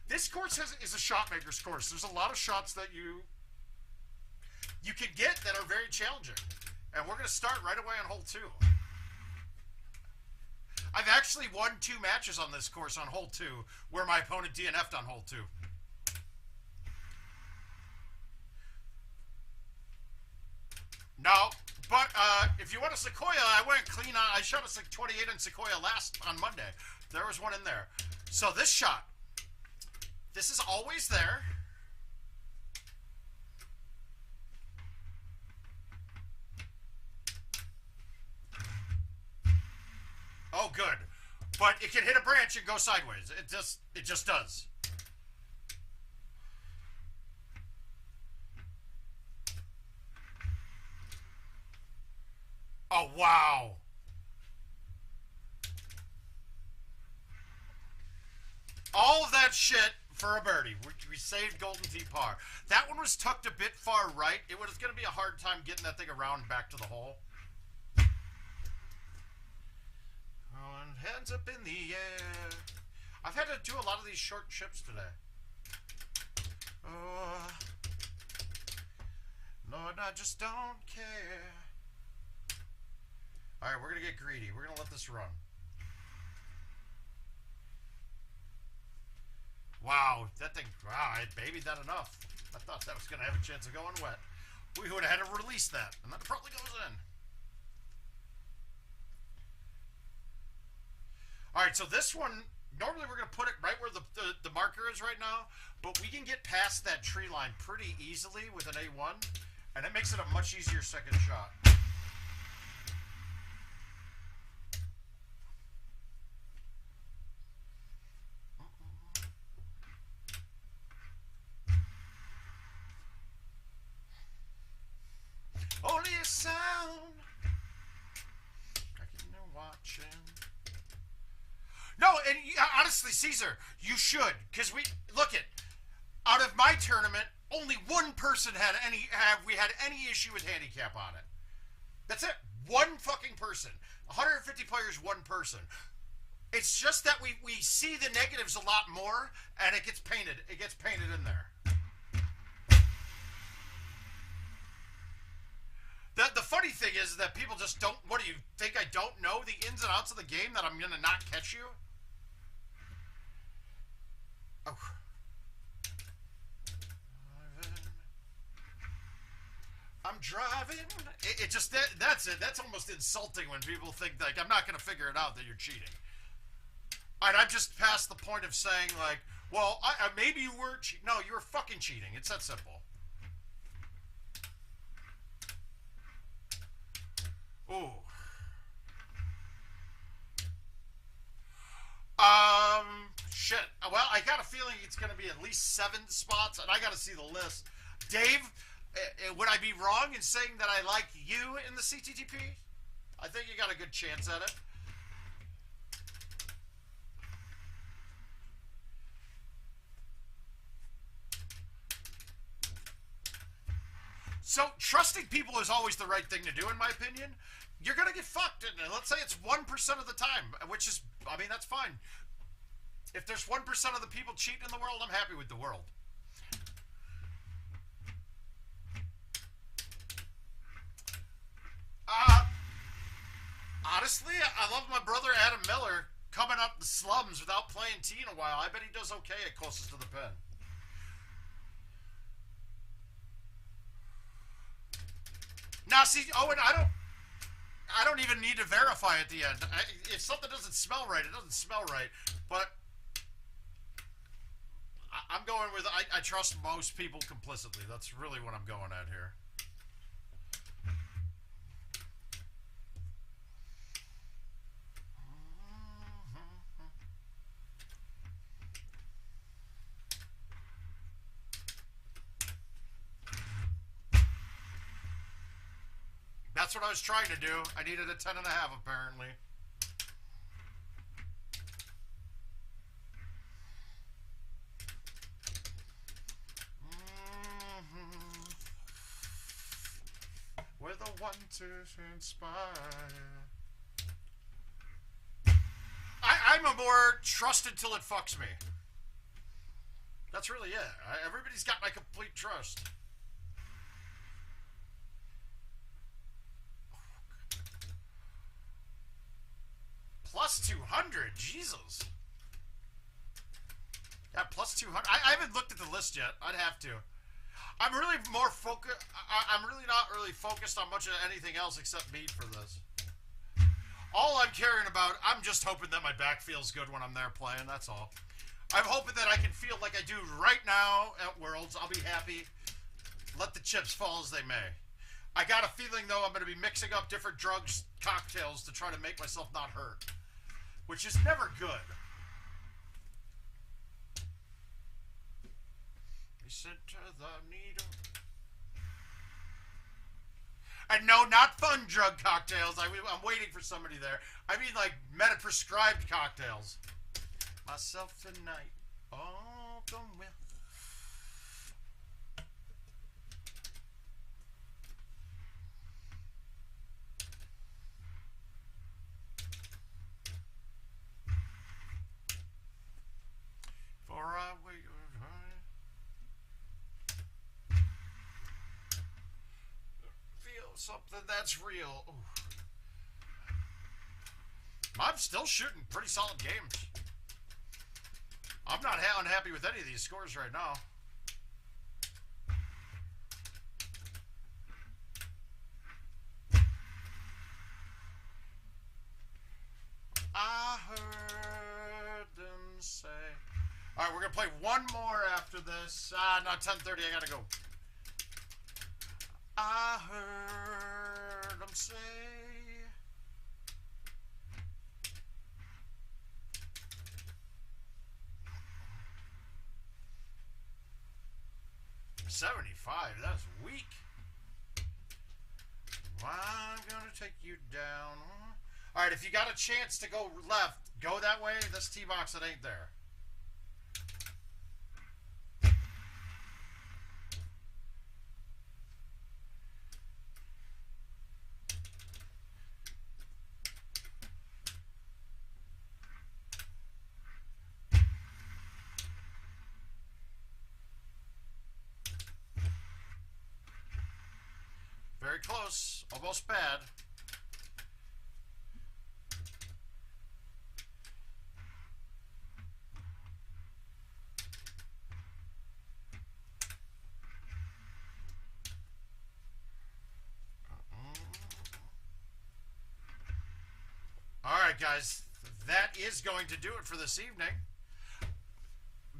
This course is a shot maker's course. There's a lot of shots that you can get that are very challenging. And we're going to start right away on hole 2. I've actually won 2 matches on this course on hole 2 where my opponent DNF'd on hole 2. No, but if you want a Sequoia, I went clean on. I shot a 28 in Sequoia on Monday. There was one in there. So this shot. This is always there. Oh, good. But it can hit a branch and go sideways. It just does. Oh, wow. All of that shit for a birdie. We saved Golden Tee par. That one was tucked a bit far right. It was going to be a hard time getting that thing around back to the hole. Oh, and hands up in the air. I've had to do a lot of these short chips today. Oh, Lord, I just don't care. All right, we're going to get greedy. We're going to let this run. Wow, that thing, wow, I babied that enough. I thought that was going to have a chance of going wet. We would have had to release that, and that probably goes in. All right, so this one, normally we're going to put it right where the marker is right now, but we can get past that tree line pretty easily with an A1, and it makes it a much easier second shot. Only a sound. I can watching. No, and honestly, Caesar, you should, because look it. Out of my tournament, only one person had any issue with handicap on it. That's it. One fucking person. 150 players, one person. It's just that we see the negatives a lot more, and it gets painted. It gets painted in there. The funny thing is that people just don't. What do you think? I don't know the ins and outs of the game, that I'm gonna not catch you? Oh. I'm driving. It just that's it. That's almost insulting when people think like I'm not gonna figure it out that you're cheating. And I'm just past the point of saying like, well, maybe you were cheating. No, you were fucking cheating. It's that simple. Ooh. Shit. Well, I got a feeling it's going to be at least 7 spots, and I got to see the list. Dave, would I be wrong in saying that I like you in the CTTP? I think you got a good chance at it. So, trusting people is always the right thing to do, in my opinion. You're going to get fucked, and let's say it's 1% of the time, which is, I mean, that's fine. If there's 1% of the people cheating in the world, I'm happy with the world. Honestly, I love my brother Adam Miller coming up the slums without playing T in a while. I bet he does okay at closest to the pin. Now, see, Owen, I don't even need to verify at the end. If something doesn't smell right, it doesn't smell right. But I'm going with, I trust most people complicitly. That's really what I'm going at here. That's what I was trying to do. I needed a 10.5 apparently. We're the one to inspire. I'm a more trust until it fucks me. That's really it. Everybody's got my complete trust. Plus 200, Jesus. Yeah, plus 200. I haven't looked at the list yet. I'd have to. I'm really more focused. I'm really not really focused on much of anything else except meat for this. All I'm caring about, I'm just hoping that my back feels good when I'm there playing. That's all. I'm hoping that I can feel like I do right now at Worlds. I'll be happy. Let the chips fall as they may. I got a feeling, though, I'm going to be mixing up different drugs, cocktails to try to make myself not hurt, which is never good. Center the needle. And no, not fun drug cocktails. I'm waiting for somebody there. I mean, like, meta-prescribed cocktails. Myself tonight. Oh, come with. For I wait. something that's real. Ooh. I'm still shooting pretty solid games. I'm not unhappy with any of these scores right now. I heard them say. All right, we're going to play one more after this. Not 10:30. I got to go. I heard them say. $75. That's weak. I'm going to take you down. All right, if you got a chance to go left, go that way. This tee box, it ain't there. Very close, almost bad. All right, guys, that is going to do it for this evening.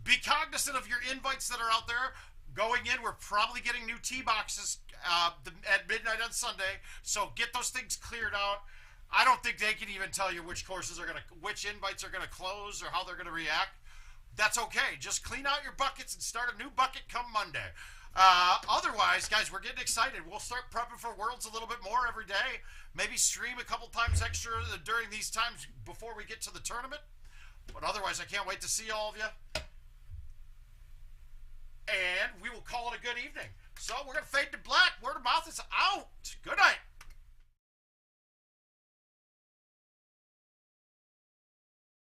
Be cognizant of your invites that are out there. Going in, we're probably getting new tee boxes at midnight on Sunday, so get those things cleared out. I don't think they can even tell you which courses are which invites are gonna close or how they're gonna react. That's okay. Just clean out your buckets and start a new bucket come Monday. Otherwise, guys, we're getting excited. We'll start prepping for Worlds a little bit more every day. Maybe stream a couple times extra during these times before we get to the tournament. But otherwise, I can't wait to see all of you. And we will call it a good evening. So we're going to fade to black. Word of mouth is out. Good night.